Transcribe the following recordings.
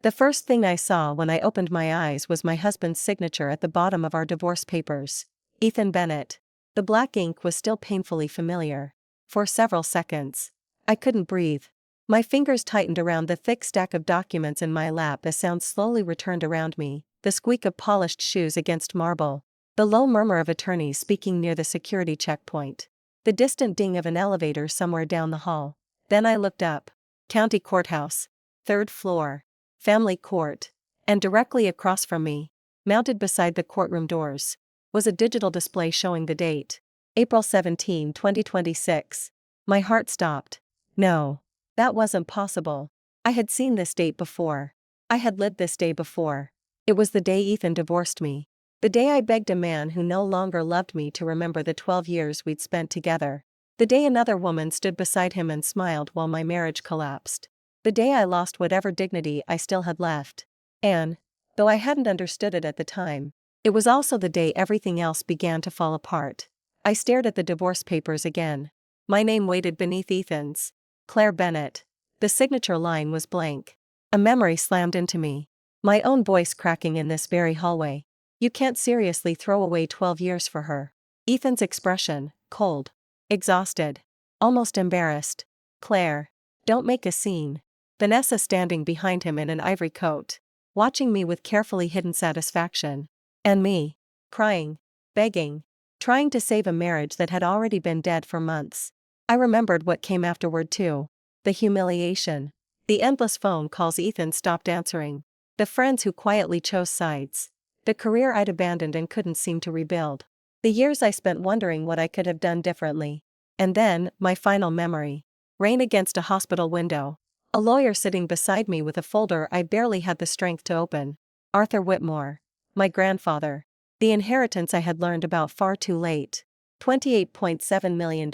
The first thing I saw when I opened my eyes was my husband's signature at the bottom of our divorce papers. Ethan Bennett. The black ink was still painfully familiar. For several seconds, I couldn't breathe. My fingers tightened around the thick stack of documents in my lap as sound slowly returned around me, the squeak of polished shoes against marble, the low murmur of attorneys speaking near the security checkpoint, the distant ding of an elevator somewhere down the hall. Then I looked up. County Courthouse. 3rd floor. Family Court. And directly across from me, mounted beside the courtroom doors, was a digital display showing the date. April 17, 2026. My heart stopped. No. That wasn't possible. I had seen this date before. I had lived this day before. It was the day Ethan divorced me. The day I begged a man who no longer loved me to remember the 12 years we'd spent together. The day another woman stood beside him and smiled while my marriage collapsed. The day I lost whatever dignity I still had left. And, though I hadn't understood it at the time, it was also the day everything else began to fall apart. I stared at the divorce papers again. My name waited beneath Ethan's. Claire Bennett. The signature line was blank. A memory slammed into me. My own voice cracking in this very hallway. You can't seriously throw away 12 years for her. Ethan's expression, cold. Exhausted. Almost embarrassed. Claire. Don't make a scene. Vanessa standing behind him in an ivory coat, watching me with carefully hidden satisfaction. And me. Crying. Begging. Trying to save a marriage that had already been dead for months. I remembered what came afterward too. The humiliation. The endless phone calls Ethan stopped answering. The friends who quietly chose sides. The career I'd abandoned and couldn't seem to rebuild. The years I spent wondering what I could have done differently. And then, my final memory. Rain against a hospital window. A lawyer sitting beside me with a folder I barely had the strength to open. Arthur Whitmore. My grandfather. The inheritance I had learned about far too late. $28.7 million.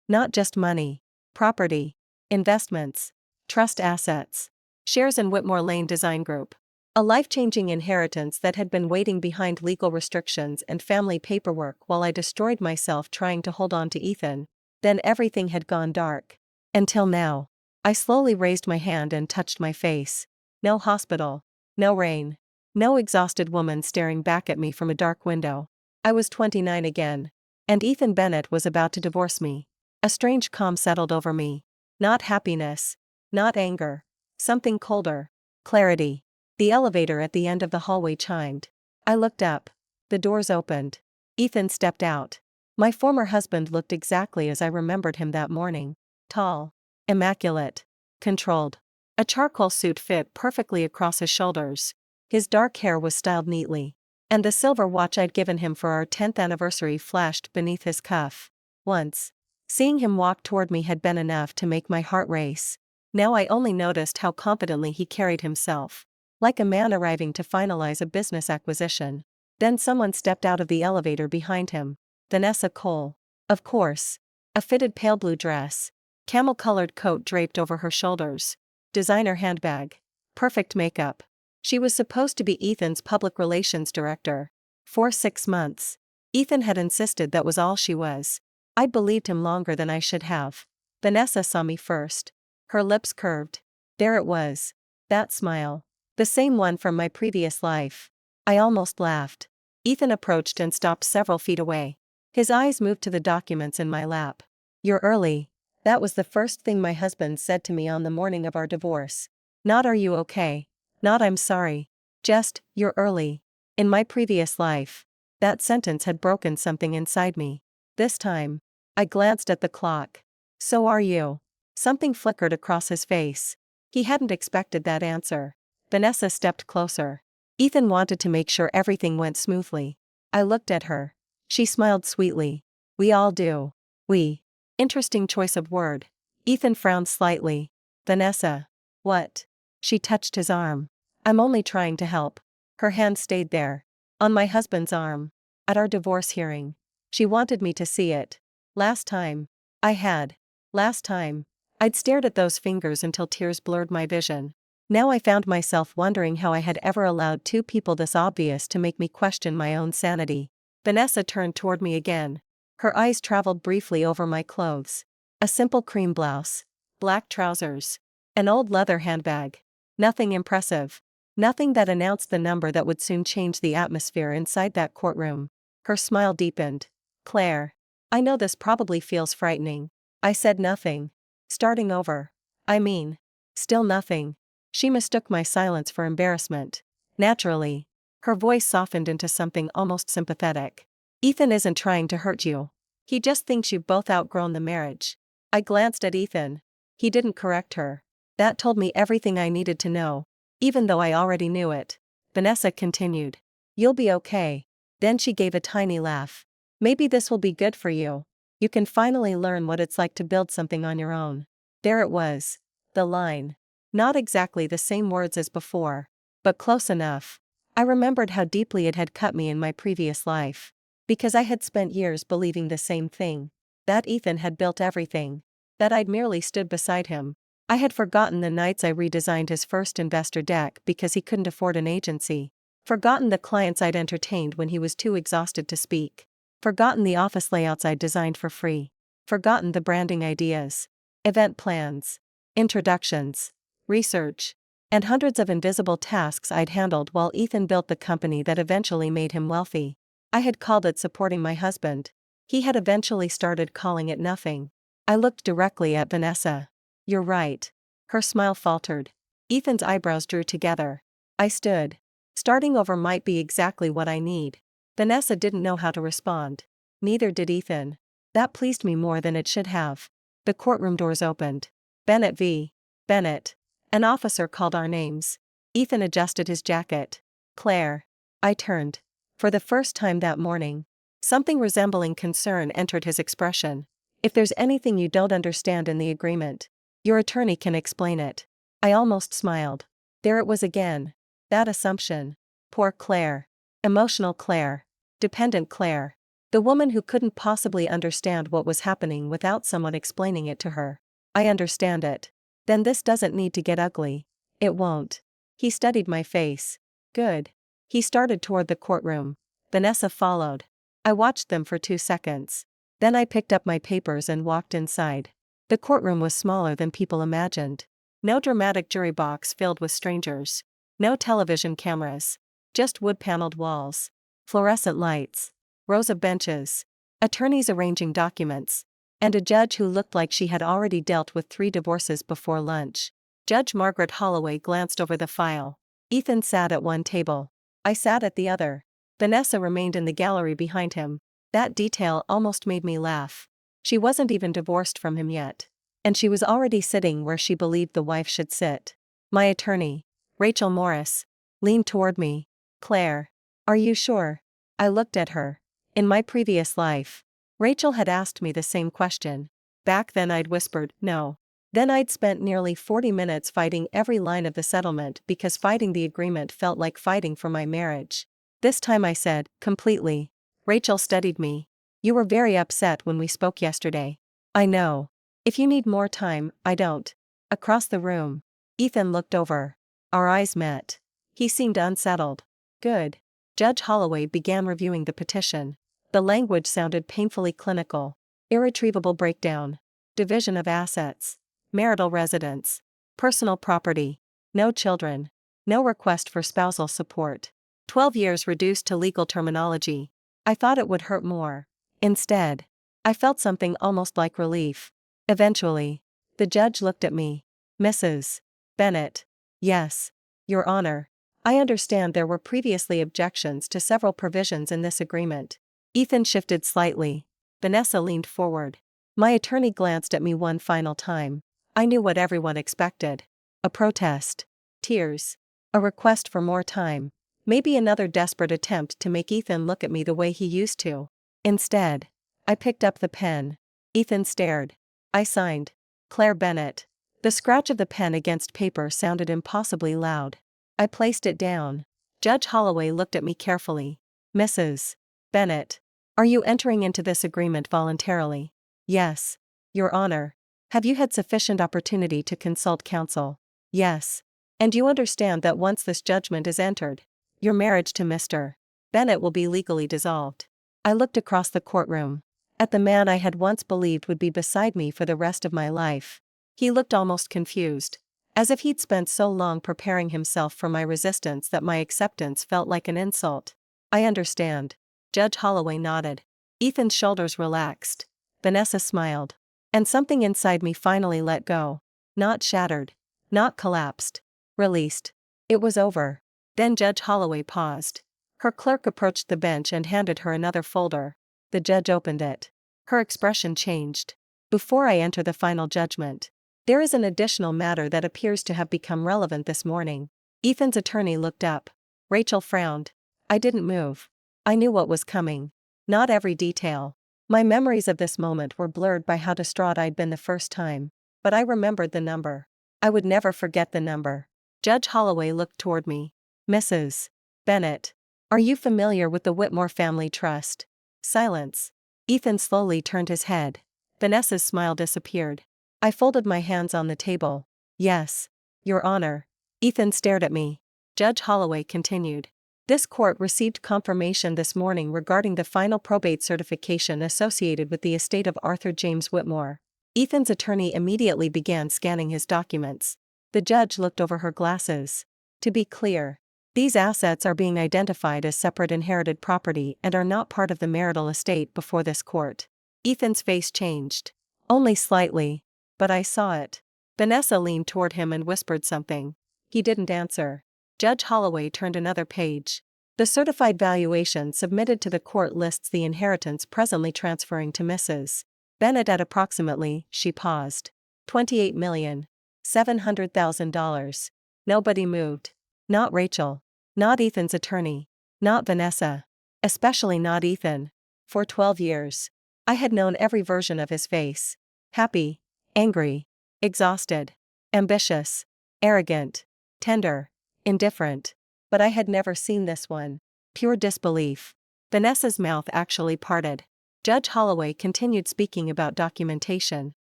Not just money. Property. Investments. Trust assets. Shares in Whitmore Lane Design Group. A life-changing inheritance that had been waiting behind legal restrictions and family paperwork while I destroyed myself trying to hold on to Ethan. Then everything had gone dark. Until now. I slowly raised my hand and touched my face. No hospital. No rain. No exhausted woman staring back at me from a dark window. I was 29 again. And Ethan Bennett was about to divorce me. A strange calm settled over me. Not happiness. Not anger. Something colder. Clarity. The elevator at the end of the hallway chimed. I looked up. The doors opened. Ethan stepped out. My former husband looked exactly as I remembered him that morning. Tall. Immaculate. Controlled. A charcoal suit fit perfectly across his shoulders. His dark hair was styled neatly. And the silver watch I'd given him for our 10th anniversary flashed beneath his cuff. Once. Seeing him walk toward me had been enough to make my heart race. Now I only noticed how confidently he carried himself. Like a man arriving to finalize a business acquisition. Then someone stepped out of the elevator behind him. Vanessa Cole. Of course. A fitted pale blue dress. Camel-colored coat draped over her shoulders. Designer handbag. Perfect makeup. She was supposed to be Ethan's public relations director. For 6 months. Ethan had insisted that was all she was. I'd believed him longer than I should have. Vanessa saw me first. Her lips curved. There it was. That smile. The same one from my previous life. I almost laughed. Ethan approached and stopped several feet away. His eyes moved to the documents in my lap. You're early. That was the first thing my husband said to me on the morning of our divorce. Not are you okay? Not I'm sorry. Just, you're early. In my previous life. That sentence had broken something inside me. This time. I glanced at the clock. So are you. Something flickered across his face. He hadn't expected that answer. Vanessa stepped closer. Ethan wanted to make sure everything went smoothly. I looked at her. She smiled sweetly. We all do. We. Interesting choice of word. Ethan frowned slightly. Vanessa. What? She touched his arm. I'm only trying to help. Her hand stayed there. On my husband's arm. At our divorce hearing. She wanted me to see it. Last time. I had. Last time. I'd stared at those fingers until tears blurred my vision. Now I found myself wondering how I had ever allowed two people this obvious to make me question my own sanity. Vanessa turned toward me again. Her eyes traveled briefly over my clothes. A simple cream blouse. Black trousers. An old leather handbag. Nothing impressive. Nothing that announced the number that would soon change the atmosphere inside that courtroom. Her smile deepened. Claire. I know this probably feels frightening. I said nothing. Starting over. I mean. Still nothing. She mistook my silence for embarrassment. Naturally. Her voice softened into something almost sympathetic. Ethan isn't trying to hurt you. He just thinks you've both outgrown the marriage. I glanced at Ethan. He didn't correct her. That told me everything I needed to know, even though I already knew it. Vanessa continued. You'll be okay. Then she gave a tiny laugh. Maybe this will be good for you. You can finally learn what it's like to build something on your own. There it was. The line. Not exactly the same words as before, but close enough. I remembered how deeply it had cut me in my previous life. Because I had spent years believing the same thing. That Ethan had built everything. That I'd merely stood beside him. I had forgotten the nights I redesigned his first investor deck because he couldn't afford an agency. Forgotten the clients I'd entertained when he was too exhausted to speak. Forgotten the office layouts I'd designed for free. Forgotten the branding ideas. Event plans. Introductions. Research. And hundreds of invisible tasks I'd handled while Ethan built the company that eventually made him wealthy. I had called it supporting my husband. He had eventually started calling it nothing. I looked directly at Vanessa. You're right. Her smile faltered. Ethan's eyebrows drew together. I stood. Starting over might be exactly what I need. Vanessa didn't know how to respond. Neither did Ethan. That pleased me more than it should have. The courtroom doors opened. Bennett v. Bennett. An officer called our names. Ethan adjusted his jacket. Claire. I turned. For the first time that morning, something resembling concern entered his expression. If there's anything you don't understand in the agreement, your attorney can explain it. I almost smiled. There it was again. That assumption. Poor Claire. Emotional Claire. Dependent Claire. The woman who couldn't possibly understand what was happening without someone explaining it to her. I understand it. Then this doesn't need to get ugly. It won't. He studied my face. Good. He started toward the courtroom. Vanessa followed. I watched them for 2 seconds. Then I picked up my papers and walked inside. The courtroom was smaller than people imagined. No dramatic jury box filled with strangers. No television cameras. Just wood-paneled walls. Fluorescent lights. Rows of benches. Attorneys arranging documents. And a judge who looked like she had already dealt with 3 divorces before lunch. Judge Margaret Holloway glanced over the file. Ethan sat at one table. I sat at the other. Vanessa remained in the gallery behind him. That detail almost made me laugh. She wasn't even divorced from him yet. And she was already sitting where she believed the wife should sit. My attorney, Rachel Morris, leaned toward me. Claire. Are you sure? I looked at her. In my previous life, Rachel had asked me the same question. Back then I'd whispered, no. Then I'd spent nearly 40 minutes fighting every line of the settlement because fighting the agreement felt like fighting for my marriage. This time I said, completely. Rachel studied me. You were very upset when we spoke yesterday. I know. If you need more time, I don't. Across the room. Ethan looked over. Our eyes met. He seemed unsettled. Good. Judge Holloway began reviewing the petition. The language sounded painfully clinical. Irretrievable breakdown. Division of assets. Marital residence. Personal property. No children. No request for spousal support. 12 years reduced to legal terminology. I thought it would hurt more. Instead, I felt something almost like relief. Eventually, the judge looked at me. Mrs. Bennett. Yes, Your Honor. I understand there were previously objections to several provisions in this agreement. Ethan shifted slightly. Vanessa leaned forward. My attorney glanced at me one final time. I knew what everyone expected. A protest. Tears. A request for more time. Maybe another desperate attempt to make Ethan look at me the way he used to. Instead, I picked up the pen. Ethan stared. I signed. Claire Bennett. The scratch of the pen against paper sounded impossibly loud. I placed it down. Judge Holloway looked at me carefully. Mrs. Bennett. Are you entering into this agreement voluntarily? Yes, Your Honor. Have you had sufficient opportunity to consult counsel? Yes. And you understand that once this judgment is entered, your marriage to Mr. Bennett will be legally dissolved. I looked across the courtroom. At the man I had once believed would be beside me for the rest of my life. He looked almost confused. As if he'd spent so long preparing himself for my resistance that my acceptance felt like an insult. I understand. Judge Holloway nodded. Ethan's shoulders relaxed. Vanessa smiled. And something inside me finally let go. Not shattered. Not collapsed. Released. It was over. Then Judge Holloway paused. Her clerk approached the bench and handed her another folder. The judge opened it. Her expression changed. Before I enter the final judgment, there is an additional matter that appears to have become relevant this morning. Ethan's attorney looked up. Rachel frowned. I didn't move. I knew what was coming. Not every detail. My memories of this moment were blurred by how distraught I'd been the first time. But I remembered the number. I would never forget the number. Judge Holloway looked toward me. Mrs. Bennett. Are you familiar with the Whitmore Family Trust? Silence. Ethan slowly turned his head. Vanessa's smile disappeared. I folded my hands on the table. Yes, Your Honor. Ethan stared at me. Judge Holloway continued. This court received confirmation this morning regarding the final probate certification associated with the estate of Arthur James Whitmore. Ethan's attorney immediately began scanning his documents. The judge looked over her glasses. To be clear, these assets are being identified as separate inherited property and are not part of the marital estate before this court. Ethan's face changed. Only slightly. But I saw it. Vanessa leaned toward him and whispered something. He didn't answer. Judge Holloway turned another page. The certified valuation submitted to the court lists the inheritance presently transferring to Mrs. Bennett at approximately, she paused, $28,700,000. Nobody moved. Not Rachel. Not Ethan's attorney. Not Vanessa. Especially not Ethan. For 12 years. I had known every version of his face. Happy. Angry. Exhausted. Ambitious. Arrogant. Tender. Indifferent. But I had never seen this one. Pure disbelief. Vanessa's mouth actually parted. Judge Holloway continued speaking about documentation,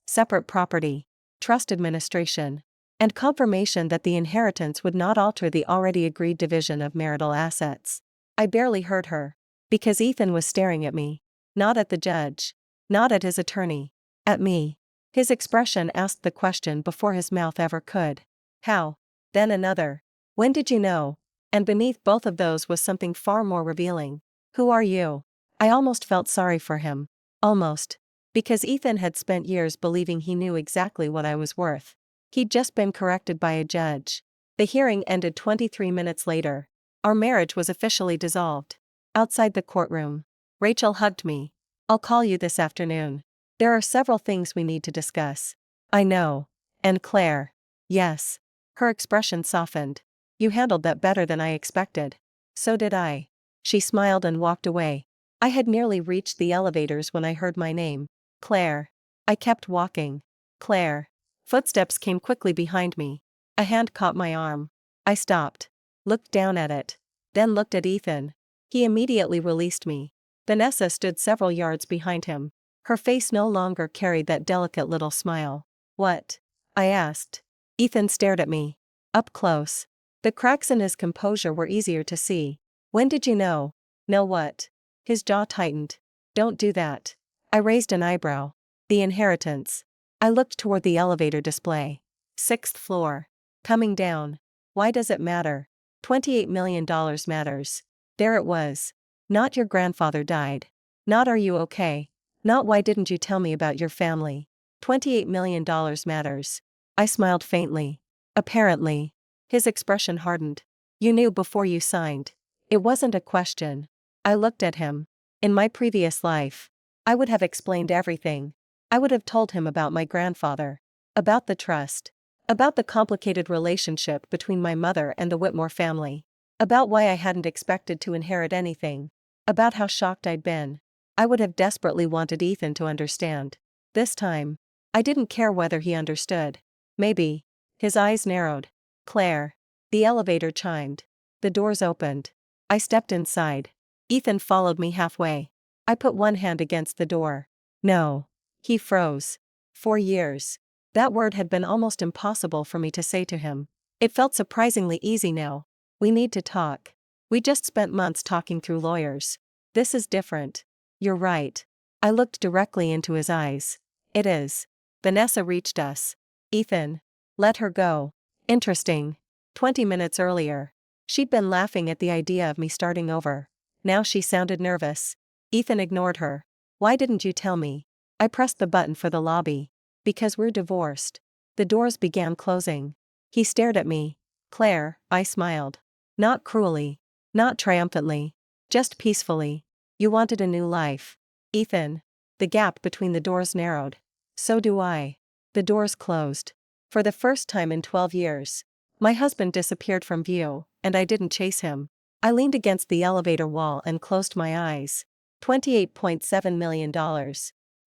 separate property, trust administration, and confirmation that the inheritance would not alter the already agreed division of marital assets. I barely heard her. Because Ethan was staring at me. Not at the judge. Not at his attorney. At me. His expression asked the question before his mouth ever could. How? Then another. When did you know? And beneath both of those was something far more revealing. Who are you? I almost felt sorry for him. Almost. Because Ethan had spent years believing he knew exactly what I was worth. He'd just been corrected by a judge. The hearing ended 23 minutes later. Our marriage was officially dissolved. Outside the courtroom, Rachel hugged me. I'll call you this afternoon. There are several things we need to discuss. I know. And Claire. Yes. Her expression softened. You handled that better than I expected. So did I. She smiled and walked away. I had nearly reached the elevators when I heard my name. Claire. I kept walking. Claire. Footsteps came quickly behind me. A hand caught my arm. I stopped. Looked down at it. Then looked at Ethan. He immediately released me. Vanessa stood several yards behind him. Her face no longer carried that delicate little smile. What? I asked. Ethan stared at me. Up close. The cracks in his composure were easier to see. When did you know? Know what? His jaw tightened. Don't do that. I raised an eyebrow. The inheritance. I looked toward the elevator display. 6th floor. Coming down. Why does it matter? $28 million matters. There it was. Not your grandfather died. Not are you okay? Not why didn't you tell me about your family? $28 million matters. I smiled faintly. Apparently. His expression hardened. You knew before you signed. It wasn't a question. I looked at him. In my previous life, I would have explained everything. I would have told him about my grandfather. About the trust. About the complicated relationship between my mother and the Whitmore family. About why I hadn't expected to inherit anything. About how shocked I'd been. I would have desperately wanted Ethan to understand. This time, I didn't care whether he understood. Maybe. His eyes narrowed. Claire. The elevator chimed. The doors opened. I stepped inside. Ethan followed me halfway. I put one hand against the door. No. He froze. 4 years. That word had been almost impossible for me to say to him. It felt surprisingly easy now. We need to talk. We just spent months talking through lawyers. This is different. You're right. I looked directly into his eyes. It is. Vanessa reached us. Ethan. Let her go. Interesting. 20 minutes earlier. She'd been laughing at the idea of me starting over. Now she sounded nervous. Ethan ignored her. Why didn't you tell me? I pressed the button for the lobby. Because we're divorced. The doors began closing. He stared at me. Claire, I smiled. Not cruelly. Not triumphantly. Just peacefully. You wanted a new life. Ethan. The gap between the doors narrowed. So do I. The doors closed. For the first time in 12 years. My husband disappeared from view, and I didn't chase him. I leaned against the elevator wall and closed my eyes. $28.7 million.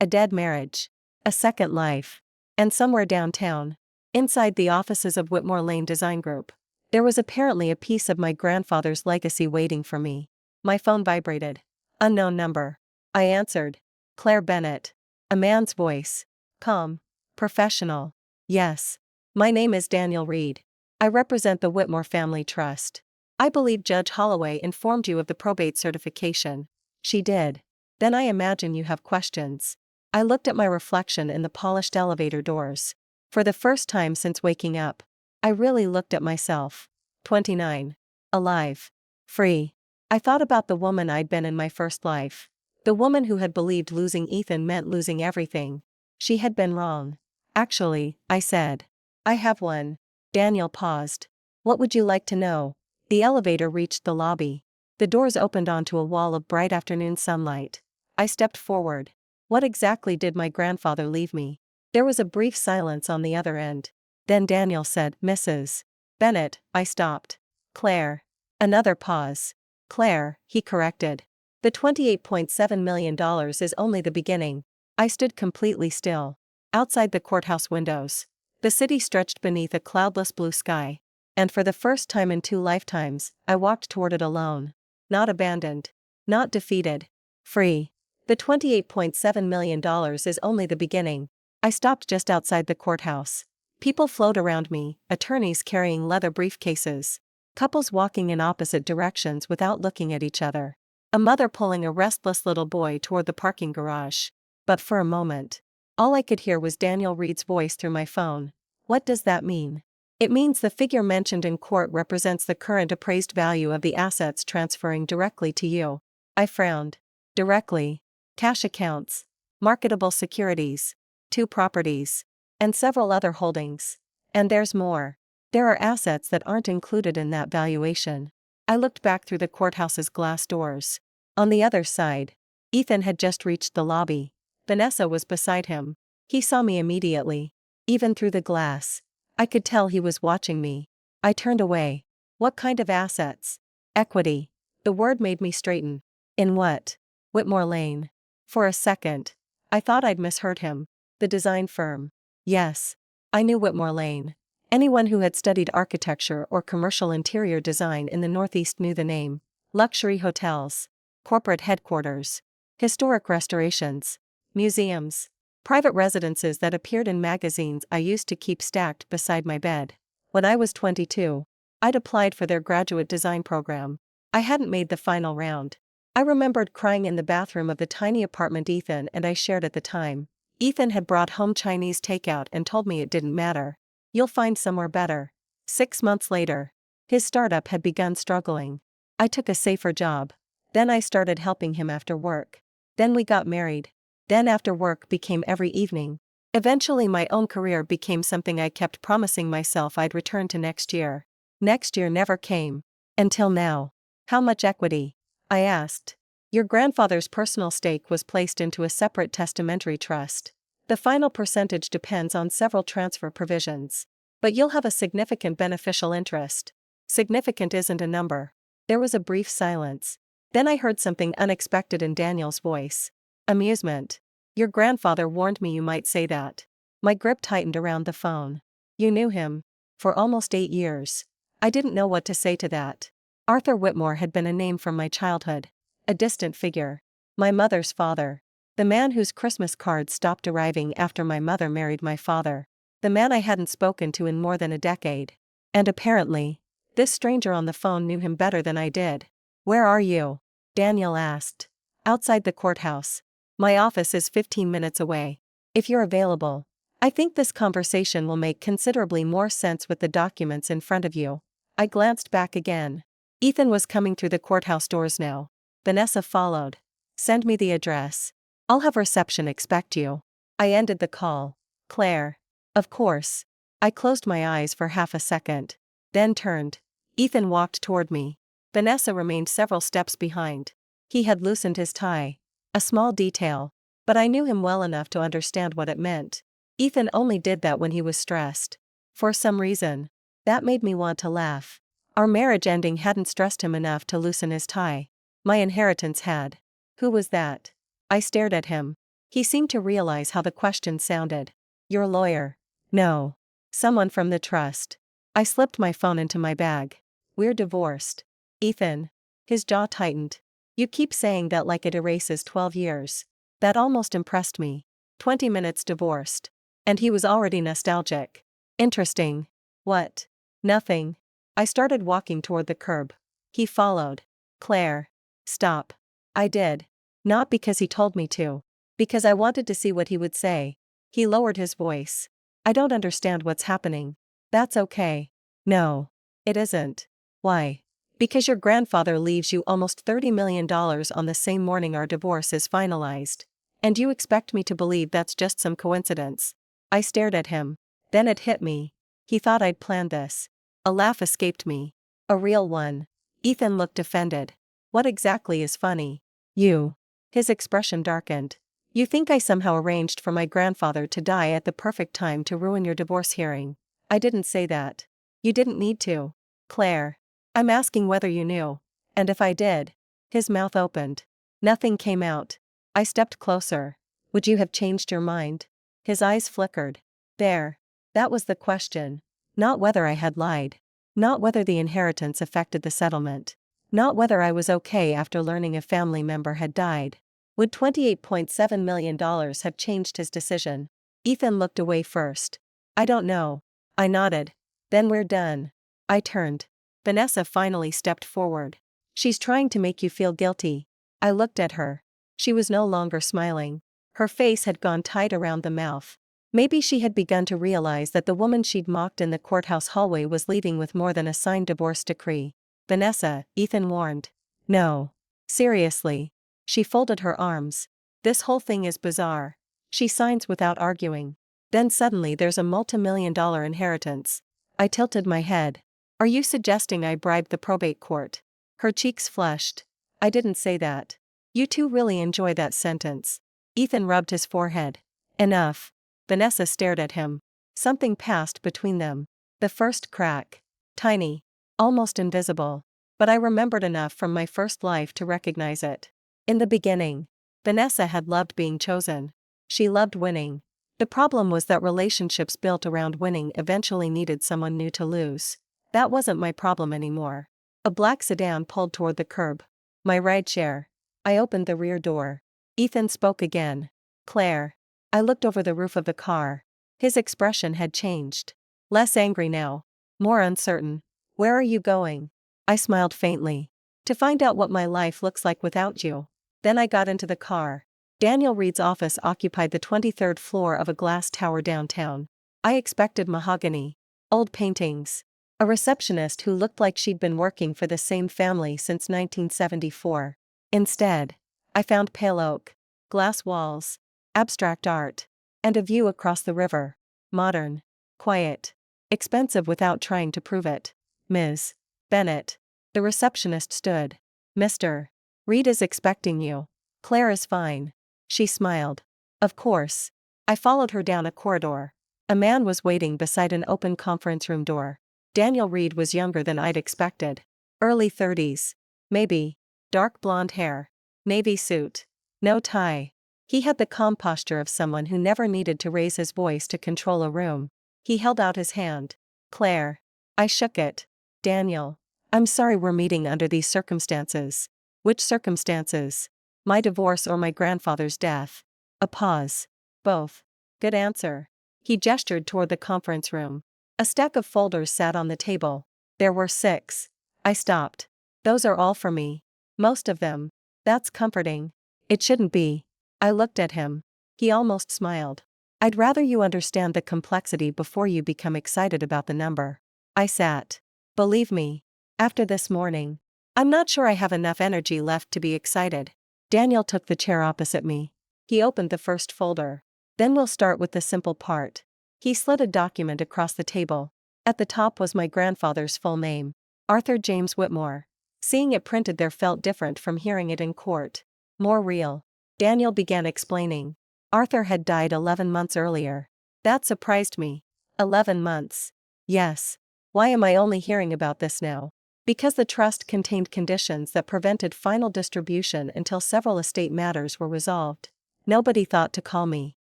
A dead marriage. A second life. And somewhere downtown, inside the offices of Whitmore Lane Design Group, there was apparently a piece of my grandfather's legacy waiting for me. My phone vibrated. Unknown number. I answered. Claire Bennett. A man's voice. Calm. Professional. Yes. My name is Daniel Reed. I represent the Whitmore Family Trust. I believe Judge Holloway informed you of the probate certification. She did. Then I imagine you have questions. I looked at my reflection in the polished elevator doors. For the first time since waking up, I really looked at myself. 29. Alive. Free. I thought about the woman I'd been in my first life. The woman who had believed losing Ethan meant losing everything. She had been wrong. Actually, I said. I have one. Daniel paused. What would you like to know? The elevator reached the lobby. The doors opened onto a wall of bright afternoon sunlight. I stepped forward. What exactly did my grandfather leave me? There was a brief silence on the other end. Then Daniel said, Mrs. Bennett. I stopped. Claire. Another pause. Claire, he corrected. The $28.7 million is only the beginning. I stood completely still. Outside the courthouse windows, the city stretched beneath a cloudless blue sky. And for the first time in 2 lifetimes, I walked toward it alone. Not abandoned. Not defeated. Free. The $28.7 million is only the beginning. I stopped just outside the courthouse. People flowed around me, attorneys carrying leather briefcases. Couples walking in opposite directions without looking at each other. A mother pulling a restless little boy toward the parking garage. But for a moment, all I could hear was Daniel Reed's voice through my phone. What does that mean? It means the figure mentioned in court represents the current appraised value of the assets transferring directly to you. I frowned. Directly. Cash accounts. Marketable securities. 2 properties. And several other holdings. And there's more. There are assets that aren't included in that valuation. I looked back through the courthouse's glass doors. On the other side, Ethan had just reached the lobby. Vanessa was beside him. He saw me immediately. Even through the glass. I could tell he was watching me. I turned away. What kind of assets? Equity. The word made me straighten. In what? Whitmore Lane. For a second, I thought I'd misheard him. The design firm. Yes. I knew Whitmore Lane. Anyone who had studied architecture or commercial interior design in the Northeast knew the name. Luxury hotels. Corporate headquarters. Historic restorations. Museums. Private residences that appeared in magazines I used to keep stacked beside my bed. When I was 22, I'd applied for their graduate design program. I hadn't made the final round. I remembered crying in the bathroom of the tiny apartment Ethan and I shared at the time. Ethan had brought home Chinese takeout and told me it didn't matter. You'll find somewhere better. 6 months later, his startup had begun struggling. I took a safer job. Then I started helping him after work. Then we got married. Then after work became every evening. Eventually my own career became something I kept promising myself I'd return to next year. Next year never came. Until now. How much equity? I asked. Your grandfather's personal stake was placed into a separate testamentary trust. The final percentage depends on several transfer provisions. But you'll have a significant beneficial interest. Significant isn't a number. There was a brief silence. Then I heard something unexpected in Daniel's voice. Amusement. Your grandfather warned me you might say that. My grip tightened around the phone. You knew him. For almost 8 years. I didn't know what to say to that. Arthur Whitmore had been a name from my childhood. A distant figure. My mother's father. The man whose Christmas cards stopped arriving after my mother married my father. The man I hadn't spoken to in more than a decade. And apparently, this stranger on the phone knew him better than I did. Where are you? Daniel asked. Outside the courthouse. My office is 15 minutes away. If you're available, I think this conversation will make considerably more sense with the documents in front of you. I glanced back again. Ethan was coming through the courthouse doors now. Vanessa followed. Send me the address. I'll have reception expect you. I ended the call. Claire. Of course. I closed my eyes for half a second. Then turned. Ethan walked toward me. Vanessa remained several steps behind. He had loosened his tie. A small detail. But I knew him well enough to understand what it meant. Ethan only did that when he was stressed. For some reason. That made me want to laugh. Our marriage ending hadn't stressed him enough to loosen his tie. My inheritance had. Who was that? I stared at him. He seemed to realize how the question sounded. Your lawyer. No. Someone from the trust. I slipped my phone into my bag. We're divorced. Ethan. His jaw tightened. You keep saying that like it erases 12 years. That almost impressed me. 20 minutes divorced. And he was already nostalgic. Interesting. What? Nothing. I started walking toward the curb. He followed. Claire. Stop. I did. Not because he told me to. Because I wanted to see what he would say. He lowered his voice. I don't understand what's happening. That's okay. No. It isn't. Why? Because your grandfather leaves you almost $30 million on the same morning our divorce is finalized. And you expect me to believe that's just some coincidence. I stared at him. Then it hit me. He thought I'd planned this. A laugh escaped me. A real one. Ethan looked offended. What exactly is funny? You. His expression darkened. You think I somehow arranged for my grandfather to die at the perfect time to ruin your divorce hearing. I didn't say that. You didn't need to. Claire. I'm asking whether you knew. And if I did. His mouth opened. Nothing came out. I stepped closer. Would you have changed your mind? His eyes flickered. There. That was the question. Not whether I had lied. Not whether the inheritance affected the settlement. Not whether I was okay after learning a family member had died. Would $28.7 million have changed his decision? Ethan looked away first. I don't know. I nodded. Then we're done. I turned. Vanessa finally stepped forward. She's trying to make you feel guilty. I looked at her. She was no longer smiling. Her face had gone tight around the mouth. Maybe she had begun to realize that the woman she'd mocked in the courthouse hallway was leaving with more than a signed divorce decree. Vanessa, Ethan warned. No. Seriously. She folded her arms. This whole thing is bizarre. She signs without arguing. Then suddenly there's a multi-million-dollar inheritance. I tilted my head. Are you suggesting I bribed the probate court? Her cheeks flushed. I didn't say that. You two really enjoy that sentence. Ethan rubbed his forehead. Enough. Vanessa stared at him. Something passed between them. The first crack. Tiny. Almost invisible. But I remembered enough from my first life to recognize it. In the beginning, Vanessa had loved being chosen. She loved winning. The problem was that relationships built around winning eventually needed someone new to lose. That wasn't my problem anymore. A black sedan pulled toward the curb. My rideshare. I opened the rear door. Ethan spoke again. Claire. I looked over the roof of the car. His expression had changed. Less angry now. More uncertain. Where are you going? I smiled faintly. To find out what my life looks like without you. Then I got into the car. Daniel Reed's office occupied the 23rd floor of a glass tower downtown. I expected mahogany. Old paintings. A receptionist who looked like she'd been working for the same family since 1974. Instead, I found pale oak. Glass walls. Abstract art. And a view across the river. Modern. Quiet. Expensive without trying to prove it. Ms. Bennett. The receptionist stood. Mr. Reed is expecting you. Claire is fine. She smiled. Of course. I followed her down a corridor. A man was waiting beside an open conference room door. Daniel Reed was younger than I'd expected. Early 30s. Maybe. Dark blonde hair. Navy suit. No tie. He had the calm posture of someone who never needed to raise his voice to control a room. He held out his hand. Claire. I shook it. Daniel. I'm sorry we're meeting under these circumstances. Which circumstances? My divorce or my grandfather's death? A pause. Both. Good answer. He gestured toward the conference room. A stack of folders sat on the table. There were 6. I stopped. Those are all for me. Most of them. That's comforting. It shouldn't be. I looked at him. He almost smiled. I'd rather you understand the complexity before you become excited about the number. I sat. Believe me. After this morning, I'm not sure I have enough energy left to be excited. Daniel took the chair opposite me. He opened the first folder. Then we'll start with the simple part. He slid a document across the table. At the top was my grandfather's full name, Arthur James Whitmore. Seeing it printed there felt different from hearing it in court. More real. Daniel began explaining. Arthur had died 11 months earlier. That surprised me. 11 months. Yes. Why am I only hearing about this now? Because the trust contained conditions that prevented final distribution until several estate matters were resolved. Nobody thought to call me.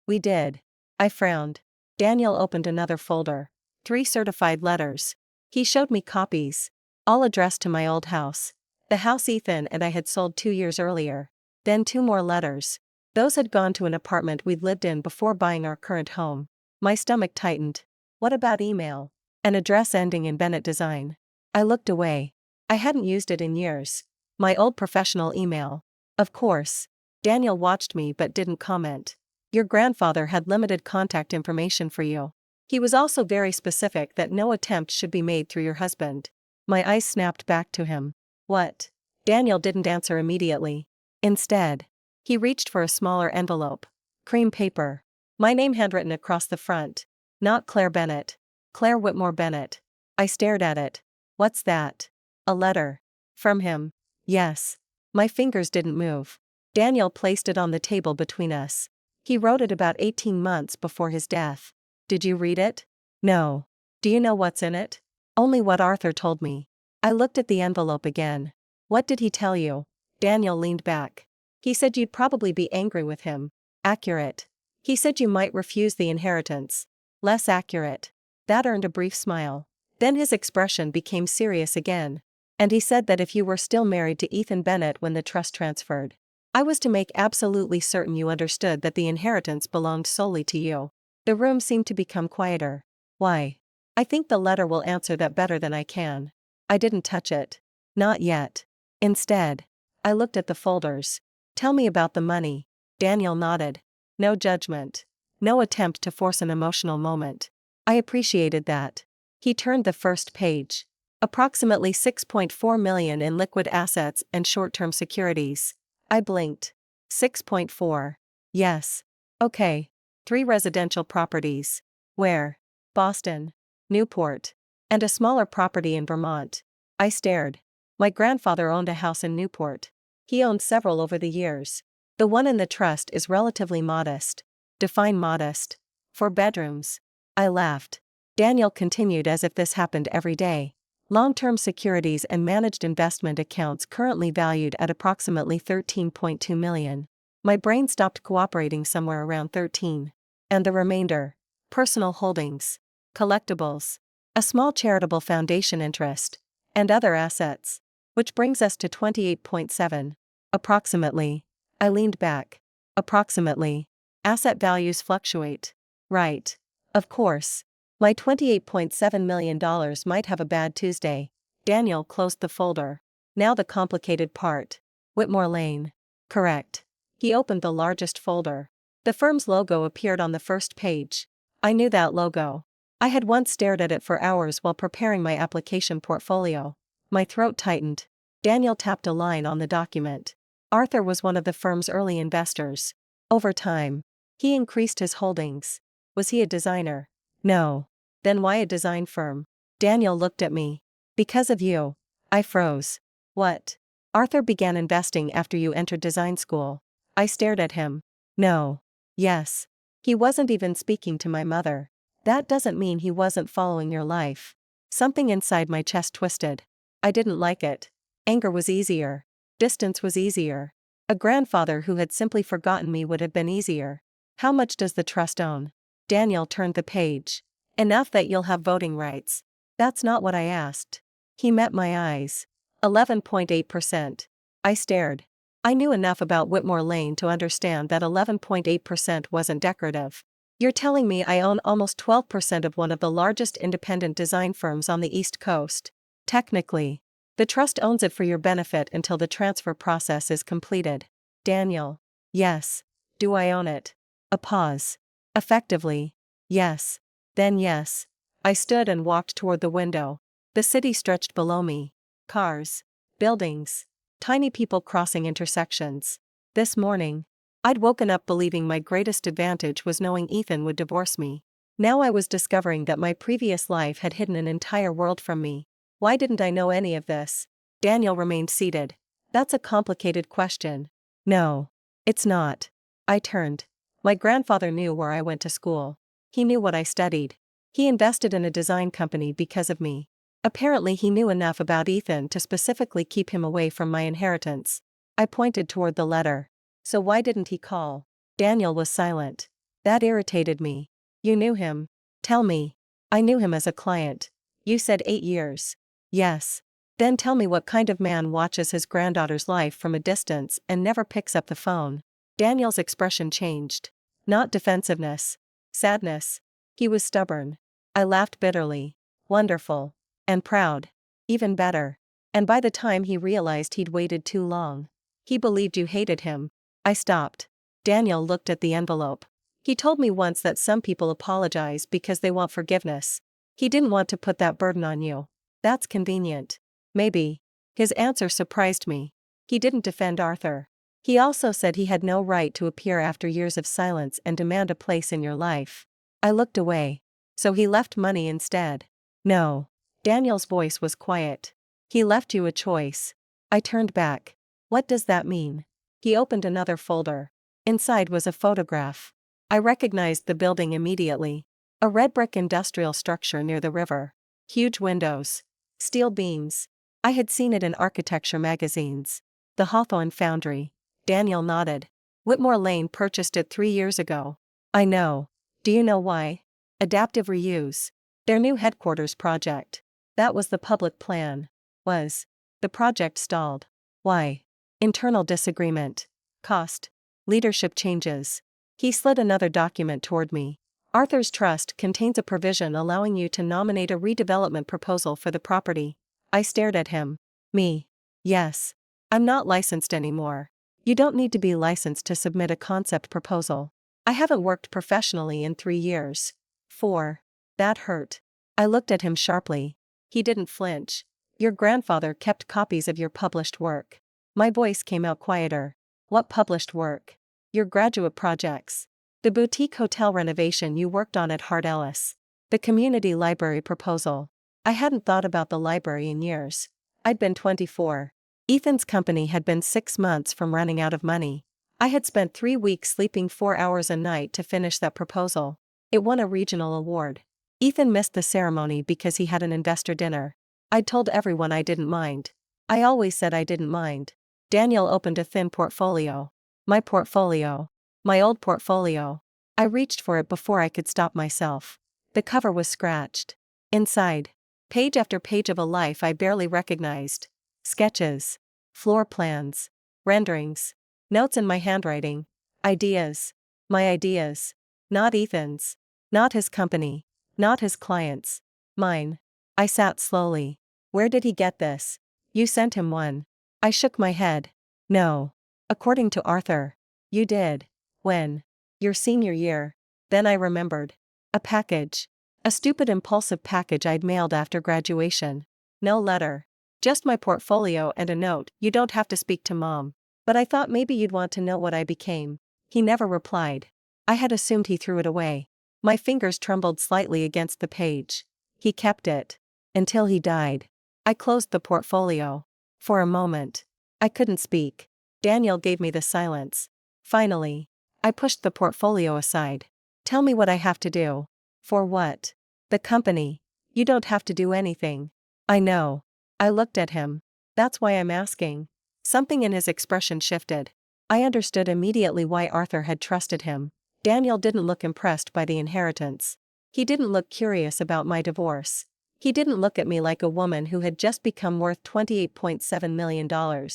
We did. I frowned. Daniel opened another folder. 3 certified letters. He showed me copies. All addressed to my old house. The house Ethan and I had sold 2 years earlier. Then 2 more letters. Those had gone to an apartment we'd lived in before buying our current home. My stomach tightened. What about email? An address ending in Bennett Design. I looked away. I hadn't used it in years. My old professional email. Of course. Daniel watched me but didn't comment. Your grandfather had limited contact information for you. He was also very specific that no attempt should be made through your husband. My eyes snapped back to him. What? Daniel didn't answer immediately. Instead, he reached for a smaller envelope. Cream paper. My name handwritten across the front. Not Claire Bennett. Claire Whitmore Bennett. I stared at it. What's that? A letter. From him. Yes. My fingers didn't move. Daniel placed it on the table between us. He wrote it about 18 months before his death. Did you read it? No. Do you know what's in it? Only what Arthur told me. I looked at the envelope again. What did he tell you? Daniel leaned back. He said you'd probably be angry with him. Accurate. He said you might refuse the inheritance. Less accurate. That earned a brief smile. Then his expression became serious again. And he said that if you were still married to Ethan Bennett when the trust transferred, I was to make absolutely certain you understood that the inheritance belonged solely to you. The room seemed to become quieter. Why? I think the letter will answer that better than I can. I didn't touch it. Not yet. Instead, I looked at the folders. Tell me about the money. Daniel nodded. No judgment. No attempt to force an emotional moment. I appreciated that. He turned the first page. Approximately $6.4 million in liquid assets and short-term securities. I blinked. 6.4. Yes. Okay. 3 residential properties. Where? Boston. Newport. And a smaller property in Vermont. I stared. My grandfather owned a house in Newport. He owned several over the years. The one in the trust is relatively modest. Define modest. 4 bedrooms. I laughed. Daniel continued as if this happened every day. Long-term securities and managed investment accounts currently valued at approximately $13.2 million. My brain stopped cooperating somewhere around 13. And the remainder? Personal holdings. Collectibles. A small charitable foundation interest. And other assets. Which brings us to 28.7. Approximately. I leaned back. Approximately. Asset values fluctuate. Right. Of course. My $28.7 million might have a bad Tuesday. Daniel closed the folder. Now the complicated part. Whitmore Lane. Correct. He opened the largest folder. The firm's logo appeared on the first page. I knew that logo. I had once stared at it for hours while preparing my application portfolio. My throat tightened. Daniel tapped a line on the document. Arthur was one of the firm's early investors. Over time, he increased his holdings. Was he a designer? No. Then why a design firm? Daniel looked at me. Because of you. I froze. What? Arthur began investing after you entered design school. I stared at him. No. Yes. He wasn't even speaking to my mother. That doesn't mean he wasn't following your life. Something inside my chest twisted. I didn't like it. Anger was easier. Distance was easier. A grandfather who had simply forgotten me would have been easier. How much does the trust own? Daniel turned the page. Enough that you'll have voting rights. That's not what I asked. He met my eyes. 11.8%. I stared. I knew enough about Whitmore Lane to understand that 11.8% wasn't decorative. You're telling me I own almost 12% of one of the largest independent design firms on the East Coast. Technically, the trust owns it for your benefit until the transfer process is completed. Daniel. Yes. Do I own it? A pause. Effectively. Yes. Then yes. I stood and walked toward the window. The city stretched below me. Cars. Buildings. Tiny people crossing intersections. This morning, I'd woken up believing my greatest advantage was knowing Ethan would divorce me. Now I was discovering that my previous life had hidden an entire world from me. Why didn't I know any of this? Daniel remained seated. That's a complicated question. No. It's not. I turned. My grandfather knew where I went to school. He knew what I studied. He invested in a design company because of me. Apparently he knew enough about Ethan to specifically keep him away from my inheritance. I pointed toward the letter. So why didn't he call? Daniel was silent. That irritated me. You knew him. Tell me. I knew him as a client. You said 8 years. Yes. Then tell me what kind of man watches his granddaughter's life from a distance and never picks up the phone. Daniel's expression changed. Not defensiveness. Sadness. He was stubborn. I laughed bitterly. Wonderful. And proud. Even better. And by the time he realized he'd waited too long. He believed you hated him. I stopped. Daniel looked at the envelope. He told me once that some people apologize because they want forgiveness. He didn't want to put that burden on you. That's convenient. Maybe. His answer surprised me. He didn't defend Arthur. He also said he had no right to appear after years of silence and demand a place in your life. I looked away. So he left money instead. No. Daniel's voice was quiet. He left you a choice. I turned back. What does that mean? He opened another folder. Inside was a photograph. I recognized the building immediately. A red brick industrial structure near the river. Huge windows. Steel beams. I had seen it in architecture magazines. The Hawthorne Foundry. Daniel nodded. Whitmore Lane purchased it 3 years ago. I know. Do you know why? Adaptive reuse. Their new headquarters project. That was the public plan. Was. The project stalled. Why? Internal disagreement. Cost. Leadership changes. He slid another document toward me. Arthur's trust contains a provision allowing you to nominate a redevelopment proposal for the property. I stared at him. Me. Yes. I'm not licensed anymore. You don't need to be licensed to submit a concept proposal. I haven't worked professionally in 3 years. 4. That hurt. I looked at him sharply. He didn't flinch. Your grandfather kept copies of your published work. My voice came out quieter. What published work? Your graduate projects. The boutique hotel renovation you worked on at Hart Ellis. The community library proposal. I hadn't thought about the library in years. I'd been 24. Ethan's company had been 6 months from running out of money. I had spent 3 weeks sleeping 4 hours a night to finish that proposal. It won a regional award. Ethan missed the ceremony because he had an investor dinner. I'd told everyone I didn't mind. I always said I didn't mind. Daniel opened a thin portfolio. My portfolio. My old portfolio. I reached for it before I could stop myself. The cover was scratched. Inside. Page after page of a life I barely recognized. Sketches. Floor plans. Renderings. Notes in my handwriting. Ideas. My ideas. Not Ethan's. Not his company. Not his clients. Mine. I sat slowly. Where did he get this? You sent him one. I shook my head. No. According to Arthur. You did. When? Your senior year. Then I remembered. A package. A stupid impulsive package I'd mailed after graduation. No letter. Just my portfolio and a note, you don't have to speak to Mom. But I thought maybe you'd want to know what I became. He never replied. I had assumed he threw it away. My fingers trembled slightly against the page. He kept it. Until he died. I closed the portfolio. For a moment. I couldn't speak. Daniel gave me the silence. Finally. I pushed the portfolio aside. Tell me what I have to do. For what? The company. You don't have to do anything. I know. I looked at him. That's why I'm asking. Something in his expression shifted. I understood immediately why Arthur had trusted him. Daniel didn't look impressed by the inheritance. He didn't look curious about my divorce. He didn't look at me like a woman who had just become worth $28.7 million.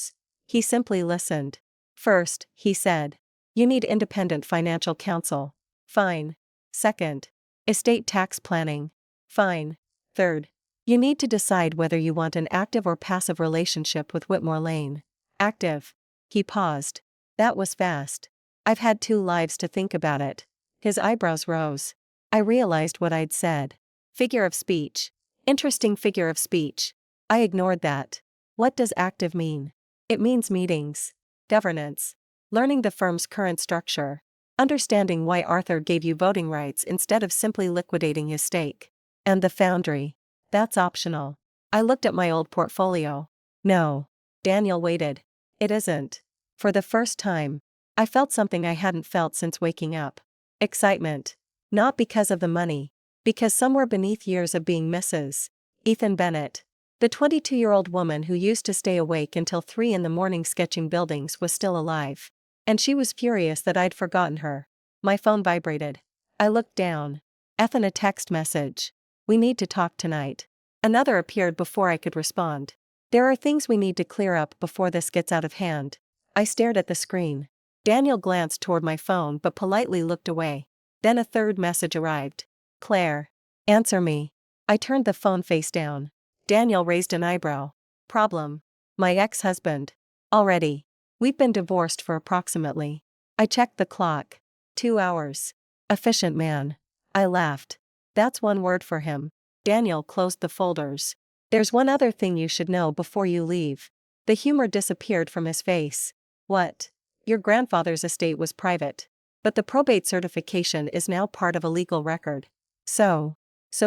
He simply listened. First, he said. You need independent financial counsel. Fine. Second. Estate tax planning. Fine. Third. You need to decide whether you want an active or passive relationship with Whitmore Lane. Active. He paused. That was fast. I've had 2 lives to think about it. His eyebrows rose. I realized what I'd said. Figure of speech. Interesting figure of speech. I ignored that. What does active mean? It means meetings. Governance. Learning the firm's current structure. Understanding why Arthur gave you voting rights instead of simply liquidating his stake. And the foundry. That's optional. I looked at my old portfolio. No. Daniel waited. It isn't. For the first time, I felt something I hadn't felt since waking up. Excitement. Not because of the money. Because somewhere beneath years of being Mrs. Ethan Bennett, the 22-year-old woman who used to stay awake until 3 in the morning sketching buildings, was still alive. And she was furious that I'd forgotten her. My phone vibrated. I looked down. Ethan, a text message. We need to talk tonight. Another appeared before I could respond. There are things we need to clear up before this gets out of hand. I stared at the screen. Daniel glanced toward my phone but politely looked away. Then a third message arrived. Claire. Answer me. I turned the phone face down. Daniel raised an eyebrow. Problem. My ex-husband. Already. We've been divorced for approximately. I checked the clock. 2 hours. Efficient man. I laughed. That's one word for him. Daniel closed the folders. There's one other thing you should know before you leave. The humor disappeared from his face. What? Your grandfather's estate was private. But the probate certification is now part of a legal record. So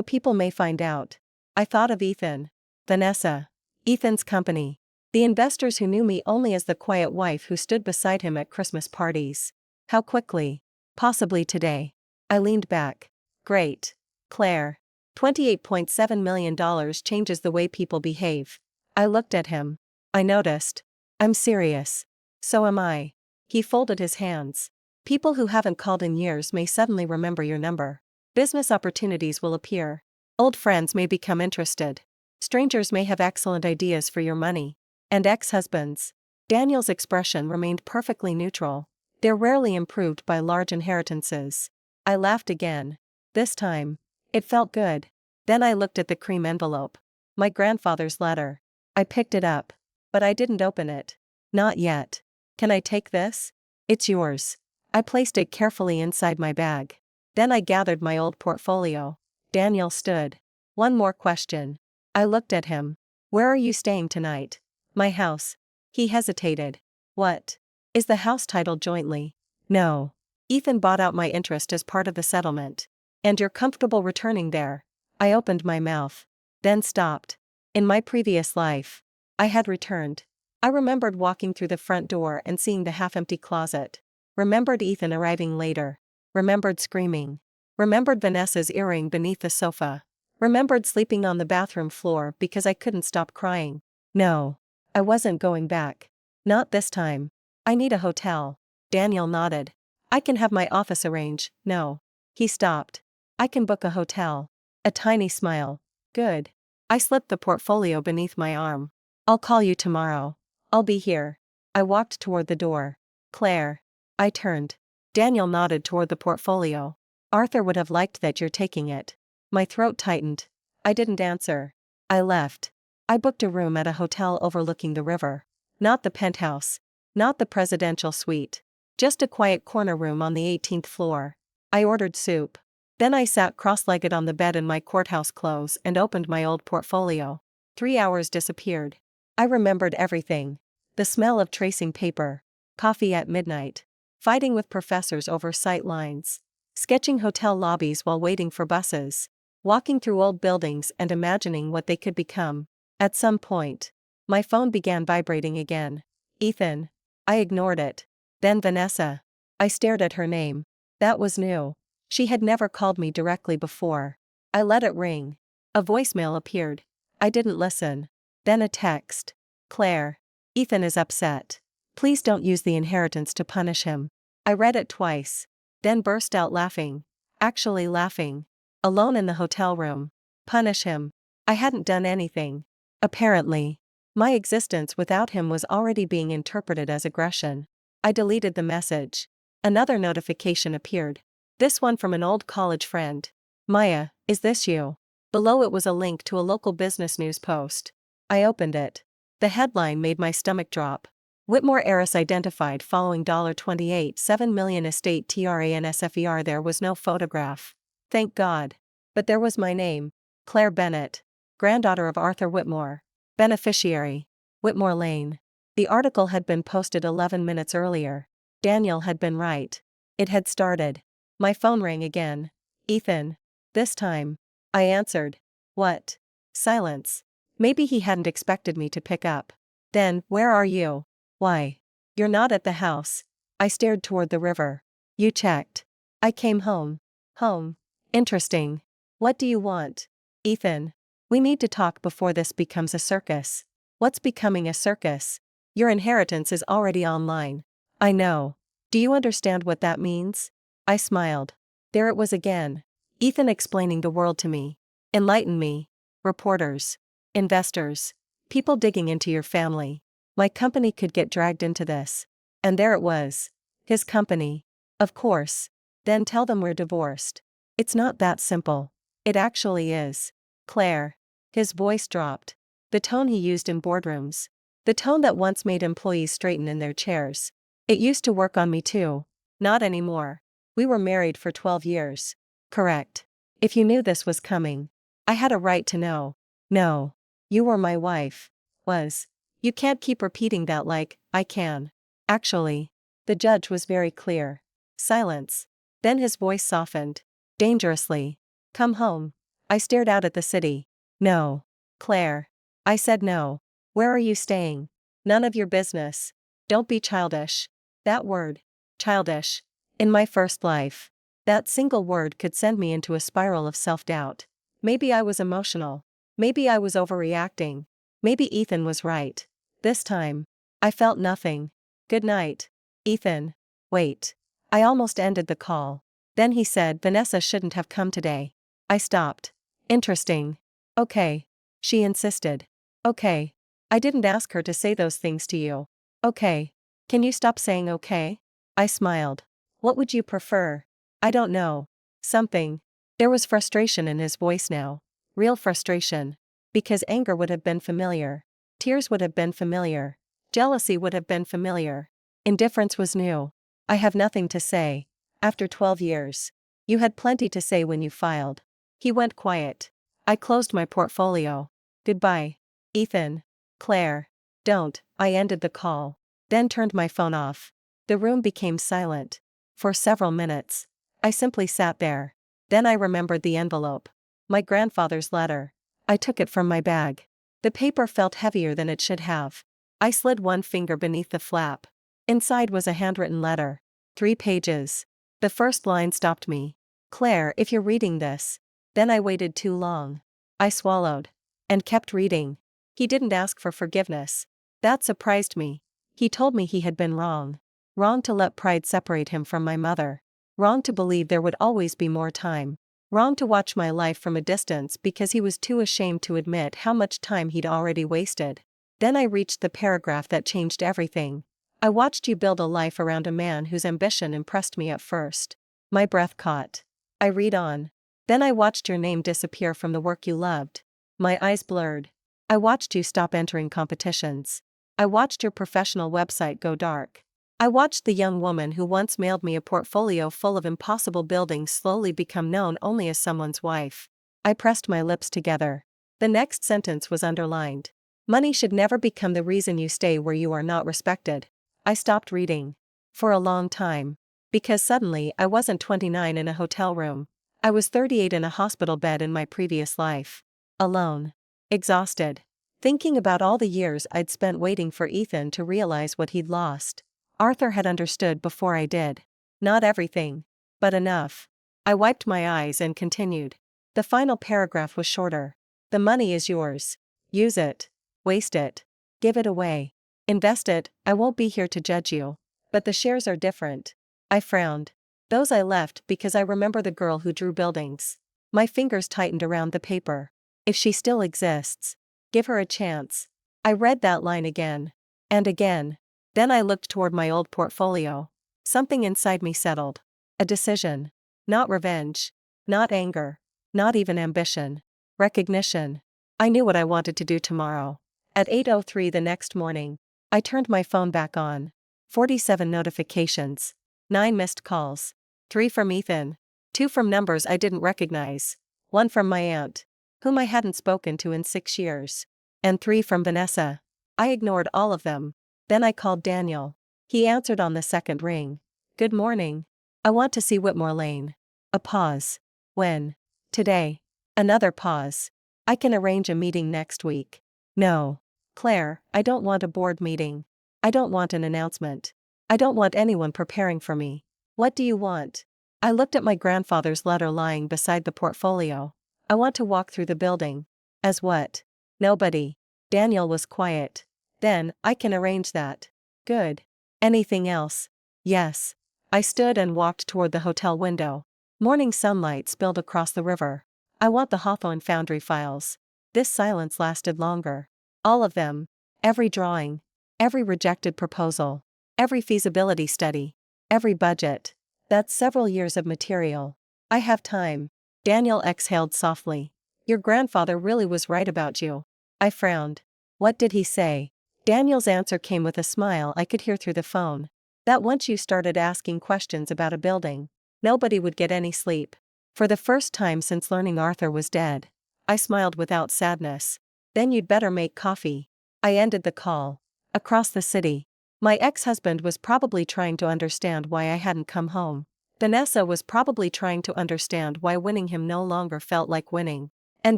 people may find out. I thought of Ethan. Vanessa. Ethan's company. The investors who knew me only as the quiet wife who stood beside him at Christmas parties. How quickly? Possibly today. I leaned back. Great. Claire. $28.7 million changes the way people behave. I looked at him. I noticed. I'm serious. So am I. He folded his hands. People who haven't called in years may suddenly remember your number. Business opportunities will appear. Old friends may become interested. Strangers may have excellent ideas for your money. And ex-husbands. Daniel's expression remained perfectly neutral. They're rarely improved by large inheritances. I laughed again. This time. It felt good. Then I looked at the cream envelope. My grandfather's letter. I picked it up. But I didn't open it. Not yet. Can I take this? It's yours. I placed it carefully inside my bag. Then I gathered my old portfolio. Daniel stood. One more question. I looked at him. Where are you staying tonight? My house. He hesitated. What? Is the house titled jointly? No. Ethan bought out my interest as part of the settlement. And you're comfortable returning there? I opened my mouth. Then stopped. In my previous life, I had returned. I remembered walking through the front door and seeing the half-empty closet. Remembered Ethan arriving later. Remembered screaming. Remembered Vanessa's earring beneath the sofa. Remembered sleeping on the bathroom floor because I couldn't stop crying. No. I wasn't going back. Not this time. I need a hotel. Daniel nodded. I can have my office arrange. No. He stopped. I can book a hotel. A tiny smile. Good. I slipped the portfolio beneath my arm. I'll call you tomorrow. I'll be here. I walked toward the door. Claire. I turned. Daniel nodded toward the portfolio. Arthur would have liked that you're taking it. My throat tightened. I didn't answer. I left. I booked a room at a hotel overlooking the river. Not the penthouse. Not the presidential suite. Just a quiet corner room on the 18th floor. I ordered soup. Then I sat cross-legged on the bed in my courthouse clothes and opened my old portfolio. 3 hours disappeared. I remembered everything. The smell of tracing paper. Coffee at midnight. Fighting with professors over sight lines. Sketching hotel lobbies while waiting for buses. Walking through old buildings and imagining what they could become. At some point, my phone began vibrating again. Ethan. I ignored it. Then Vanessa. I stared at her name. That was new. She had never called me directly before. I let it ring. A voicemail appeared. I didn't listen. Then a text. Claire. Ethan is upset. Please don't use the inheritance to punish him. I read it twice. Then burst out laughing. Actually laughing. Alone in the hotel room. Punish him. I hadn't done anything. Apparently. My existence without him was already being interpreted as aggression. I deleted the message. Another notification appeared. This one from an old college friend. Maya, is this you? Below it was a link to a local business news post. I opened it. The headline made my stomach drop. Whitmore heiress identified following $28.7 million estate transfer. There was no photograph. Thank God. But there was my name. Claire Bennett. Granddaughter of Arthur Whitmore. Beneficiary. Whitmore Lane. The article had been posted 11 minutes earlier. Daniel had been right. It had started. My phone rang again. Ethan. This time. I answered. What? Silence. Maybe he hadn't expected me to pick up. Then, where are you? Why? You're not at the house. I stared toward the river. You checked. I came home. Home. Interesting. What do you want? Ethan. We need to talk before this becomes a circus. What's becoming a circus? Your inheritance is already online. I know. Do you understand what that means? I smiled. There it was again. Ethan explaining the world to me. Enlighten me. Reporters. Investors. People digging into your family. My company could get dragged into this. And there it was. His company. Of course. Then tell them we're divorced. It's not that simple. It actually is. Claire. His voice dropped. The tone he used in boardrooms. The tone that once made employees straighten in their chairs. It used to work on me too. Not anymore. We were married for 12 years. Correct. If you knew this was coming. I had a right to know. No. You were my wife. Was. You can't keep repeating that like, I can. Actually. The judge was very clear. Silence. Then his voice softened. Dangerously. Come home. I stared out at the city. No. Claire. I said no. Where are you staying? None of your business. Don't be childish. That word. Childish. In my first life. That single word could send me into a spiral of self-doubt. Maybe I was emotional. Maybe I was overreacting. Maybe Ethan was right. This time. I felt nothing. Good night. Ethan. Wait. I almost ended the call. Then he said Vanessa shouldn't have come today. I stopped. Interesting. Okay. She insisted. Okay. I didn't ask her to say those things to you. Okay. Can you stop saying okay? I smiled. What would you prefer? I don't know. Something. There was frustration in his voice now. Real frustration. Because anger would have been familiar. Tears would have been familiar. Jealousy would have been familiar. Indifference was new. I have nothing to say. After 12 years. You had plenty to say when you filed. He went quiet. I closed my portfolio. Goodbye. Ethan. Claire. Don't. I ended the call. Then turned my phone off. The room became silent. For several minutes. I simply sat there. Then I remembered the envelope. My grandfather's letter. I took it from my bag. The paper felt heavier than it should have. I slid one finger beneath the flap. Inside was a handwritten letter. 3 pages. The first line stopped me. Claire, if you're reading this. Then I waited too long. I swallowed. And kept reading. He didn't ask for forgiveness. That surprised me. He told me he had been wrong. Wrong to let pride separate him from my mother. Wrong to believe there would always be more time. Wrong to watch my life from a distance because he was too ashamed to admit how much time he'd already wasted. Then I reached the paragraph that changed everything. I watched you build a life around a man whose ambition impressed me at first. My breath caught. I read on. Then I watched your name disappear from the work you loved. My eyes blurred. I watched you stop entering competitions. I watched your professional website go dark. I watched the young woman who once mailed me a portfolio full of impossible buildings slowly become known only as someone's wife. I pressed my lips together. The next sentence was underlined. Money should never become the reason you stay where you are not respected. I stopped reading. For a long time. Because suddenly I wasn't 29 in a hotel room. I was 38 in a hospital bed in my previous life. Alone. Exhausted. Thinking about all the years I'd spent waiting for Ethan to realize what he'd lost. Arthur had understood before I did. Not everything. But enough. I wiped my eyes and continued. The final paragraph was shorter. The money is yours. Use it. Waste it. Give it away. Invest it. I won't be here to judge you. But the shares are different. I frowned. Those I left because I remember the girl who drew buildings. My fingers tightened around the paper. If she still exists. Give her a chance. I read that line again. And again. Then I looked toward my old portfolio. Something inside me settled. A decision. Not revenge. Not anger. Not even ambition. Recognition. I knew what I wanted to do tomorrow. At 8:03 the next morning. I turned my phone back on. 47 notifications. 9 missed calls. 3 from Ethan. 2 from numbers I didn't recognize. 1 from my aunt, whom I hadn't spoken to in 6 years. And 3 from Vanessa. I ignored all of them. Then I called Daniel. He answered on the second ring. Good morning. I want to see Whitmore Lane. A pause. When? Today. Another pause. I can arrange a meeting next week. No. Claire, I don't want a board meeting. I don't want an announcement. I don't want anyone preparing for me. What do you want? I looked at my grandfather's letter lying beside the portfolio. I want to walk through the building. As what? Nobody. Daniel was quiet. Then, I can arrange that. Good. Anything else? Yes. I stood and walked toward the hotel window. Morning sunlight spilled across the river. I want the Hawthorne Foundry files. This silence lasted longer. All of them. Every drawing. Every rejected proposal. Every feasibility study. Every budget. That's several years of material. I have time. Daniel exhaled softly. Your grandfather really was right about you. I frowned. What did he say? Daniel's answer came with a smile I could hear through the phone. That once you started asking questions about a building, nobody would get any sleep. For the first time since learning Arthur was dead. I smiled without sadness. Then you'd better make coffee. I ended the call. Across the city. My ex-husband was probably trying to understand why I hadn't come home. Vanessa was probably trying to understand why winning him no longer felt like winning. And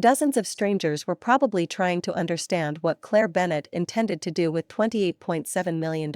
dozens of strangers were probably trying to understand what Claire Bennett intended to do with $28.7 million.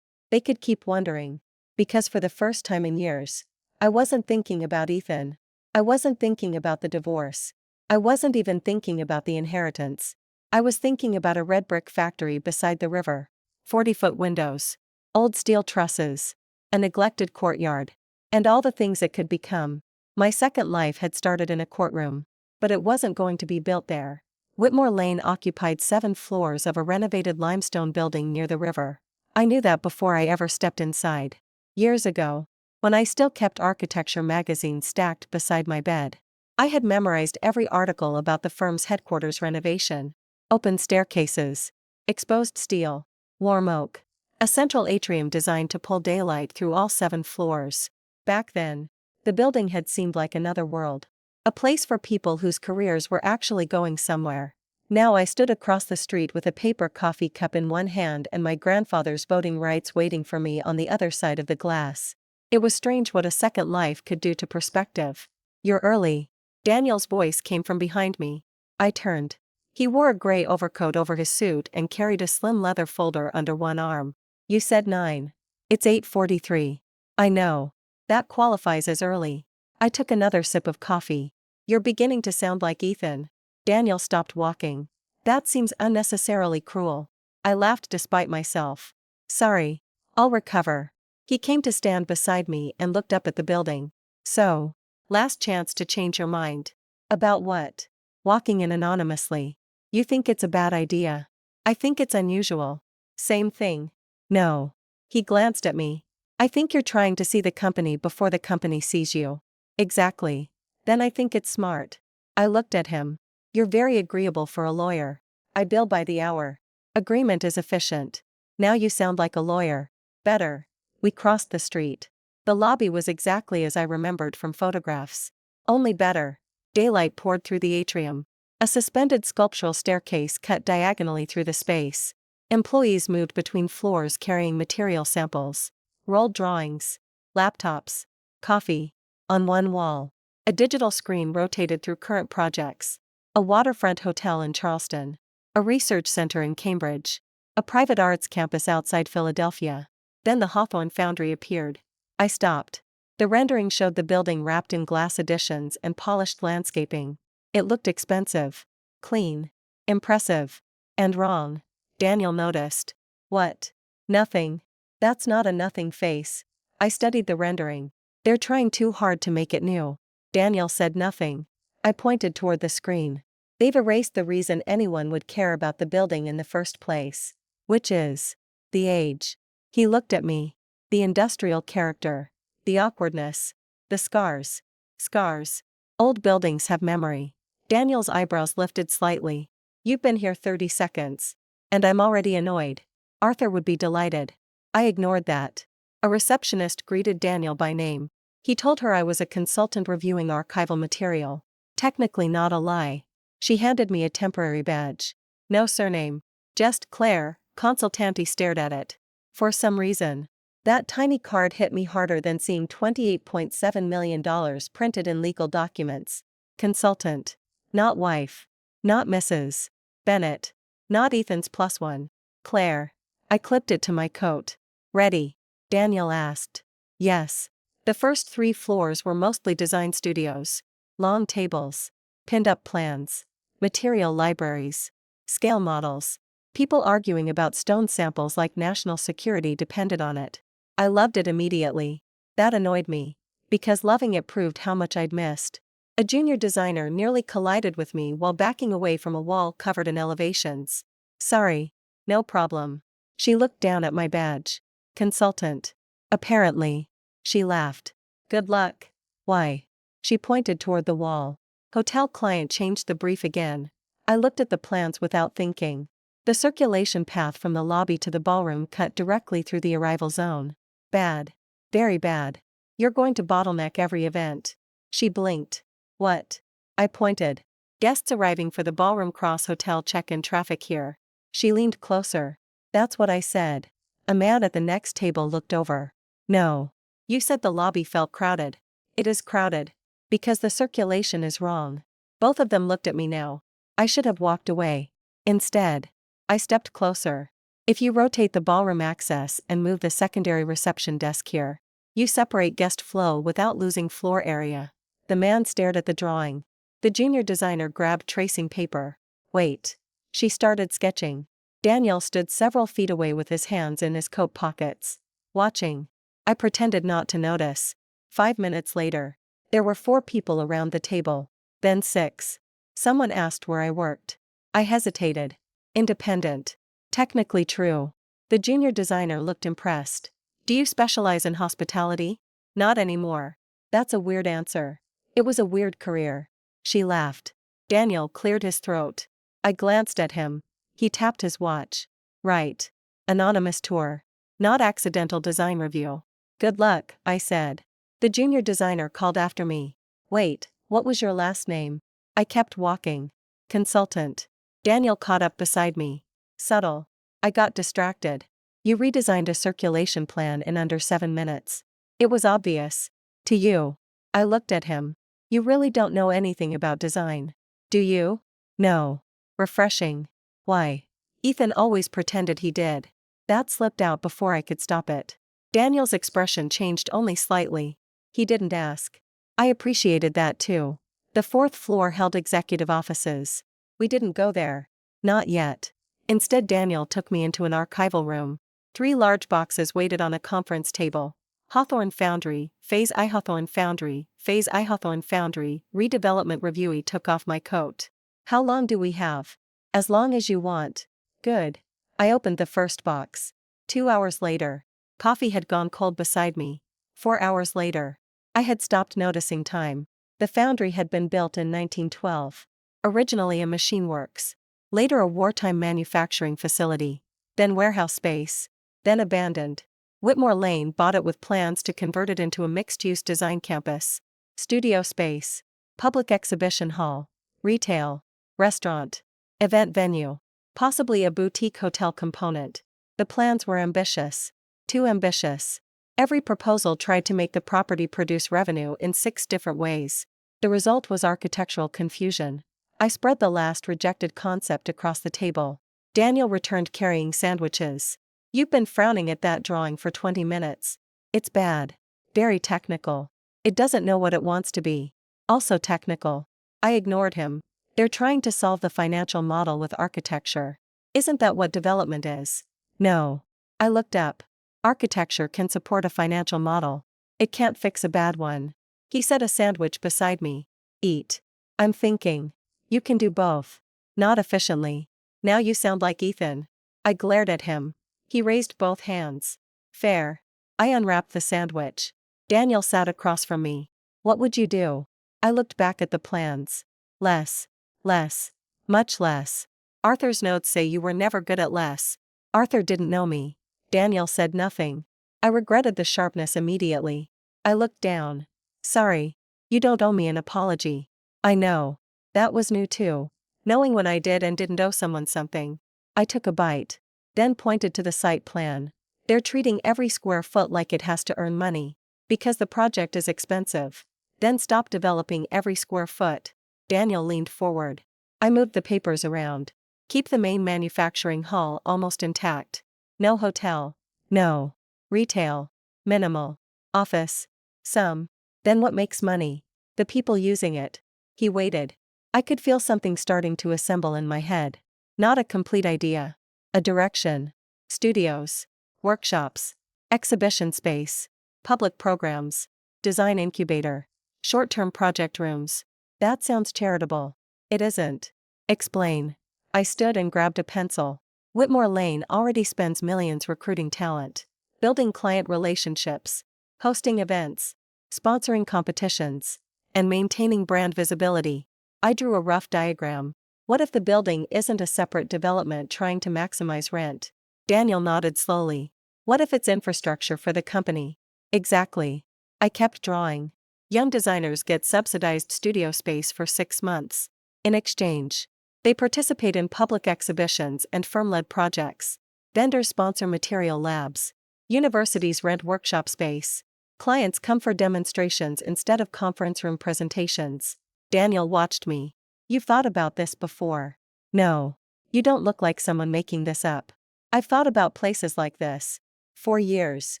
They could keep wondering. Because for the first time in years, I wasn't thinking about Ethan. I wasn't thinking about the divorce. I wasn't even thinking about the inheritance. I was thinking about a red brick factory beside the river. 40-foot windows. Old steel trusses. A neglected courtyard. And all the things it could become. My second life had started in a courtroom. But it wasn't going to be built there. Whitmore Lane occupied 7 floors of a renovated limestone building near the river. I knew that before I ever stepped inside. Years ago, when I still kept architecture magazines stacked beside my bed, I had memorized every article about the firm's headquarters renovation. Open staircases. Exposed steel. Warm oak. A central atrium designed to pull daylight through all 7 floors. Back then, the building had seemed like another world. A place for people whose careers were actually going somewhere. Now I stood across the street with a paper coffee cup in one hand and my grandfather's voting rights waiting for me on the other side of the glass. It was strange what a second life could do to perspective. You're early. Daniel's voice came from behind me. I turned. He wore a gray overcoat over his suit and carried a slim leather folder under one arm. You said 9. It's 8:43. I know. That qualifies as early. I took another sip of coffee. You're beginning to sound like Ethan. Daniel stopped walking. That seems unnecessarily cruel. I laughed despite myself. Sorry. I'll recover. He came to stand beside me and looked up at the building. So, last chance to change your mind. About what? Walking in anonymously. You think it's a bad idea. I think it's unusual. Same thing. No. He glanced at me. I think you're trying to see the company before the company sees you. Exactly. Then I think it's smart. I looked at him. You're very agreeable for a lawyer. I bill by the hour. Agreement is efficient. Now you sound like a lawyer. Better. We crossed the street. The lobby was exactly as I remembered from photographs. Only better. Daylight poured through the atrium. A suspended sculptural staircase cut diagonally through the space. Employees moved between floors carrying material samples. Rolled drawings. Laptops. Coffee. On one wall. A digital screen rotated through current projects. A waterfront hotel in Charleston. A research center in Cambridge. A private arts campus outside Philadelphia. Then the Hawthorne Foundry appeared. I stopped. The rendering showed the building wrapped in glass additions and polished landscaping. It looked expensive. Clean. Impressive. And wrong. Daniel noticed. What? Nothing. That's not a nothing face. I studied the rendering. They're trying too hard to make it new. Daniel said nothing. I pointed toward the screen. They've erased the reason anyone would care about the building in the first place. Which is the age. He looked at me. The industrial character. The awkwardness. The scars. Scars. Old buildings have memory. Daniel's eyebrows lifted slightly. You've been here 30 seconds. And I'm already annoyed. Arthur would be delighted. I ignored that. A receptionist greeted Daniel by name. He told her I was a consultant reviewing archival material. Technically not a lie. She handed me a temporary badge. No surname. Just Claire. Consultante stared at it. For some reason, that tiny card hit me harder than seeing $28.7 million printed in legal documents. Consultant. Not wife. Not Mrs. Bennett. Not Ethan's plus one. Claire. I clipped it to my coat. Ready? Daniel asked. Yes. The first 3 floors were mostly design studios. Long tables. Pinned up plans. Material libraries. Scale models. People arguing about stone samples like national security depended on it. I loved it immediately. That annoyed me. Because loving it proved how much I'd missed. A junior designer nearly collided with me while backing away from a wall covered in elevations. Sorry. No problem. She looked down at my badge. Consultant. Apparently. She laughed. Good luck. Why? She pointed toward the wall. Hotel client changed the brief again. I looked at the plans without thinking. The circulation path from the lobby to the ballroom cut directly through the arrival zone. Bad. Very bad. You're going to bottleneck every event. She blinked. What? I pointed. Guests arriving for the Ballroom Cross Hotel check-in traffic here. She leaned closer. That's what I said. A man at the next table looked over. No. You said the lobby felt crowded. It is crowded. Because the circulation is wrong. Both of them looked at me now. I should have walked away. Instead, I stepped closer. If you rotate the ballroom access and move the secondary reception desk here, you separate guest flow without losing floor area. The man stared at the drawing. The junior designer grabbed tracing paper. Wait. She started sketching. Daniel stood several feet away with his hands in his coat pockets. Watching. I pretended not to notice. 5 minutes later, there were 4 people around the table. Then 6. Someone asked where I worked. I hesitated. Independent. Technically true. The junior designer looked impressed. Do you specialize in hospitality? Not anymore. That's a weird answer. It was a weird career. She laughed. Daniel cleared his throat. I glanced at him. He tapped his watch. Right. Anonymous tour. Not accidental design review. Good luck, I said. The junior designer called after me. Wait, what was your last name? I kept walking. Consultant. Daniel caught up beside me. Subtle. I got distracted. You redesigned a circulation plan in under 7 minutes. It was obvious. To you. I looked at him. You really don't know anything about design. Do you? No. Refreshing. Why? Ethan always pretended he did. That slipped out before I could stop it. Daniel's expression changed only slightly. He didn't ask. I appreciated that too. The 4th floor held executive offices. We didn't go there. Not yet. Instead, Daniel took me into an archival room. 3 large boxes waited on a conference table. Hawthorne Foundry, Phase I Hawthorne Foundry, Phase I Hawthorne Foundry, Redevelopment Reviewee took off my coat. How long do we have? As long as you want. Good. I opened the first box. 2 hours later. Coffee had gone cold beside me. 4 hours later. I had stopped noticing time. The foundry had been built in 1912. Originally a machine works. Later a wartime manufacturing facility. Then warehouse space. Then abandoned. Whitmore Lane bought it with plans to convert it into a mixed-use design campus. Studio space. Public exhibition hall. Retail. Restaurant. Event venue. Possibly a boutique hotel component. The plans were ambitious. Too ambitious. Every proposal tried to make the property produce revenue in 6 different ways. The result was architectural confusion. I spread the last rejected concept across the table. Daniel returned carrying sandwiches. You've been frowning at that drawing for 20 minutes. It's bad. Very technical. It doesn't know what it wants to be. Also technical. I ignored him. They're trying to solve the financial model with architecture. Isn't that what development is? No. I looked up. Architecture can support a financial model. It can't fix a bad one. He set a sandwich beside me. Eat. I'm thinking. You can do both. Not efficiently. Now you sound like Ethan. I glared at him. He raised both hands. Fair. I unwrapped the sandwich. Daniel sat across from me. What would you do? I looked back at the plans. Less. Less. Much less. Arthur's notes say you were never good at less. Arthur didn't know me. Daniel said nothing. I regretted the sharpness immediately. I looked down. Sorry. You don't owe me an apology. I know. That was new too. Knowing when I did and didn't owe someone something. I took a bite. Then pointed to the site plan. They're treating every square foot like it has to earn money. Because the project is expensive. Then stop developing every square foot. Daniel leaned forward. I moved the papers around. Keep the main manufacturing hall almost intact. No hotel. No. Retail. Minimal. Office. Some. Then what makes money? The people using it. He waited. I could feel something starting to assemble in my head. Not a complete idea. A direction. Studios. Workshops. Exhibition space. Public programs. Design incubator. Short-term project rooms. That sounds charitable. It isn't. Explain. I stood and grabbed a pencil. Whitmore Lane already spends millions recruiting talent. Building client relationships. Hosting events. Sponsoring competitions. And maintaining brand visibility. I drew a rough diagram. What if the building isn't a separate development trying to maximize rent? Daniel nodded slowly. What if it's infrastructure for the company? Exactly. I kept drawing. Young designers get subsidized studio space for 6 months. In exchange, they participate in public exhibitions and firm-led projects. Vendors sponsor material labs. Universities rent workshop space. Clients come for demonstrations instead of conference room presentations. Daniel watched me. You've thought about this before. No. You don't look like someone making this up. I've thought about places like this. For years.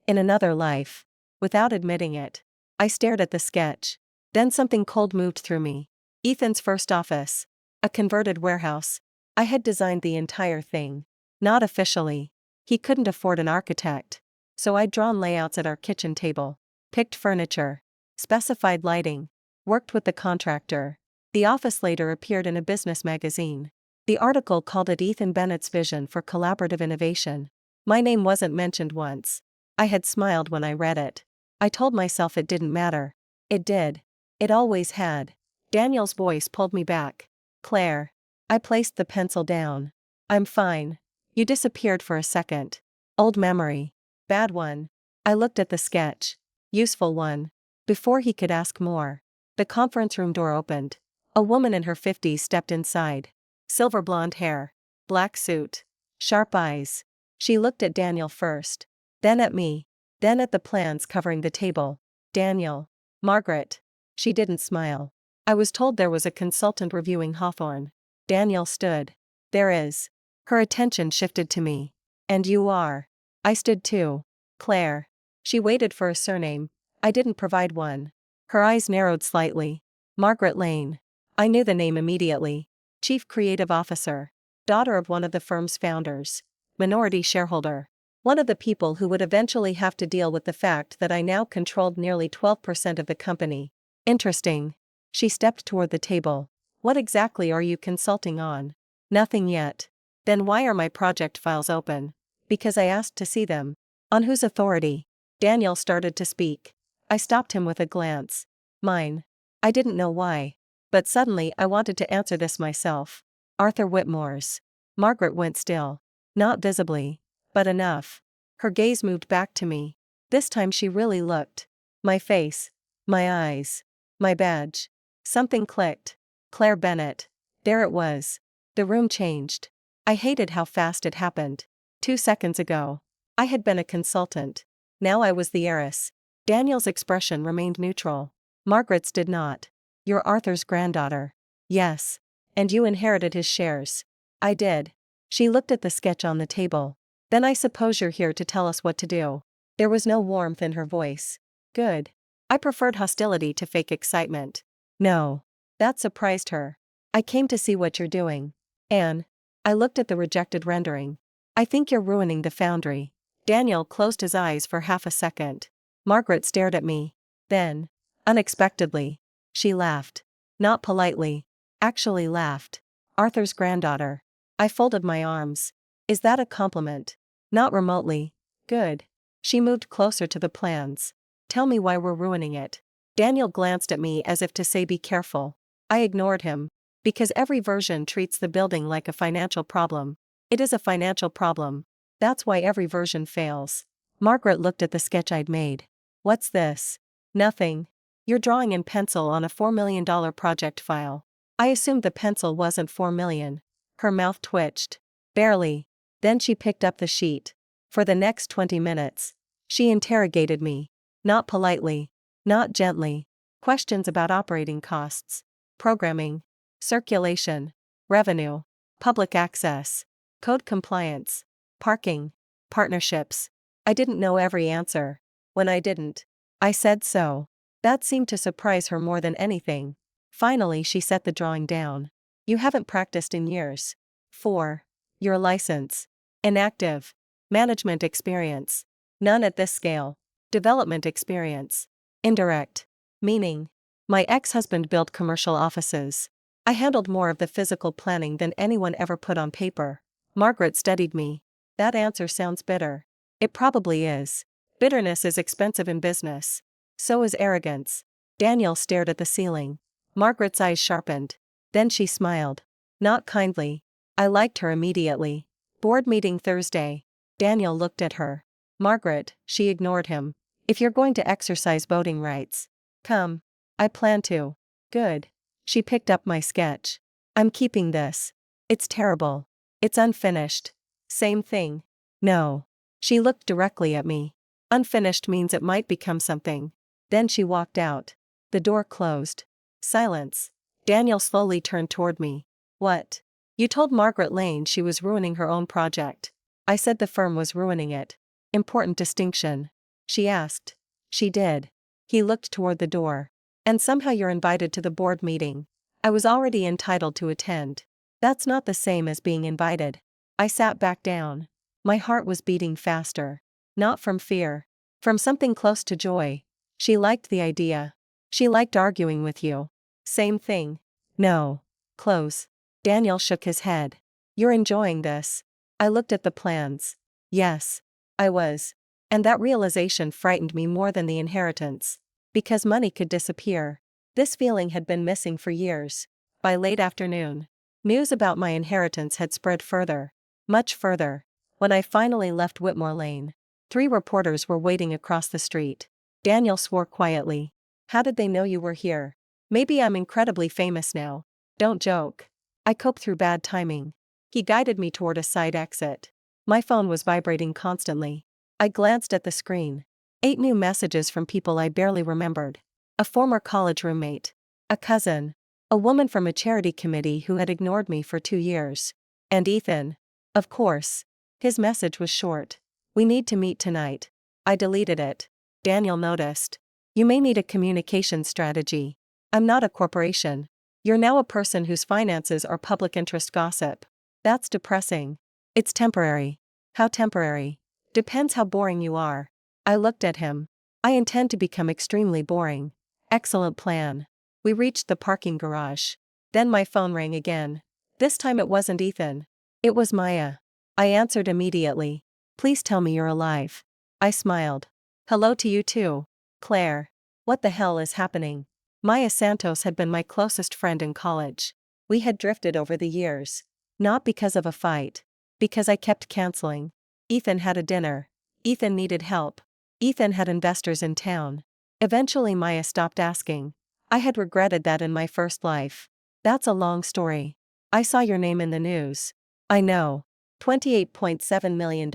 In another life. Without admitting it. I stared at the sketch. Then something cold moved through me. Ethan's first office. A converted warehouse. I had designed the entire thing. Not officially. He couldn't afford an architect. So I'd drawn layouts at our kitchen table. Picked furniture. Specified lighting. Worked with the contractor. The office later appeared in a business magazine. The article called it Ethan Bennett's vision for collaborative innovation. My name wasn't mentioned once. I had smiled when I read it. I told myself it didn't matter. It did. It always had. Daniel's voice pulled me back. Claire. I placed the pencil down. I'm fine. You disappeared for a second. Old memory. Bad one. I looked at the sketch. Useful one. Before he could ask more, the conference room door opened. A woman in her 50s stepped inside. Silver blonde hair. Black suit. Sharp eyes. She looked at Daniel first. Then at me. Then at the plans covering the table. Daniel. Margaret. She didn't smile. I was told there was a consultant reviewing Hawthorne. Daniel stood. There is. Her attention shifted to me. And you are. I stood too. Claire. She waited for a surname. I didn't provide one. Her eyes narrowed slightly. Margaret Lane. I knew the name immediately. Chief Creative Officer. Daughter of one of the firm's founders. Minority shareholder. One of the people who would eventually have to deal with the fact that I now controlled nearly 12% of the company. Interesting. She stepped toward the table. What exactly are you consulting on? Nothing yet. Then why are my project files open? Because I asked to see them. On whose authority? Daniel started to speak. I stopped him with a glance. Mine. I didn't know why. But suddenly I wanted to answer this myself. Arthur Whitmore's. Margaret went still. Not visibly. But enough. Her gaze moved back to me. This time she really looked. My face. My eyes. My badge. Something clicked. Claire Bennett. There it was. The room changed. I hated how fast it happened. 2 seconds ago. I had been a consultant. Now I was the heiress. Daniel's expression remained neutral. Margaret's did not. You're Arthur's granddaughter. Yes. And you inherited his shares. I did. She looked at the sketch on the table. Then I suppose you're here to tell us what to do. There was no warmth in her voice. Good. I preferred hostility to fake excitement. No. That surprised her. I came to see what you're doing. Anne. I looked at the rejected rendering. I think you're ruining the foundry. Daniel closed his eyes for half a second. Margaret stared at me. Then, unexpectedly, she laughed. Not politely. Actually laughed. Arthur's granddaughter. I folded my arms. Is that a compliment? Not remotely. Good. She moved closer to the plans. Tell me why we're ruining it. Daniel glanced at me as if to say be careful. I ignored him. Because every version treats the building like a financial problem. It is a financial problem. That's why every version fails. Margaret looked at the sketch I'd made. What's this? Nothing. You're drawing in pencil on a $4 million project file. I assumed the pencil wasn't 4 million. Her mouth twitched. Barely. Then she picked up the sheet. For the next 20 minutes, she interrogated me. Not politely. Not gently. Questions about operating costs, programming, circulation, revenue, public access, code compliance, parking, partnerships. I didn't know every answer. When I didn't, I said so. That seemed to surprise her more than anything. Finally, she set the drawing down. You haven't practiced in years. 4. Your license. Inactive. Management experience. None at this scale. Development experience. Indirect. Meaning. My ex-husband built commercial offices. I handled more of the physical planning than anyone ever put on paper. Margaret studied me. That answer sounds bitter. It probably is. Bitterness is expensive in business. So is arrogance. Daniel stared at the ceiling. Margaret's eyes sharpened. Then she smiled. Not kindly. I liked her immediately. Board meeting Thursday. Daniel looked at her. Margaret, she ignored him. If you're going to exercise voting rights, come. I plan to. Good. She picked up my sketch. I'm keeping this. It's terrible. It's unfinished. Same thing. No. She looked directly at me. Unfinished means it might become something. Then she walked out. The door closed. Silence. Daniel slowly turned toward me. What? You told Margaret Lane she was ruining her own project. I said the firm was ruining it. Important distinction. She asked. She did. He looked toward the door. And somehow you're invited to the board meeting. I was already entitled to attend. That's not the same as being invited. I sat back down. My heart was beating faster. Not from fear. From something close to joy. She liked the idea. She liked arguing with you. Same thing. No. Close. Daniel shook his head. You're enjoying this. I looked at the plans. Yes. I was. And that realization frightened me more than the inheritance. Because money could disappear. This feeling had been missing for years. By late afternoon, news about my inheritance had spread further. Much further. When I finally left Whitmore Lane, 3 reporters were waiting across the street. Daniel swore quietly. How did they know you were here? Maybe I'm incredibly famous now. Don't joke. I coped through bad timing. He guided me toward a side exit. My phone was vibrating constantly. I glanced at the screen. 8 new messages from people I barely remembered. A former college roommate. A cousin. A woman from a charity committee who had ignored me for 2 years. And Ethan. Of course. His message was short. We need to meet tonight. I deleted it. Daniel noticed. You may need a communication strategy. I'm not a corporation. You're now a person whose finances are public interest gossip. That's depressing. It's temporary. How temporary? Depends how boring you are. I looked at him. I intend to become extremely boring. Excellent plan. We reached the parking garage. Then my phone rang again. This time it wasn't Ethan. It was Maya. I answered immediately. Please tell me you're alive. I smiled. Hello to you too, Claire. What the hell is happening? Maya Santos had been my closest friend in college. We had drifted over the years. Not because of a fight. Because I kept canceling. Ethan had a dinner. Ethan needed help. Ethan had investors in town. Eventually Maya stopped asking. I had regretted that in my first life. That's a long story. I saw your name in the news. I know. $28.7 million.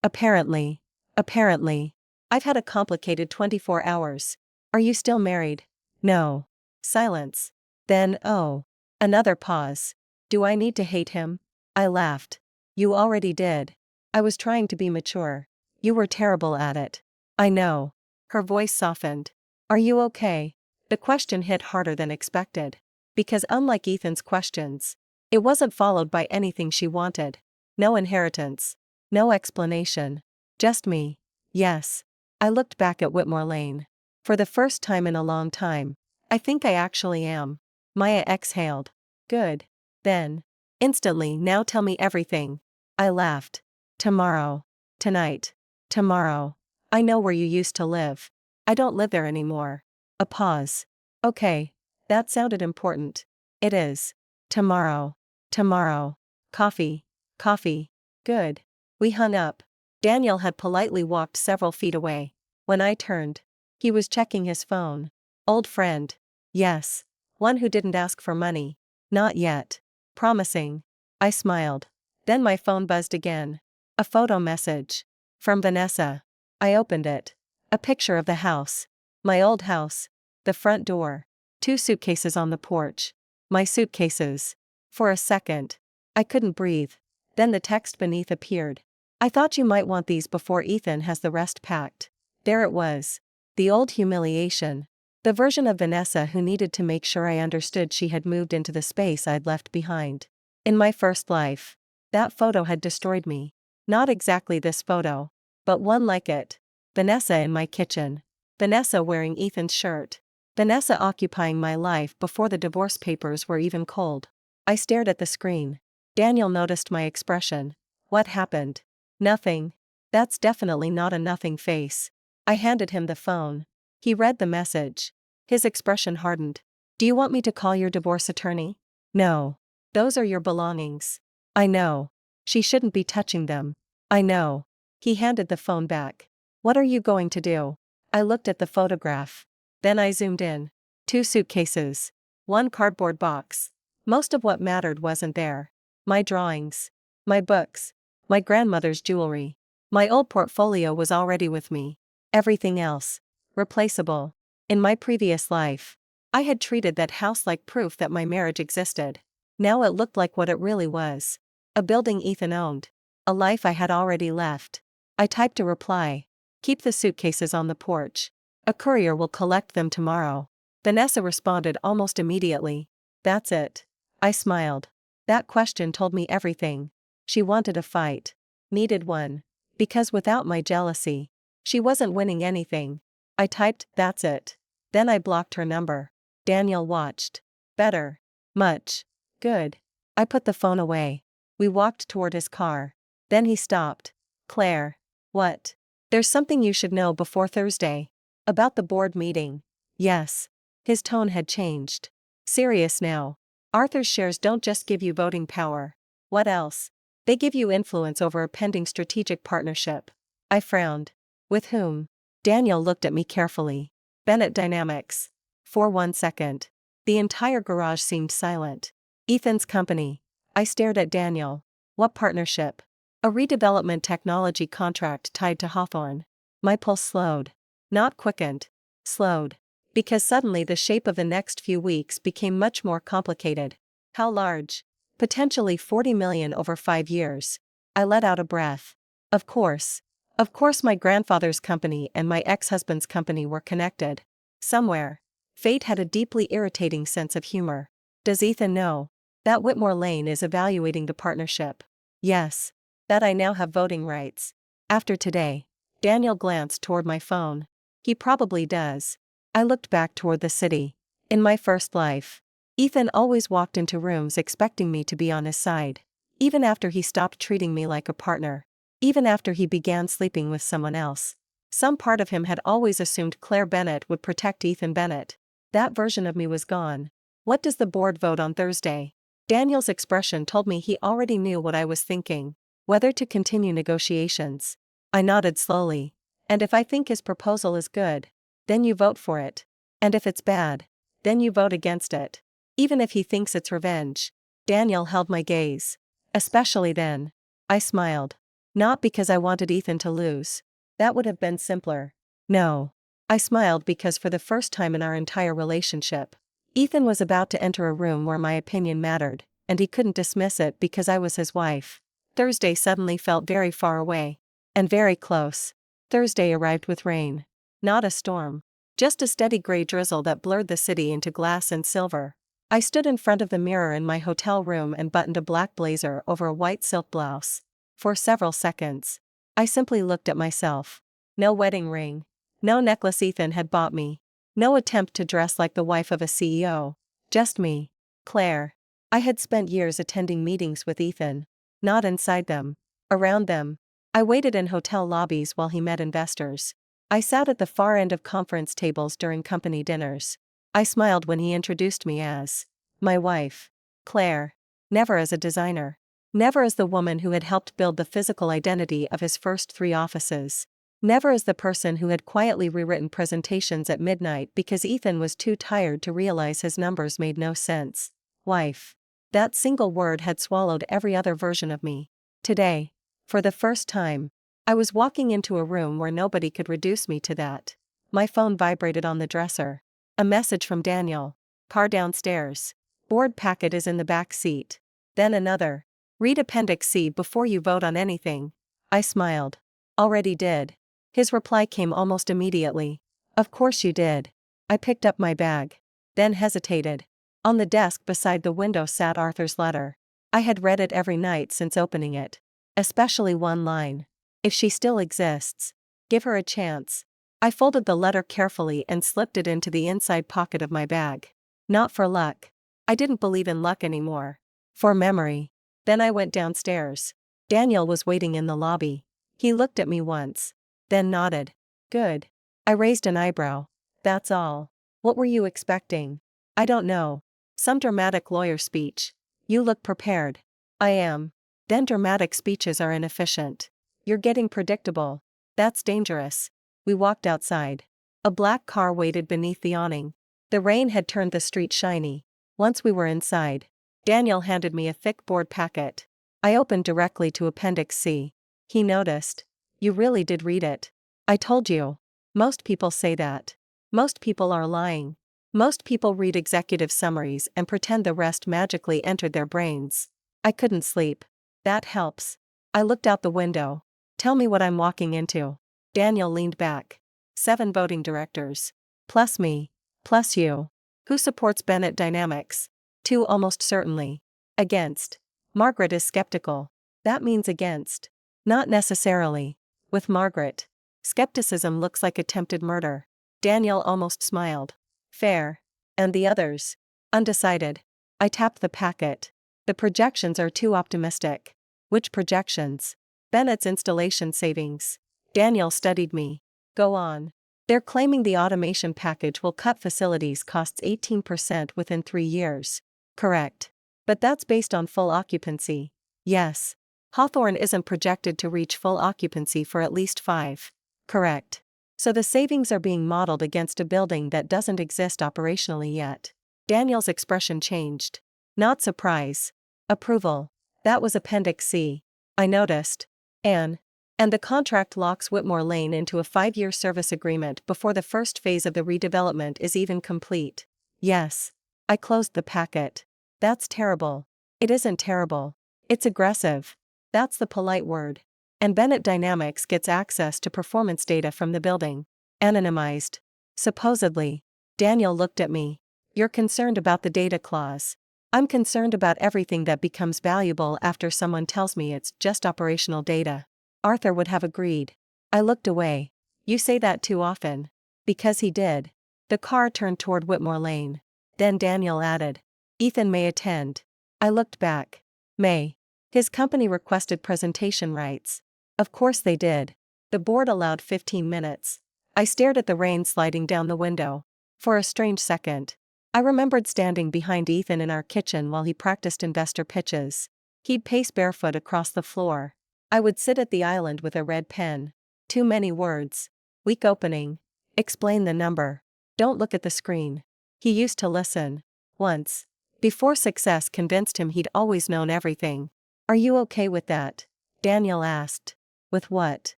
Apparently. I've had a complicated 24 hours. Are you still married? No. Silence. Then, oh. Another pause. Do I need to hate him? I laughed. You already did. I was trying to be mature. You were terrible at it. I know. Her voice softened. Are you okay? The question hit harder than expected. Because unlike Ethan's questions, it wasn't followed by anything she wanted. No inheritance. No explanation. Just me. Yes. I looked back at Whitmore Lane. For the first time in a long time, I think I actually am. Maya exhaled. Good. Then. Instantly, now tell me everything. I laughed. Tomorrow. Tonight. Tomorrow. I know where you used to live. I don't live there anymore. A pause. Okay. That sounded important. It is. Tomorrow. Tomorrow. Coffee. Coffee. Good. We hung up. Daniel had politely walked several feet away. When I turned, he was checking his phone. Old friend. Yes. One who didn't ask for money. Not yet. Promising. I smiled. Then my phone buzzed again. A photo message. From Vanessa. I opened it. A picture of the house. My old house. The front door. 2 suitcases on the porch. My suitcases. For a second, I couldn't breathe. Then the text beneath appeared. I thought you might want these before Ethan has the rest packed. There it was. The old humiliation. The version of Vanessa who needed to make sure I understood she had moved into the space I'd left behind. In my first life. That photo had destroyed me. Not exactly this photo, but one like it. Vanessa in my kitchen. Vanessa wearing Ethan's shirt. Vanessa occupying my life before the divorce papers were even cold. I stared at the screen. Daniel noticed my expression. What happened? Nothing. That's definitely not a nothing face. I handed him the phone. He read the message. His expression hardened. Do you want me to call your divorce attorney? No. Those are your belongings. I know. She shouldn't be touching them. I know. He handed the phone back. What are you going to do? I looked at the photograph. Then I zoomed in. 2 suitcases. 1 cardboard box. Most of what mattered wasn't there. My drawings. My books. My grandmother's jewelry. My old portfolio was already with me. Everything else. Replaceable. In my previous life, I had treated that house like proof that my marriage existed. Now it looked like what it really was. A building Ethan owned. A life I had already left. I typed a reply. Keep the suitcases on the porch. A courier will collect them tomorrow. Vanessa responded almost immediately. That's it. I smiled. That question told me everything. She wanted a fight. Needed one. Because without my jealousy, she wasn't winning anything. I typed, that's it. Then I blocked her number. Daniel watched. Better. Much. Good. I put the phone away. We walked toward his car. Then he stopped. Claire. What? There's something you should know before Thursday. About the board meeting. Yes. His tone had changed. Serious now. Arthur's shares don't just give you voting power. What else? They give you influence over a pending strategic partnership. I frowned. With whom? Daniel looked at me carefully. Bennett Dynamics. For 1 second. The entire garage seemed silent. Ethan's company. I stared at Daniel. What partnership? A redevelopment technology contract tied to Hawthorne. My pulse slowed. Not quickened. Slowed. Because suddenly the shape of the next few weeks became much more complicated. How large? Potentially 40 million over 5 years. I let out a breath. Of course. Of course my grandfather's company and my ex-husband's company were connected. Somewhere. Fate had a deeply irritating sense of humor. Does Ethan know that Whitmore Lane is evaluating the partnership? Yes. That I now have voting rights. After today. Daniel glanced toward my phone. He probably does. I looked back toward the city. In my first life, Ethan always walked into rooms expecting me to be on his side. Even after he stopped treating me like a partner. Even after he began sleeping with someone else. Some part of him had always assumed Claire Bennett would protect Ethan Bennett. That version of me was gone. What does the board vote on Thursday? Daniel's expression told me he already knew what I was thinking. Whether to continue negotiations. I nodded slowly. And if I think his proposal is good, then you vote for it. And if it's bad, then you vote against it. Even if he thinks it's revenge. Daniel held my gaze. Especially then. I smiled. Not because I wanted Ethan to lose. That would have been simpler. No. I smiled because for the first time in our entire relationship, Ethan was about to enter a room where my opinion mattered, and he couldn't dismiss it because I was his wife. Thursday suddenly felt very far away. And very close. Thursday arrived with rain. Not a storm. Just a steady gray drizzle that blurred the city into glass and silver. I stood in front of the mirror in my hotel room and buttoned a black blazer over a white silk blouse. For several seconds, I simply looked at myself. No wedding ring. No necklace Ethan had bought me. No attempt to dress like the wife of a CEO. Just me. Claire. I had spent years attending meetings with Ethan. Not inside them. Around them. I waited in hotel lobbies while he met investors. I sat at the far end of conference tables during company dinners. I smiled when he introduced me as my wife. Claire. Never as a designer. Never as the woman who had helped build the physical identity of his first 3 offices. Never as the person who had quietly rewritten presentations at midnight because Ethan was too tired to realize his numbers made no sense. Wife. That single word had swallowed every other version of me. Today, for the first time, I was walking into a room where nobody could reduce me to that. My phone vibrated on the dresser. A message from Daniel. Car downstairs. Board packet is in the back seat. Then another. Read Appendix C before you vote on anything. I smiled. Already did. His reply came almost immediately. Of course you did. I picked up my bag. Then hesitated. On the desk beside the window sat Arthur's letter. I had read it every night since opening it. Especially one line. If she still exists, give her a chance. I folded the letter carefully and slipped it into the inside pocket of my bag. Not for luck. I didn't believe in luck anymore. For memory. Then I went downstairs. Daniel was waiting in the lobby. He looked at me once. Then nodded. Good. I raised an eyebrow. That's all. What were you expecting? I don't know. Some dramatic lawyer speech. You look prepared. I am. Then dramatic speeches are inefficient. You're getting predictable. That's dangerous. We walked outside. A black car waited beneath the awning. The rain had turned the street shiny. Once we were inside, Daniel handed me a thick board packet. I opened directly to Appendix C. He noticed. You really did read it. I told you. Most people say that. Most people are lying. Most people read executive summaries and pretend the rest magically entered their brains. I couldn't sleep. That helps. I looked out the window. Tell me what I'm walking into. Daniel leaned back. 7 voting directors. Plus me. Plus you. Who supports Bennett Dynamics? 2 almost certainly. Against. Margaret is skeptical. That means against. Not necessarily. With Margaret. Skepticism looks like attempted murder. Daniel almost smiled. Fair. And the others? Undecided. I tapped the packet. The projections are too optimistic. Which projections? Bennett's installation savings. Daniel studied me. Go on. They're claiming the automation package will cut facilities costs 18% within 3 years. Correct. But that's based on full occupancy. Yes. Hawthorne isn't projected to reach full occupancy for at least 5. Correct. So the savings are being modeled against a building that doesn't exist operationally yet. Daniel's expression changed. Not surprise. Approval. That was Appendix C. I noticed. And the contract locks Whitmore Lane into a 5-year service agreement before the first phase of the redevelopment is even complete. Yes. I closed the packet. That's terrible. It isn't terrible. It's aggressive. That's the polite word. And Bennett Dynamics gets access to performance data from the building. Anonymized. Supposedly. Daniel looked at me. You're concerned about the data clause. I'm concerned about everything that becomes valuable after someone tells me it's just operational data. Arthur would have agreed. I looked away. You say that too often. Because he did. The car turned toward Whitmore Lane. Then Daniel added. Ethan may attend. I looked back. May. His company requested presentation rights. Of course they did. The board allowed 15 minutes. I stared at the rain sliding down the window. For a strange second. I remembered standing behind Ethan in our kitchen while he practiced investor pitches. He'd pace barefoot across the floor. I would sit at the island with a red pen. Too many words. Weak opening. Explain the number. Don't look at the screen. He used to listen. Once. Before success convinced him he'd always known everything. Are you okay with that? Daniel asked. With what?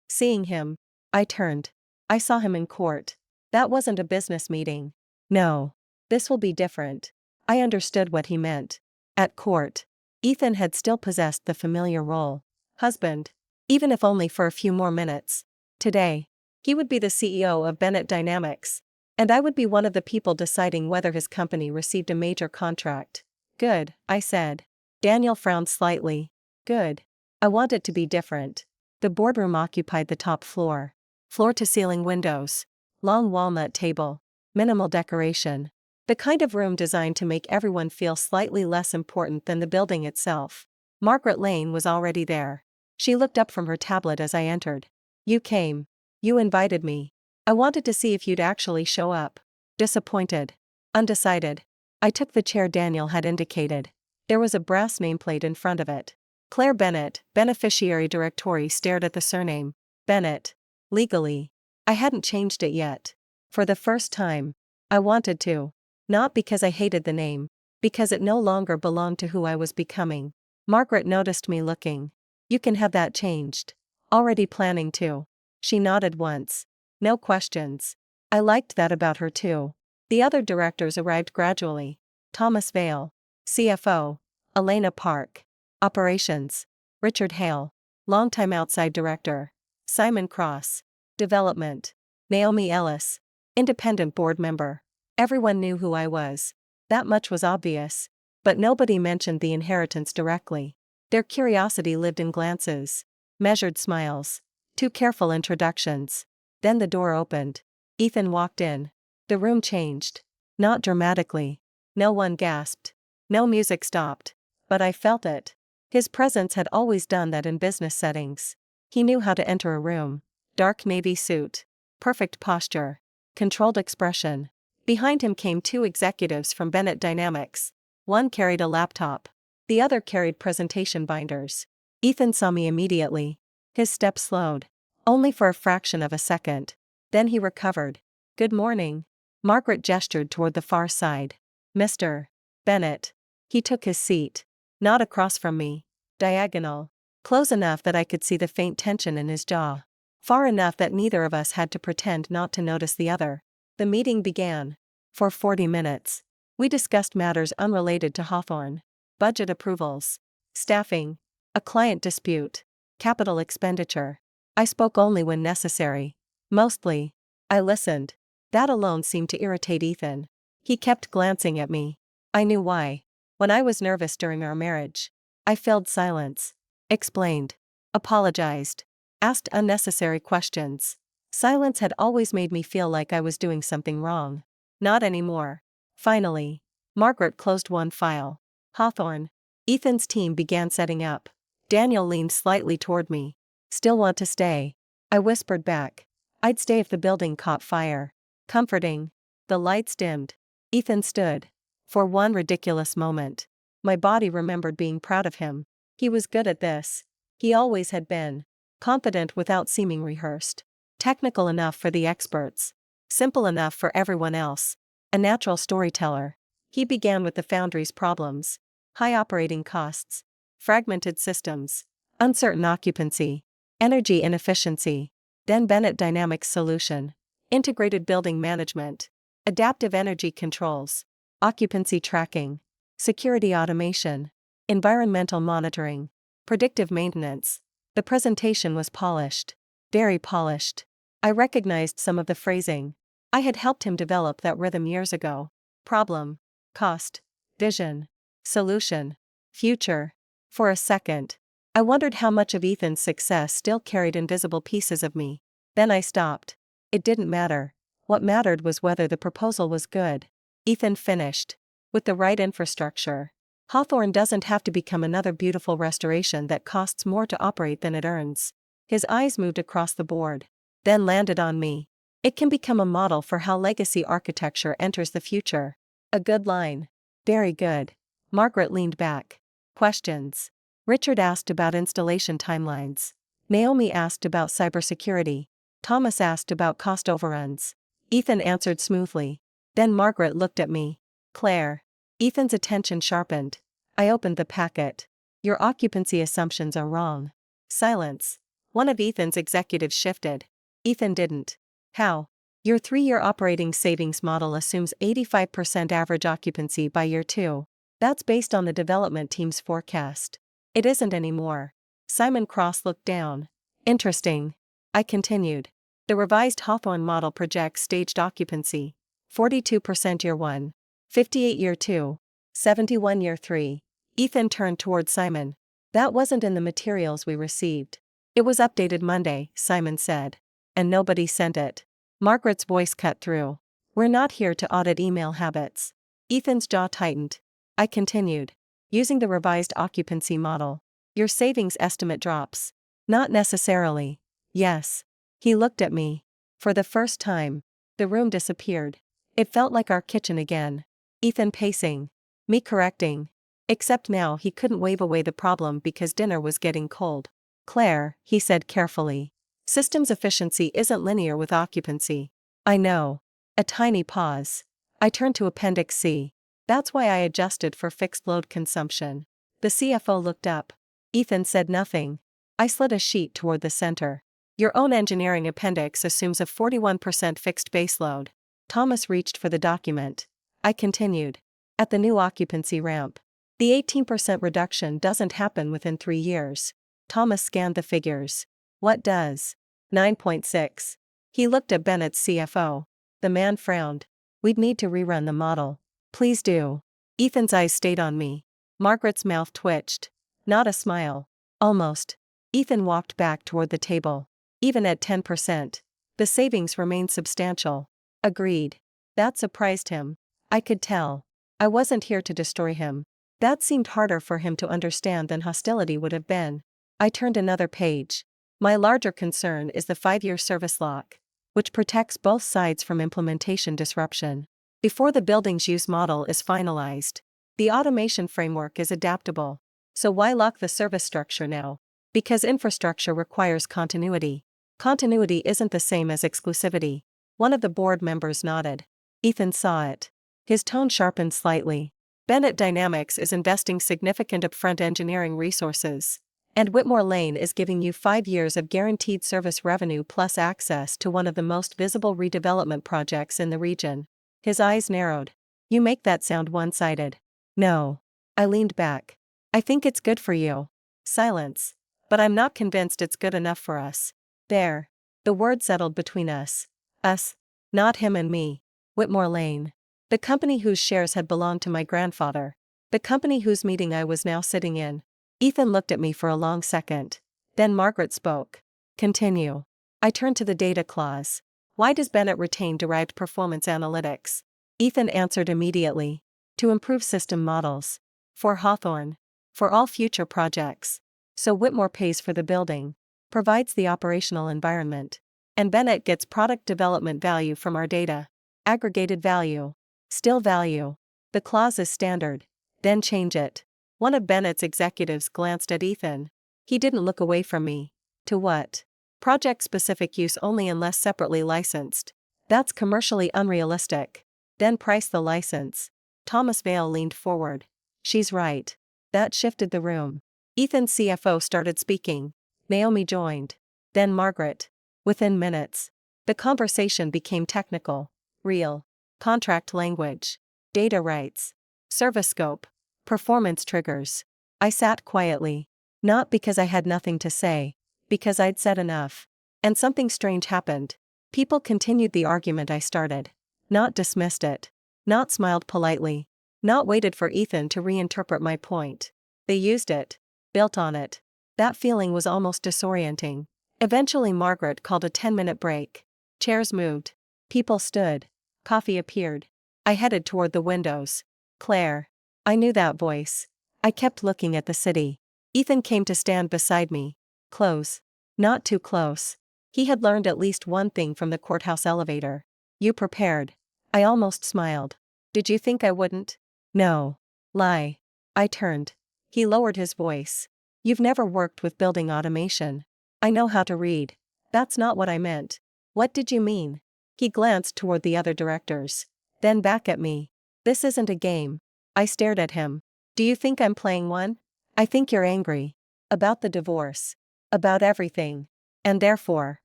Seeing him. I turned. I saw him in court. That wasn't a business meeting. No. This will be different. I understood what he meant. At court. Ethan had still possessed the familiar role. Husband. Even if only for a few more minutes. Today. He would be the CEO of Bennett Dynamics. And I would be one of the people deciding whether his company received a major contract. Good, I said. Daniel frowned slightly. Good. I want it to be different. The boardroom occupied the top floor. Floor-to-ceiling windows. Long walnut table. Minimal decoration. The kind of room designed to make everyone feel slightly less important than the building itself. Margaret Lane was already there. She looked up from her tablet as I entered. You came. You invited me. I wanted to see if you'd actually show up. Disappointed. Undecided. I took the chair Daniel had indicated. There was a brass nameplate in front of it. Claire Bennett, beneficiary directory stared at the surname. Bennett. Legally. I hadn't changed it yet. For the first time. I wanted to. Not because I hated the name. Because it no longer belonged to who I was becoming. Margaret noticed me looking. You can have that changed. Already planning to. She nodded once. No questions. I liked that about her too. The other directors arrived gradually. Thomas Vale. CFO. Elena Park. Operations. Richard Hale. Longtime outside director. Simon Cross. Development. Naomi Ellis. Independent board member. Everyone knew who I was. That much was obvious. But nobody mentioned the inheritance directly. Their curiosity lived in glances. Measured smiles. Too careful introductions. Then the door opened. Ethan walked in. The room changed. Not dramatically. No one gasped. No music stopped. But I felt it. His presence had always done that in business settings. He knew how to enter a room. Dark navy suit. Perfect posture. Controlled expression. Behind him came two executives from Bennett Dynamics. One carried a laptop. The other carried presentation binders. Ethan saw me immediately. His step slowed. Only for a fraction of a second. Then he recovered. Good morning. Margaret gestured toward the far side. Mr. Bennett. He took his seat. Not across from me. Diagonal. Close enough that I could see the faint tension in his jaw. Far enough that neither of us had to pretend not to notice the other. The meeting began. For 40 minutes. We discussed matters unrelated to Hawthorne. Budget approvals. Staffing. A client dispute. Capital expenditure. I spoke only when necessary. Mostly. I listened. That alone seemed to irritate Ethan. He kept glancing at me. I knew why. When I was nervous during our marriage. I filled silence. Explained. Apologized. Asked unnecessary questions. Silence had always made me feel like I was doing something wrong. Not anymore. Finally. Margaret closed one file. Hawthorne. Ethan's team began setting up. Daniel leaned slightly toward me. Still want to stay? I whispered back. I'd stay if the building caught fire. Comforting. The lights dimmed. Ethan stood. For one ridiculous moment. My body remembered being proud of him. He was good at this. He always had been. Confident without seeming rehearsed. Technical enough for the experts. Simple enough for everyone else. A natural storyteller. He began with the foundry's problems. High operating costs. Fragmented systems. Uncertain occupancy. Energy inefficiency. Then Bennett Dynamics solution. Integrated building management. Adaptive energy controls. Occupancy tracking. Security automation. Environmental monitoring. Predictive maintenance. The presentation was polished. Very polished. I recognized some of the phrasing. I had helped him develop that rhythm years ago. Problem. Cost. Vision. Solution. Future. For a second. I wondered how much of Ethan's success still carried invisible pieces of me. Then I stopped. It didn't matter. What mattered was whether the proposal was good. Ethan finished. With the right infrastructure. Hawthorne doesn't have to become another beautiful restoration that costs more to operate than it earns. His eyes moved across the board. Then landed on me. It can become a model for how legacy architecture enters the future. A good line. Very good. Margaret leaned back. Questions. Richard asked about installation timelines. Naomi asked about cybersecurity. Thomas asked about cost overruns. Ethan answered smoothly. Then Margaret looked at me. Claire. Ethan's attention sharpened. I opened the packet. Your occupancy assumptions are wrong. Silence. One of Ethan's executives shifted. Ethan didn't. How? Your 3-year operating savings model assumes 85% average occupancy by year 2. That's based on the development team's forecast. It isn't anymore. Simon Cross looked down. Interesting. I continued. The revised Hawthorne model projects staged occupancy. 42% year 1. 58 year 2. 71 year 3. Ethan turned toward Simon. That wasn't in the materials we received. It was updated Monday, Simon said. And nobody sent it. Margaret's voice cut through. We're not here to audit email habits. Ethan's jaw tightened. I continued. Using the revised occupancy model. Your savings estimate drops. Not necessarily. Yes. He looked at me. For the first time. The room disappeared. It felt like our kitchen again. Ethan pacing. Me correcting. Except now he couldn't wave away the problem because dinner was getting cold. Claire, he said carefully. Systems efficiency isn't linear with occupancy. I know. A tiny pause. I turned to Appendix C. That's why I adjusted for fixed load consumption. The CFO looked up. Ethan said nothing. I slid a sheet toward the center. Your own engineering appendix assumes a 41% fixed baseload. Thomas reached for the document. I continued. At the new occupancy ramp. The 18% reduction doesn't happen within 3 years. Thomas scanned the figures. What does? 9.6. He looked at Bennett's CFO. The man frowned. We'd need to rerun the model. Please do. Ethan's eyes stayed on me. Margaret's mouth twitched. Not a smile. Almost. Ethan walked back toward the table. Even at 10%, the savings remained substantial. Agreed. That surprised him. I could tell. I wasn't here to destroy him. That seemed harder for him to understand than hostility would have been. I turned another page. My larger concern is the 5-year service lock, which protects both sides from implementation disruption. Before the building's use model is finalized, the automation framework is adaptable. So why lock the service structure now? Because infrastructure requires continuity. Continuity isn't the same as exclusivity. One of the board members nodded. Ethan saw it. His tone sharpened slightly. Bennett Dynamics is investing significant upfront engineering resources. And Whitmore Lane is giving you 5 years of guaranteed service revenue plus access to one of the most visible redevelopment projects in the region. His eyes narrowed. You make that sound one-sided. No. I leaned back. I think it's good for you. Silence. But I'm not convinced it's good enough for us. There. The word settled between us. Us. Not him and me. Whitmore Lane. The company whose shares had belonged to my grandfather. The company whose meeting I was now sitting in. Ethan looked at me for a long second. Then Margaret spoke. Continue. I turned to the data clause. Why does Bennett retain derived performance analytics? Ethan answered immediately. To improve system models. For Hawthorne. For all future projects. So Whitmore pays for the building. Provides the operational environment. And Bennett gets product development value from our data. Aggregated value. Still value. The clause is standard. Then change it. One of Bennett's executives glanced at Ethan. He didn't look away from me. To what? Project-specific use only unless separately licensed. That's commercially unrealistic. Then price the license. Thomas Vale leaned forward. She's right. That shifted the room. Ethan's CFO started speaking. Naomi joined. Then Margaret. Within minutes. The conversation became technical. Real. Contract language. Data rights. Service scope. Performance triggers. I sat quietly. Not because I had nothing to say. Because I'd said enough. And something strange happened. People continued the argument I started. Not dismissed it. Not smiled politely. Not waited for Ethan to reinterpret my point. They used it. Built on it. That feeling was almost disorienting. Eventually Margaret called a 10-minute break. Chairs moved. People stood. Coffee appeared. I headed toward the windows. Claire. I knew that voice. I kept looking at the city. Ethan came to stand beside me. Close. Not too close. He had learned at least one thing from the courthouse elevator. You prepared. I almost smiled. Did you think I wouldn't? No. Lie. I turned. He lowered his voice. You've never worked with building automation. I know how to read. That's not what I meant. What did you mean? He glanced toward the other directors. Then back at me. This isn't a game. I stared at him. Do you think I'm playing one? I think you're angry. About the divorce. About everything. And therefore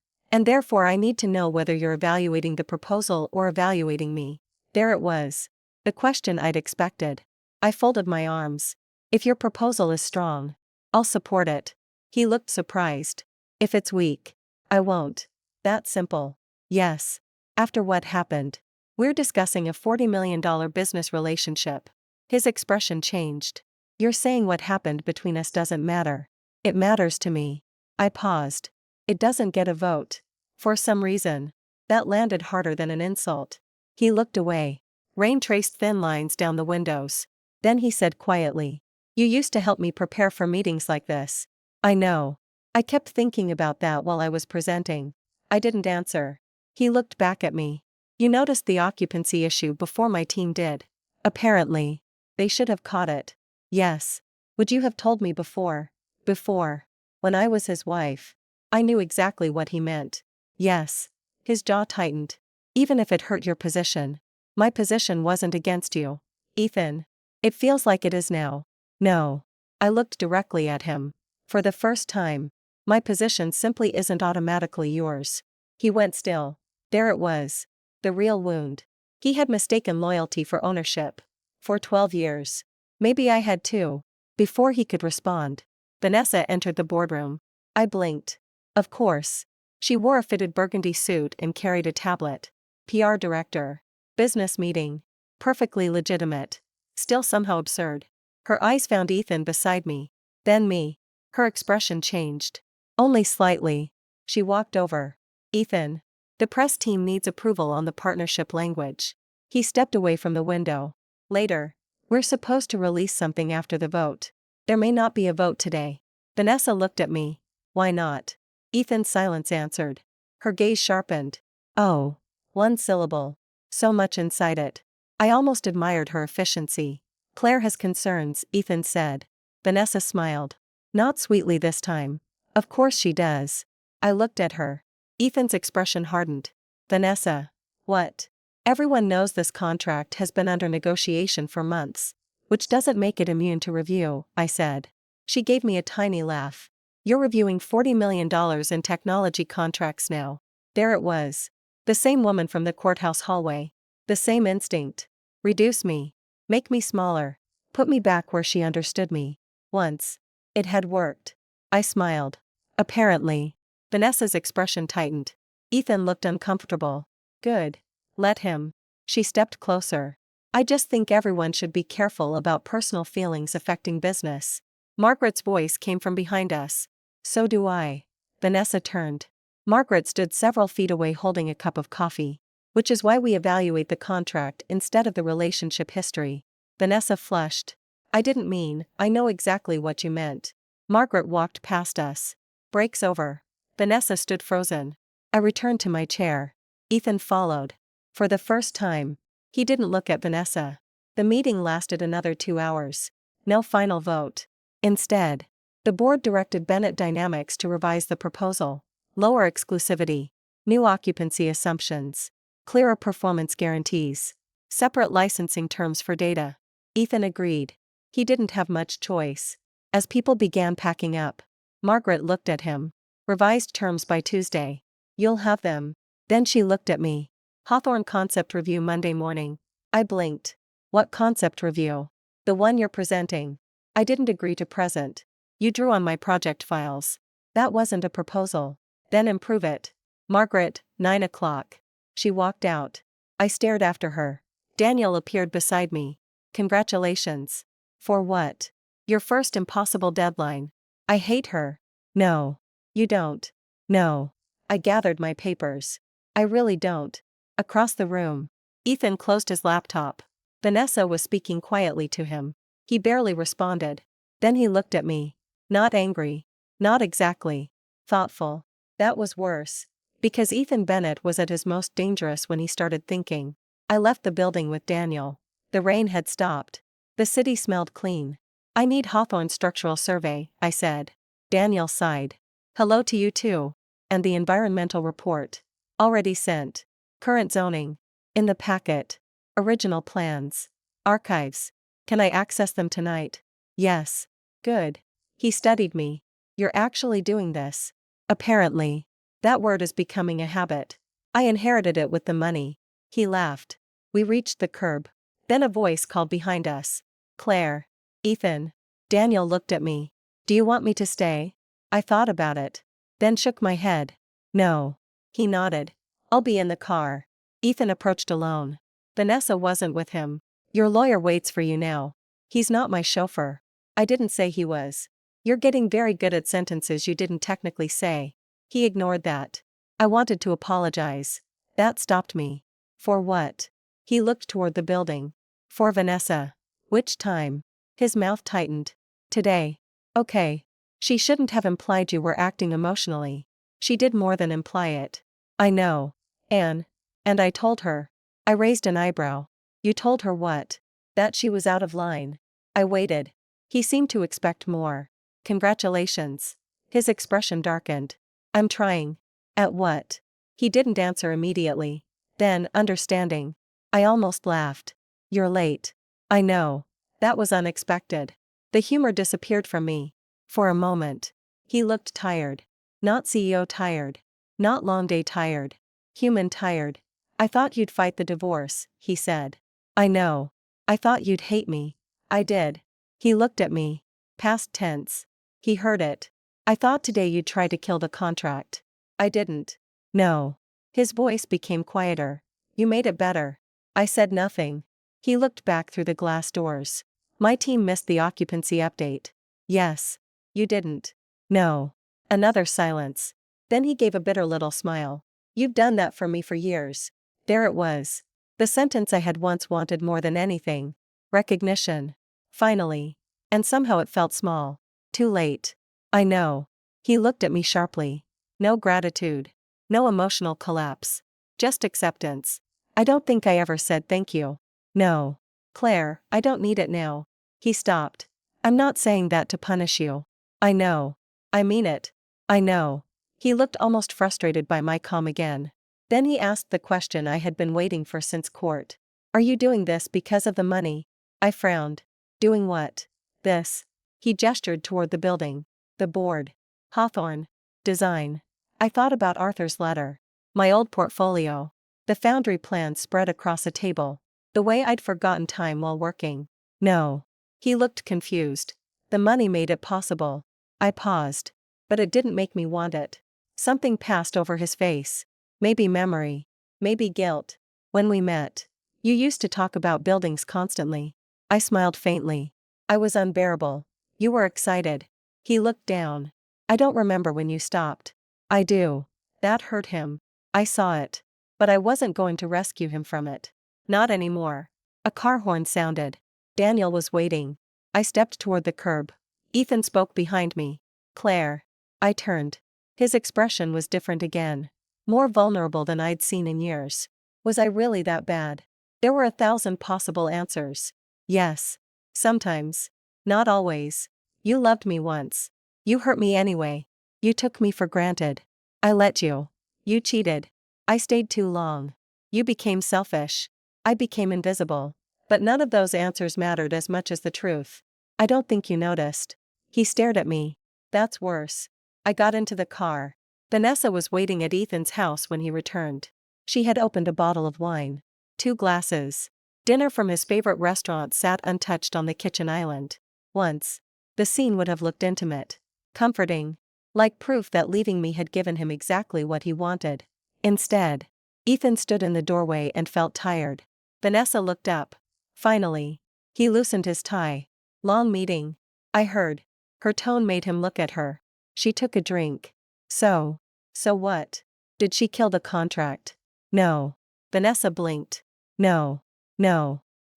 I need to know whether you're evaluating the proposal or evaluating me. There it was. The question I'd expected. I folded my arms. If your proposal is strong, I'll support it. He looked surprised. If it's weak, I won't. That simple. Yes. After what happened. We're discussing a $40 million business relationship. His expression changed. You're saying what happened between us doesn't matter. It matters to me. I paused. It doesn't get a vote. For some reason. That landed harder than an insult. He looked away. Rain traced thin lines down the windows. Then he said quietly. You used to help me prepare for meetings like this. I know. I kept thinking about that while I was presenting. I didn't answer. He looked back at me. You noticed the occupancy issue before my team did. Apparently. They should have caught it. Yes. Would you have told me before? Before. When I was his wife. I knew exactly what he meant. Yes. His jaw tightened. Even if it hurt your position. My position wasn't against you. Ethan. It feels like it is now. No. I looked directly at him. For the first time. My position simply isn't automatically yours. He went still. There it was. The real wound. He had mistaken loyalty for ownership. For 12 years. Maybe I had too. Before he could respond, Vanessa entered the boardroom. I blinked. Of course. She wore a fitted burgundy suit and carried a tablet. PR director. Business meeting. Perfectly legitimate. Still somehow absurd. Her eyes found Ethan beside me. Then me. Her expression changed. Only slightly. She walked over. Ethan. The press team needs approval on the partnership language. He stepped away from the window. Later. We're supposed to release something after the vote. There may not be a vote today. Vanessa looked at me. Why not? Ethan's silence answered. Her gaze sharpened. Oh. One syllable. So much inside it. I almost admired her efficiency. Claire has concerns, Ethan said. Vanessa smiled. Not sweetly this time. Of course she does. I looked at her. Ethan's expression hardened. Vanessa. What? Everyone knows this contract has been under negotiation for months. Which doesn't make it immune to review, I said. She gave me a tiny laugh. You're reviewing $40 million in technology contracts now. There it was. The same woman from the courthouse hallway. The same instinct. Reduce me. Make me smaller. Put me back where she understood me. Once. It had worked. I smiled. Apparently. Vanessa's expression tightened. Ethan looked uncomfortable. Good. Let him. She stepped closer. I just think everyone should be careful about personal feelings affecting business. Margaret's voice came from behind us. So do I. Vanessa turned. Margaret stood several feet away holding a cup of coffee. Which is why we evaluate the contract instead of the relationship history. Vanessa flushed. I didn't mean, I know exactly what you meant. Margaret walked past us. Break's over. Vanessa stood frozen. I returned to my chair. Ethan followed. For the first time. He didn't look at Vanessa. The meeting lasted another 2 hours. No final vote. Instead, the board directed Bennett Dynamics to revise the proposal. Lower exclusivity. New occupancy assumptions. Clearer performance guarantees. Separate licensing terms for data. Ethan agreed. He didn't have much choice. As people began packing up, Margaret looked at him. Revised terms by Tuesday. You'll have them. Then she looked at me. Hawthorne concept review Monday morning. I blinked. What concept review? The one you're presenting. I didn't agree to present. You drew on my project files. That wasn't a proposal. Then improve it. Margaret, 9 o'clock. She walked out. I stared after her. Daniel appeared beside me. Congratulations. For what? Your first impossible deadline. I hate her. No. You don't. No. I gathered my papers. I really don't. Across the room. Ethan closed his laptop. Vanessa was speaking quietly to him. He barely responded. Then he looked at me. Not angry. Not exactly. Thoughtful. That was worse. Because Ethan Bennett was at his most dangerous when he started thinking. I left the building with Daniel. The rain had stopped. The city smelled clean. I need Hawthorne's structural survey, I said. Daniel sighed. Hello to you too. And the environmental report. Already sent. Current zoning. In the packet. Original plans. Archives. Can I access them tonight? Yes. Good. He studied me. You're actually doing this. Apparently. That word is becoming a habit. I inherited it with the money. He laughed. We reached the curb. Then a voice called behind us. Claire. Ethan. Daniel looked at me. Do you want me to stay? I thought about it. Then shook my head. No. He nodded. I'll be in the car. Ethan approached alone. Vanessa wasn't with him. Your lawyer waits for you now. He's not my chauffeur. I didn't say he was. You're getting very good at sentences you didn't technically say. He ignored that. I wanted to apologize. That stopped me. For what? He looked toward the building. For Vanessa. Which time? His mouth tightened. Today. Okay. She shouldn't have implied you were acting emotionally. She did more than imply it. I know. Anne. And I told her. I raised an eyebrow. You told her what? That she was out of line. I waited. He seemed to expect more. Congratulations. His expression darkened. I'm trying. At what? He didn't answer immediately. Then, understanding. I almost laughed. You're late. I know. That was unexpected. The humor disappeared from me. For a moment. He looked tired. Not CEO tired. Not long day tired. Human tired. I thought you'd fight the divorce, he said. I know. I thought you'd hate me. I did. He looked at me. Past tense. He heard it. I thought today you'd try to kill the contract. I didn't. No. His voice became quieter. You made it better. I said nothing. He looked back through the glass doors. My team missed the occupancy update. Yes. You didn't. No. Another silence. Then he gave a bitter little smile. You've done that for me for years. There it was. The sentence I had once wanted more than anything. Recognition. Finally. And somehow it felt small. Too late. I know. He looked at me sharply. No gratitude. No emotional collapse. Just acceptance. I don't think I ever said thank you. No. Claire, I don't need it now. He stopped. I'm not saying that to punish you. I know. I mean it. I know. He looked almost frustrated by my calm again. Then he asked the question I had been waiting for since court. Are you doing this because of the money? I frowned. Doing what? This. He gestured toward the building. The board. Hawthorne. Design. I thought about Arthur's letter. My old portfolio. The foundry plans spread across a table. The way I'd forgotten time while working. No. He looked confused. The money made it possible. I paused. But it didn't make me want it. Something passed over his face. Maybe memory. Maybe guilt. When we met. You used to talk about buildings constantly. I smiled faintly. I was unbearable. You were excited. He looked down. I don't remember when you stopped. I do. That hurt him. I saw it. But I wasn't going to rescue him from it. Not anymore. A car horn sounded. Daniel was waiting. I stepped toward the curb. Ethan spoke behind me. Claire. I turned. His expression was different again. More vulnerable than I'd seen in years. Was I really that bad? There were 1,000 possible answers. Yes. Sometimes. Not always. You loved me once. You hurt me anyway. You took me for granted. I let you. You cheated. I stayed too long. You became selfish. I became invisible. But none of those answers mattered as much as the truth. I don't think you noticed. He stared at me. That's worse. I got into the car. Vanessa was waiting at Ethan's house when he returned. She had opened a bottle of wine. 2 glasses. Dinner from his favorite restaurant sat untouched on the kitchen island. Once. The scene would have looked intimate. Comforting. Like proof that leaving me had given him exactly what he wanted. Instead. Ethan stood in the doorway and felt tired. Vanessa looked up. Finally. He loosened his tie. Long meeting. I heard. Her tone made him look at her. She took a drink. So what? Did she kill the contract? No. Vanessa blinked. No.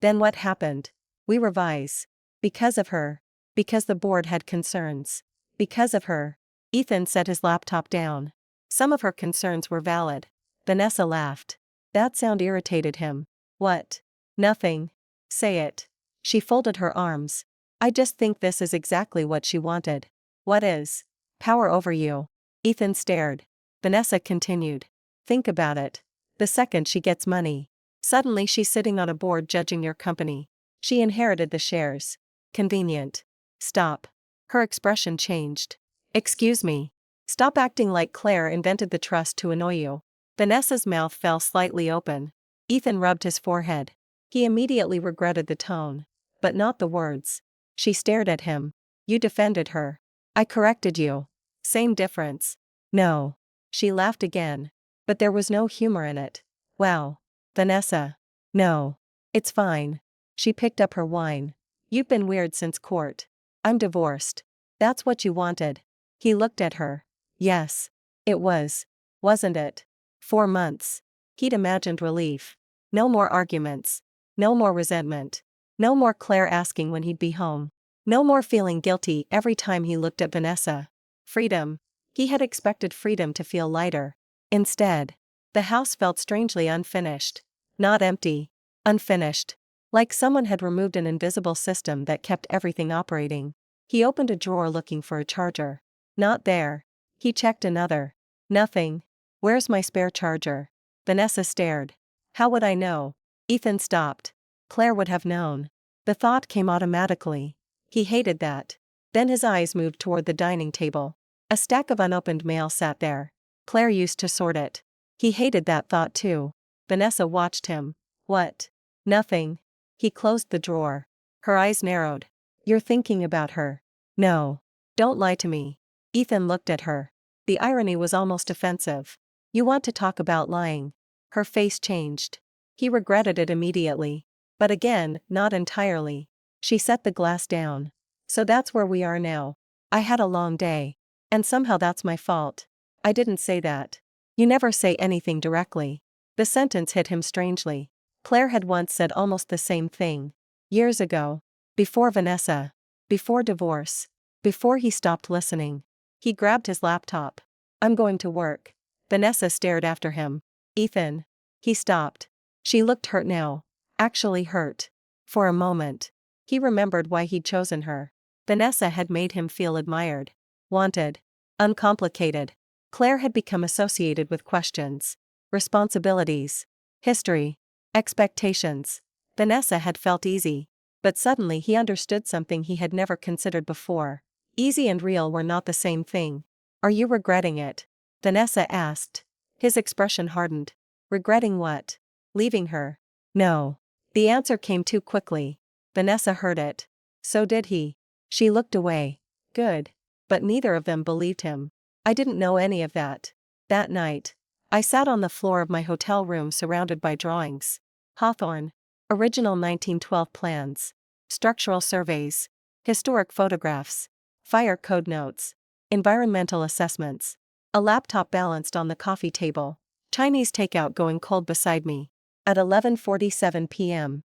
Then what happened? We revise. Because of her. Because the board had concerns. Because of her. Ethan set his laptop down. Some of her concerns were valid. Vanessa laughed. That sound irritated him. What? Nothing. Say it. She folded her arms. I just think this is exactly what she wanted. What is? Power over you. Ethan stared. Vanessa continued. Think about it. The second she gets money. Suddenly she's sitting on a board judging your company. She inherited the shares. Convenient. Stop. Her expression changed. Excuse me. Stop acting like Claire invented the trust to annoy you. Vanessa's mouth fell slightly open. Ethan rubbed his forehead. He immediately regretted the tone. But not the words. She stared at him. You defended her. I corrected you. Same difference. No. She laughed again. But there was no humor in it. Wow. Vanessa. No. It's fine. She picked up her wine. You've been weird since court. I'm divorced. That's what you wanted. He looked at her. Yes. It was. Wasn't it? 4 months. He'd imagined relief. No more arguments. No more resentment. No more Claire asking when he'd be home. No more feeling guilty every time he looked at Vanessa. Freedom. He had expected freedom to feel lighter. Instead, the house felt strangely unfinished. Not empty. Unfinished. Like someone had removed an invisible system that kept everything operating. He opened a drawer looking for a charger. Not there. He checked another. Nothing. Where's my spare charger? Vanessa stared. How would I know? Ethan stopped. Claire would have known. The thought came automatically. He hated that. Then his eyes moved toward the dining table. A stack of unopened mail sat there. Claire used to sort it. He hated that thought too. Vanessa watched him. What? Nothing. He closed the drawer. Her eyes narrowed. You're thinking about her. No. Don't lie to me. Ethan looked at her. The irony was almost offensive. You want to talk about lying. Her face changed. He regretted it immediately. But again, not entirely. She set the glass down. So that's where we are now. I had a long day. And somehow that's my fault. I didn't say that. You never say anything directly. The sentence hit him strangely. Claire had once said almost the same thing. Years ago. Before Vanessa. Before divorce. Before he stopped listening. He grabbed his laptop. I'm going to work. Vanessa stared after him. Ethan. He stopped. She looked hurt now. Actually hurt. For a moment. He remembered why he'd chosen her. Vanessa had made him feel admired. Wanted. Uncomplicated. Claire had become associated with questions. Responsibilities. History. Expectations. Vanessa had felt easy. But suddenly he understood something he had never considered before. Easy and real were not the same thing. Are you regretting it? Vanessa asked. His expression hardened. Regretting what? Leaving her? No. The answer came too quickly. Vanessa heard it. So did he. She looked away. Good. But neither of them believed him. I didn't know any of that. That night. I sat on the floor of my hotel room surrounded by drawings. Hawthorne. Original 1912 plans. Structural surveys. Historic photographs. Fire code notes. Environmental assessments. A laptop balanced on the coffee table. Chinese takeout going cold beside me. At 11:47 p.m.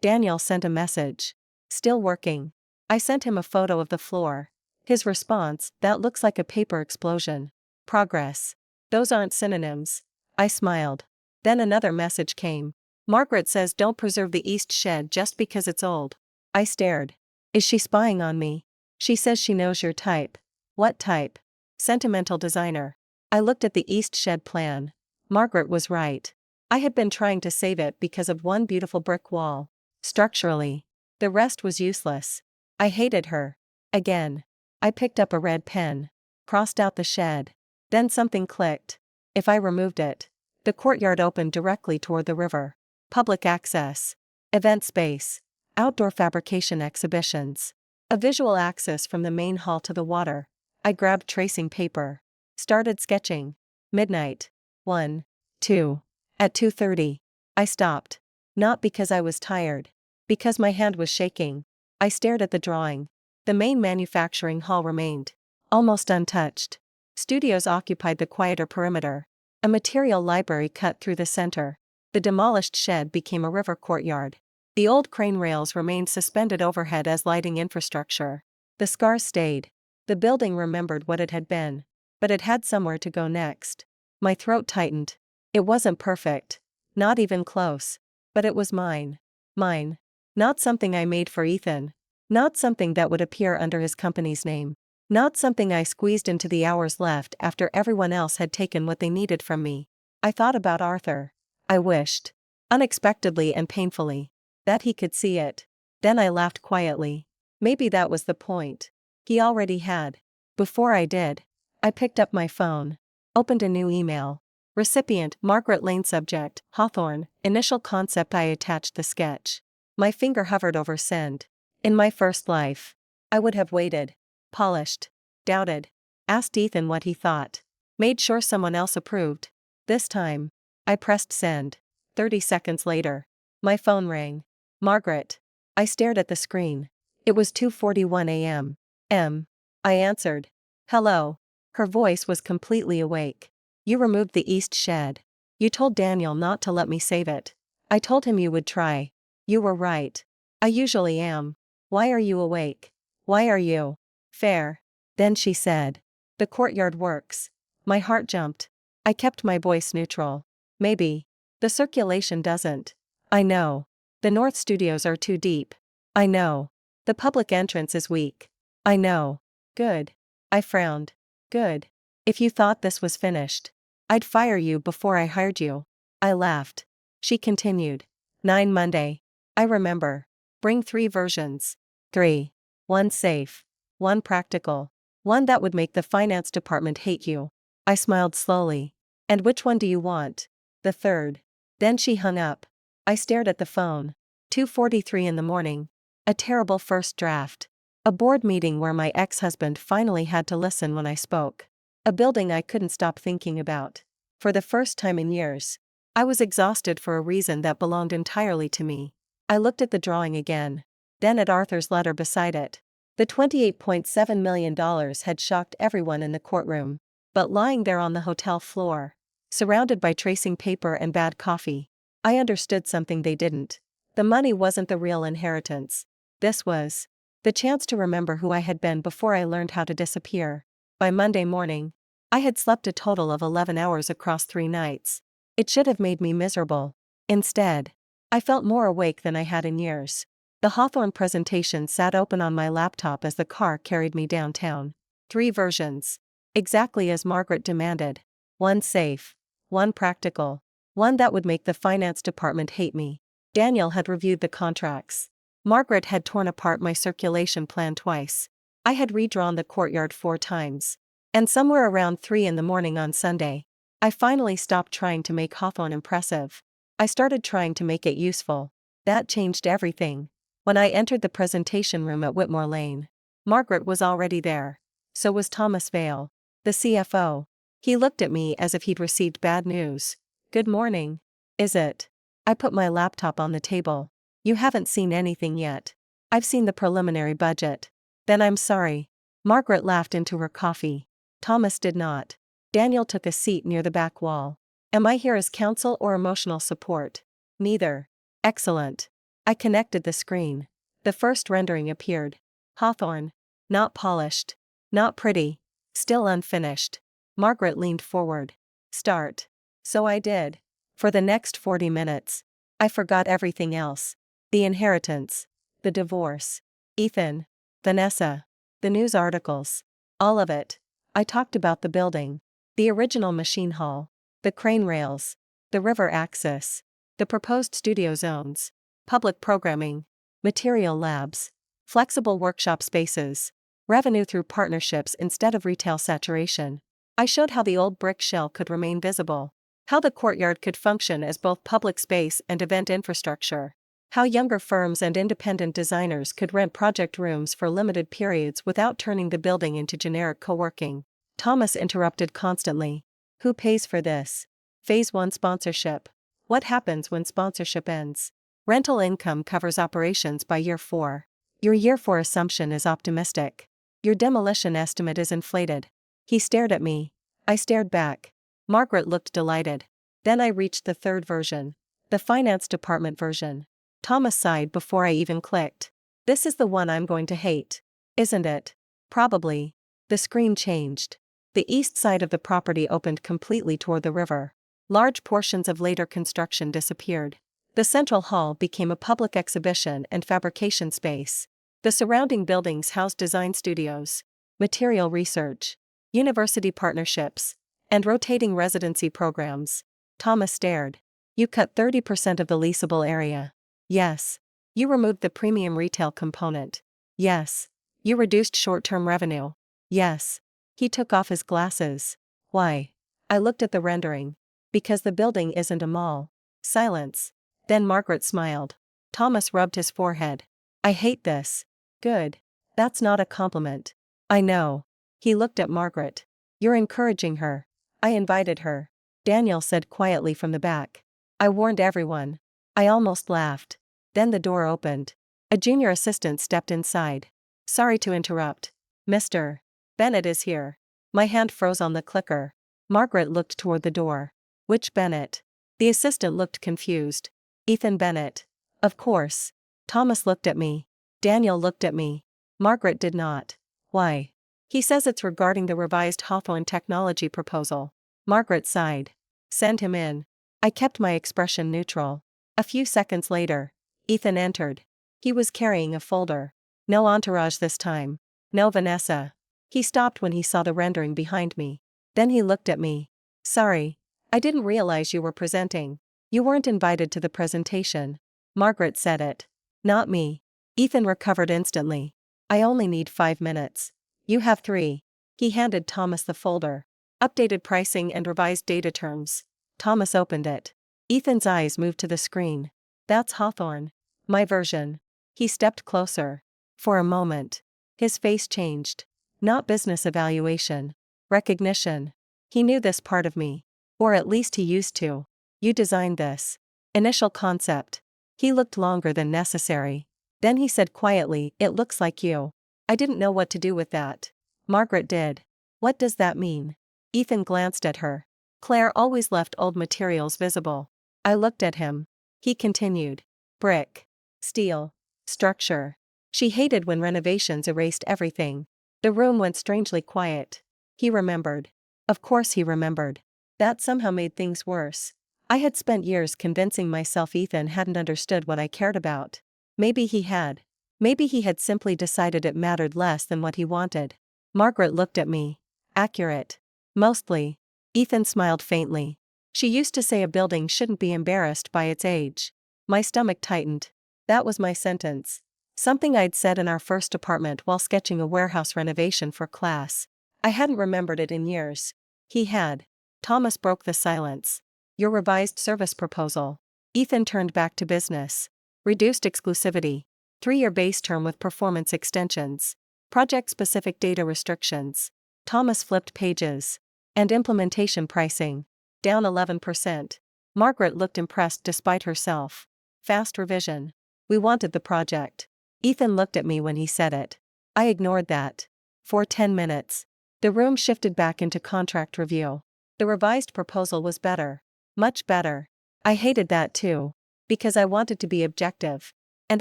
Daniel sent a message. Still working. I sent him a photo of the floor. His response, that looks like a paper explosion. Progress. Those aren't synonyms. I smiled. Then another message came. Margaret says don't preserve the east shed just because it's old. I stared. Is she spying on me? She says she knows your type. What type? Sentimental designer. I looked at the east shed plan. Margaret was right. I had been trying to save it because of one beautiful brick wall. Structurally. The rest was useless. I hated her. Again. I picked up a red pen. Crossed out the shed. Then something clicked. If I removed it. The courtyard opened directly toward the river. Public access. Event space. Outdoor fabrication exhibitions. A visual access from the main hall to the water. I grabbed tracing paper. Started sketching. Midnight. 1. 2. At 2:30. I stopped. Not because I was tired. Because my hand was shaking. I stared at the drawing. The main manufacturing hall remained. Almost untouched. Studios occupied the quieter perimeter. A material library cut through the center. The demolished shed became a river courtyard. The old crane rails remained suspended overhead as lighting infrastructure. The scars stayed. The building remembered what it had been. But it had somewhere to go next. My throat tightened. It wasn't perfect. Not even close. But it was mine. Mine. Not something I made for Ethan. Not something that would appear under his company's name. Not something I squeezed into the hours left after everyone else had taken what they needed from me. I thought about Arthur. I wished. Unexpectedly and painfully. That he could see it. Then I laughed quietly. Maybe that was the point. He already had. Before I did. I picked up my phone. Opened a new email. Recipient, Margaret Lane. Subject, Hawthorne. Initial concept. I attached the sketch. My finger hovered over send. In my first life. I would have waited. Polished. Doubted. Asked Ethan what he thought. Made sure someone else approved. This time. I pressed send. 30 seconds later. My phone rang. Margaret. I stared at the screen. It was 2:41 a.m. I answered. Hello. Her voice was completely awake. You removed the east shed. You told Daniel not to let me save it. I told him you would try. You were right. I usually am. Why are you awake? Why are you? Fair. Then she said. The courtyard works. My heart jumped. I kept my voice neutral. Maybe. The circulation doesn't. I know. The North Studios are too deep. I know. The public entrance is weak. I know. Good. I frowned. Good. If you thought this was finished, I'd fire you before I hired you. I laughed. She continued. 9 Monday. I remember. Bring 3 versions. 3. 1 safe. 1 practical. 1 that would make the finance department hate you. I smiled slowly. And which one do you want? The 3rd. Then she hung up. I stared at the phone. 2:43 in the morning. A terrible first draft. A board meeting where my ex-husband finally had to listen when I spoke. A building I couldn't stop thinking about. For the first time in years, I was exhausted for a reason that belonged entirely to me. I looked at the drawing again. Then at Arthur's letter beside it. The $28.7 million had shocked everyone in the courtroom. But lying there on the hotel floor, surrounded by tracing paper and bad coffee, I understood something they didn't. The money wasn't the real inheritance. This was the chance to remember who I had been before I learned how to disappear. By Monday morning, I had slept a total of 11 hours across 3 nights. It should have made me miserable. Instead, I felt more awake than I had in years. The Hawthorne presentation sat open on my laptop as the car carried me downtown. 3 versions. Exactly as Margaret demanded. 1 safe. 1 practical. 1 that would make the finance department hate me. Daniel had reviewed the contracts. Margaret had torn apart my circulation plan twice. I had redrawn the courtyard 4 times. And somewhere around 3 in the morning on Sunday, I finally stopped trying to make Hawthorne impressive. I started trying to make it useful. That changed everything. When I entered the presentation room at Whitmore Lane, Margaret was already there. So was Thomas Vale, the CFO. He looked at me as if he'd received bad news. Good morning. Is it? I put my laptop on the table. You haven't seen anything yet. I've seen the preliminary budget. Then I'm sorry. Margaret laughed into her coffee. Thomas did not. Daniel took a seat near the back wall. Am I here as counsel or emotional support? Neither. Excellent. I connected the screen. The first rendering appeared. Hawthorne. Not polished. Not pretty. Still unfinished. Margaret leaned forward. Start. So I did. For the next 40 minutes, I forgot everything else. The inheritance. The divorce. Ethan. Vanessa. The news articles. All of it. I talked about the building. The original machine hall. The crane rails. The river access. The proposed studio zones. Public programming. Material labs. Flexible workshop spaces. Revenue through partnerships instead of retail saturation. I showed how the old brick shell could remain visible. How the courtyard could function as both public space and event infrastructure. How younger firms and independent designers could rent project rooms for limited periods without turning the building into generic co-working. Thomas interrupted constantly. Who pays for this? Phase 1 sponsorship. What happens when sponsorship ends? Rental income covers operations by year 4. Your year 4 assumption is optimistic. Your demolition estimate is inflated. He stared at me. I stared back. Margaret looked delighted. Then I reached the 3rd version. The finance department version. Thomas sighed before I even clicked. This is the one I'm going to hate. Isn't it? Probably. The screen changed. The east side of the property opened completely toward the river. Large portions of later construction disappeared. The central hall became a public exhibition and fabrication space. The surrounding buildings housed design studios, material research, university partnerships, and rotating residency programs. Thomas stared. You cut 30% of the leasable area. Yes. You removed the premium retail component. Yes. You reduced short-term revenue. Yes. He took off his glasses. Why? I looked at the rendering. Because the building isn't a mall. Silence. Then Margaret smiled. Thomas rubbed his forehead. I hate this. Good. That's not a compliment. I know. He looked at Margaret. You're encouraging her. I invited her. Daniel said quietly from the back. I warned everyone. I almost laughed. Then the door opened. A junior assistant stepped inside. Sorry to interrupt. Mr. Bennett is here. My hand froze on the clicker. Margaret looked toward the door. Which Bennett? The assistant looked confused. Ethan Bennett. Of course. Thomas looked at me. Daniel looked at me. Margaret did not. Why? He says it's regarding the revised Hawthorne technology proposal. Margaret sighed. Send him in. I kept my expression neutral. A few seconds later, Ethan entered. He was carrying a folder. No entourage this time. No Vanessa. He stopped when he saw the rendering behind me. Then he looked at me. Sorry. I didn't realize you were presenting. You weren't invited to the presentation. Margaret said it. Not me. Ethan recovered instantly. I only need 5 minutes. You have 3. He handed Thomas the folder. Updated pricing and revised data terms. Thomas opened it. Ethan's eyes moved to the screen. That's Hawthorne. My version. He stepped closer. For a moment. His face changed. Not business evaluation. Recognition. He knew this part of me. Or at least he used to. You designed this. Initial concept. He looked longer than necessary. Then he said quietly, it looks like you. I didn't know what to do with that. Margaret did. What does that mean? Ethan glanced at her. Claire always left old materials visible. I looked at him. He continued. Brick. Steel. Structure. She hated when renovations erased everything. The room went strangely quiet. He remembered. Of course he remembered. That somehow made things worse. I had spent years convincing myself Ethan hadn't understood what I cared about. Maybe he had. Maybe he had simply decided it mattered less than what he wanted. Margaret looked at me. Accurate. Mostly. Ethan smiled faintly. She used to say a building shouldn't be embarrassed by its age. My stomach tightened. That was my sentence. Something I'd said in our first apartment while sketching a warehouse renovation for class. I hadn't remembered it in years. He had. Thomas broke the silence. Your revised service proposal. Ethan turned back to business. Reduced exclusivity. 3-year base term with performance extensions. Project-specific data restrictions. Thomas flipped pages. And implementation pricing. Down 11%. Margaret looked impressed despite herself. Fast revision. We wanted the project. Ethan looked at me when he said it. I ignored that. For 10 minutes. The room shifted back into contract review. The revised proposal was better. Much better. I hated that too. Because I wanted to be objective. And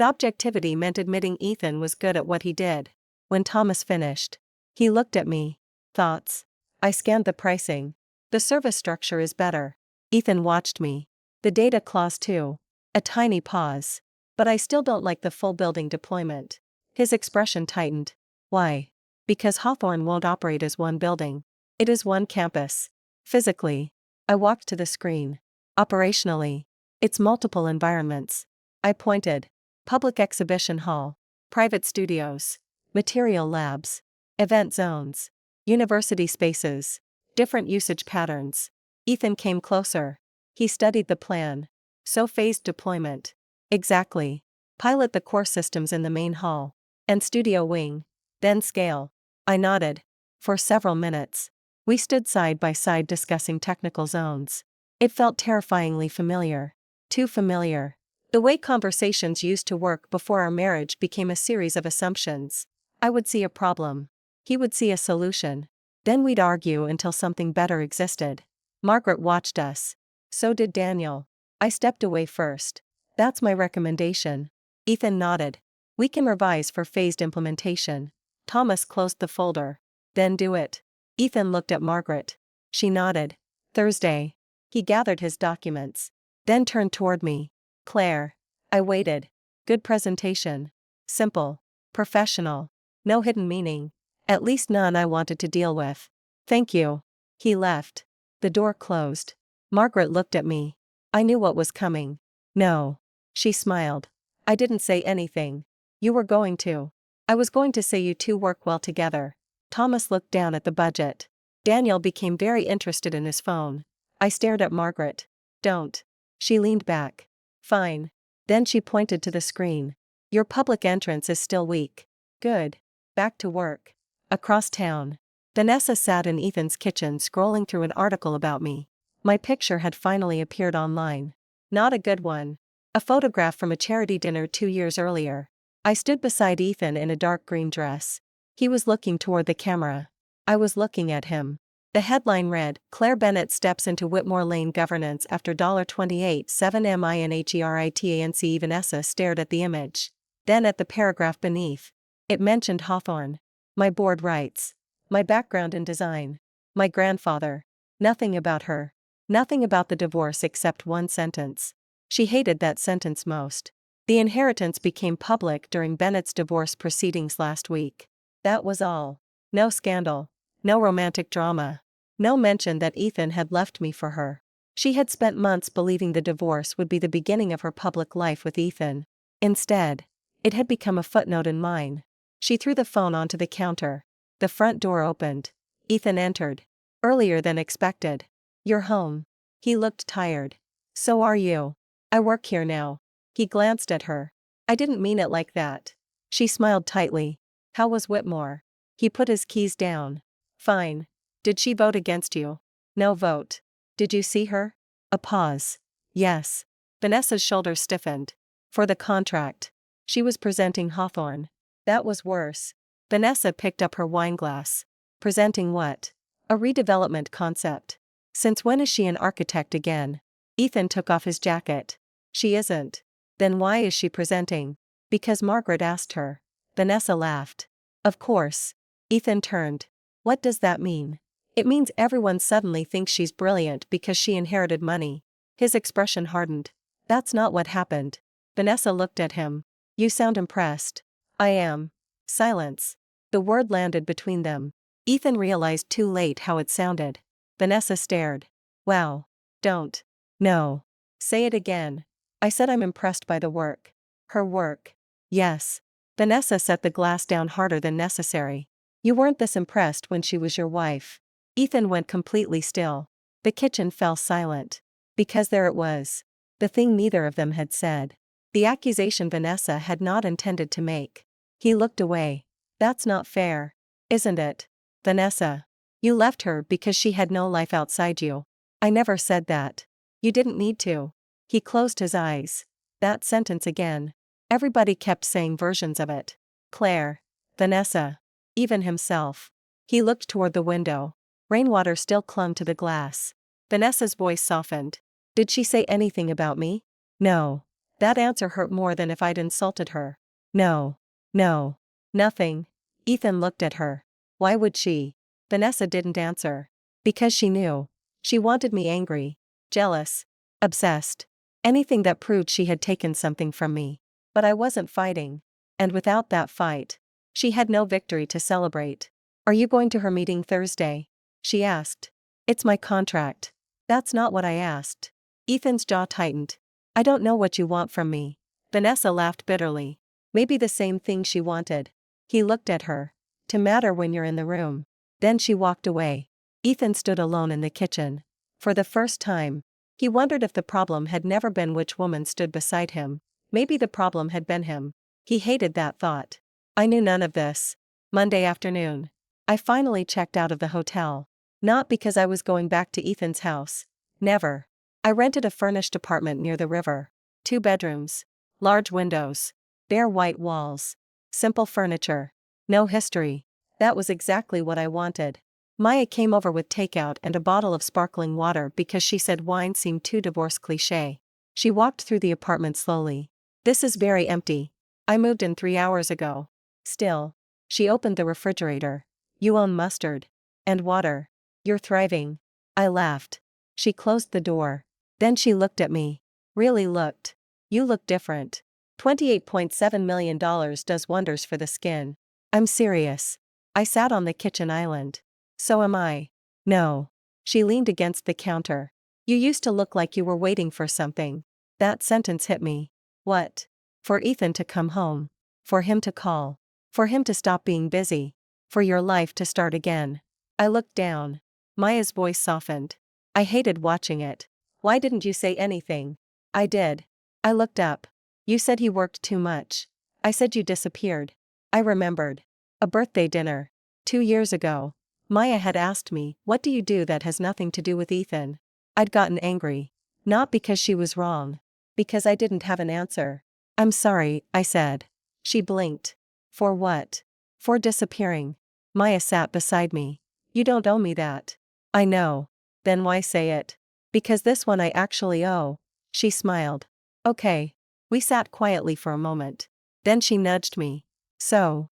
objectivity meant admitting Ethan was good at what he did. When Thomas finished. He looked at me. Thoughts? I scanned the pricing. The service structure is better. Ethan watched me. The data clause too. A tiny pause. But I still don't like the full building deployment. His expression tightened. Why? Because Hawthorne won't operate as one building. It is one campus. Physically. I walked to the screen. Operationally. It's multiple environments. I pointed. Public exhibition hall. Private studios. Material labs. Event zones. University spaces. Different usage patterns. Ethan came closer. He studied the plan. So phased deployment. Exactly. Pilot the core systems in the main hall. And studio wing. Then scale. I nodded. For several minutes. We stood side by side discussing technical zones. It felt terrifyingly familiar. Too familiar. The way conversations used to work before our marriage became a series of assumptions. I would see a problem. He would see a solution. Then we'd argue until something better existed. Margaret watched us. So did Daniel. I stepped away first. That's my recommendation. Ethan nodded. We can revise for phased implementation. Thomas closed the folder. Then do it. Ethan looked at Margaret. She nodded. Thursday. He gathered his documents. Then turned toward me. Claire. I waited. Good presentation. Simple. Professional. No hidden meaning. At least none I wanted to deal with. Thank you. He left. The door closed. Margaret looked at me. I knew what was coming. No. She smiled. I didn't say anything. You were going to. I was going to say you two work well together. Thomas looked down at the budget. Daniel became very interested in his phone. I stared at Margaret. Don't. She leaned back. Fine. Then she pointed to the screen. Your public entrance is still weak. Good. Back to work. Across town. Vanessa sat in Ethan's kitchen scrolling through an article about me. My picture had finally appeared online. Not a good one. A photograph from a charity dinner 2 years earlier. I stood beside Ethan in a dark green dress. He was looking toward the camera. I was looking at him. The headline read, Claire Bennett steps into Whitmore Lane governance after $28 7 minheritaNC. Vanessa stared at the image. Then at the paragraph beneath. It mentioned Hawthorne. My board writes. My background in design. My grandfather. Nothing about her. Nothing about the divorce except one sentence. She hated that sentence most. The inheritance became public during Bennett's divorce proceedings last week. That was all. No scandal. No romantic drama. No mention that Ethan had left me for her. She had spent months believing the divorce would be the beginning of her public life with Ethan. Instead, it had become a footnote in mine. She threw the phone onto the counter. The front door opened. Ethan entered. Earlier than expected. "You're home." He looked tired. "So are you. I work here now." He glanced at her. "I didn't mean it like that." She smiled tightly. "How was Whitmore?" He put his keys down. "Fine. Did she vote against you?" "No vote." "Did you see her?" A pause. "Yes." Vanessa's shoulders stiffened. "For the contract." She was presenting Hawthorne. That was worse. Vanessa picked up her wineglass. "Presenting what?" "A redevelopment concept." "Since when is she an architect again?" Ethan took off his jacket. "She isn't." "Then why is she presenting?" "Because Margaret asked her." Vanessa laughed. "Of course." Ethan turned. "What does that mean?" "It means everyone suddenly thinks she's brilliant because she inherited money." His expression hardened. "That's not what happened." Vanessa looked at him. "You sound impressed." "I am." Silence. The word landed between them. Ethan realized too late how it sounded. Vanessa stared. "Wow. Don't." "No." "Say it again." "I said I'm impressed by the work." "Her work." "Yes." Vanessa set the glass down harder than necessary. "You weren't this impressed when she was your wife." Ethan went completely still. The kitchen fell silent. Because there it was. The thing neither of them had said. The accusation Vanessa had not intended to make. He looked away. "That's not fair. Isn't it?" "Vanessa. You left her because she had no life outside you." "I never said that." "You didn't need to." He closed his eyes. That sentence again. Everybody kept saying versions of it. Claire. Vanessa. Even himself. He looked toward the window. Rainwater still clung to the glass. Vanessa's voice softened. "Did she say anything about me?" "No." That answer hurt more than if I'd insulted her. "No. No. Nothing." Ethan looked at her. "Why would she?" Vanessa didn't answer. "Because she knew. She wanted me angry. Jealous. Obsessed. Anything that proved she had taken something from me. But I wasn't fighting. And without that fight, she had no victory to celebrate." "Are you going to her meeting Thursday?" she asked. "It's my contract." "That's not what I asked." Ethan's jaw tightened. "I don't know what you want from me." Vanessa laughed bitterly. "Maybe the same thing she wanted." He looked at her. "To matter when you're in the room." Then she walked away. Ethan stood alone in the kitchen. For the first time, he wondered if the problem had never been which woman stood beside him. Maybe the problem had been him. He hated that thought. "I knew none of this." Monday afternoon. I finally checked out of the hotel. Not because I was going back to Ethan's house. Never. I rented a furnished apartment near the river. 2 bedrooms. Large windows. Bare white walls. Simple furniture. No history. That was exactly what I wanted. Maya came over with takeout and a bottle of sparkling water because she said wine seemed too divorce cliché. She walked through the apartment slowly. "This is very empty. I moved in 3 hours ago." Still. She opened the refrigerator. "You own mustard. And water. You're thriving." I laughed. She closed the door. Then she looked at me. Really looked. "You look different. $28.7 million does wonders for the skin." "I'm serious." I sat on the kitchen island. "So am I." "No." She leaned against the counter. "You used to look like you were waiting for something." That sentence hit me. What? For Ethan to come home. For him to call. For him to stop being busy. For your life to start again. I looked down. Maya's voice softened. I hated watching it. "Why didn't you say anything?" "I did." I looked up. "You said he worked too much." "I said you disappeared." I remembered. A birthday dinner. 2 years ago. Maya had asked me, "What do you do that has nothing to do with Ethan?" I'd gotten angry. Not because she was wrong. Because I didn't have an answer. "I'm sorry," I said. She blinked. "For what?" "For disappearing." Maya sat beside me. "You don't owe me that." "I know." "Then why say it?" "Because this one I actually owe." She smiled. "Okay." We sat quietly for a moment. Then she nudged me. So.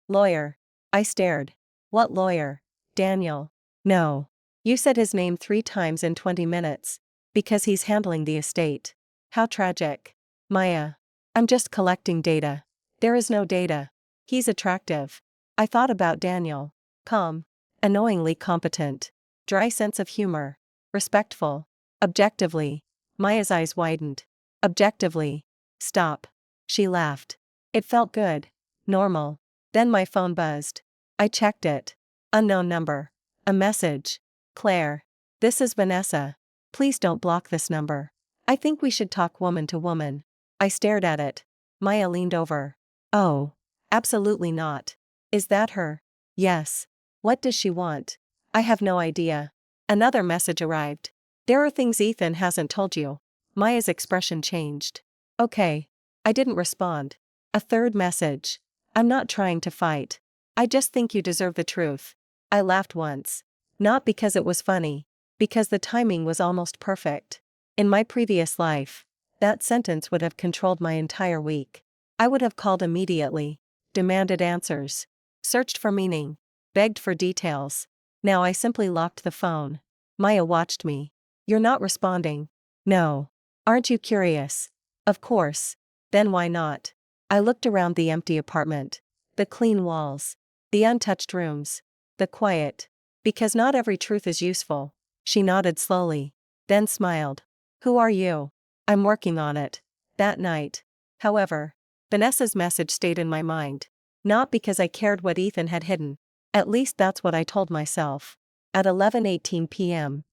Lawyer." I stared. "What lawyer?" "Daniel." "No." "You said his name 3 times in 20 minutes. Because he's handling the estate." "How tragic." Maya. I'm just collecting data. There is no data. He's attractive. I thought about Daniel. Calm. Annoyingly competent. Dry sense of humor. Respectful. Objectively. Maya's eyes widened. Objectively. Stop. She laughed. It felt good. Normal. Then my phone buzzed. I checked it. Unknown number. A message. Claire. This is Vanessa. Please don't block this number. I think we should talk woman to woman. I stared at it. Maya leaned over. Oh. Absolutely not. Is that her? Yes. What does she want? I have no idea. Another message arrived. There are things Ethan hasn't told you. Maya's expression changed. Okay. I didn't respond. A third message. I'm not trying to fight. I just think you deserve the truth. I laughed once. Not because it was funny. Because the timing was almost perfect. In my previous life, that sentence would have controlled my entire week. I would have called immediately. Demanded answers. Searched for meaning. Begged for details. Now I simply locked the phone. Maya watched me. You're not responding. No. Aren't you curious? Of course. Then why not? I looked around the empty apartment. The clean walls. The untouched rooms. The quiet. Because not every truth is useful. She nodded slowly. Then smiled. Who are you? I'm working on it. That night. However, Vanessa's message stayed in my mind. Not because I cared what Ethan had hidden. At least that's what I told myself. At 11:18 p.m.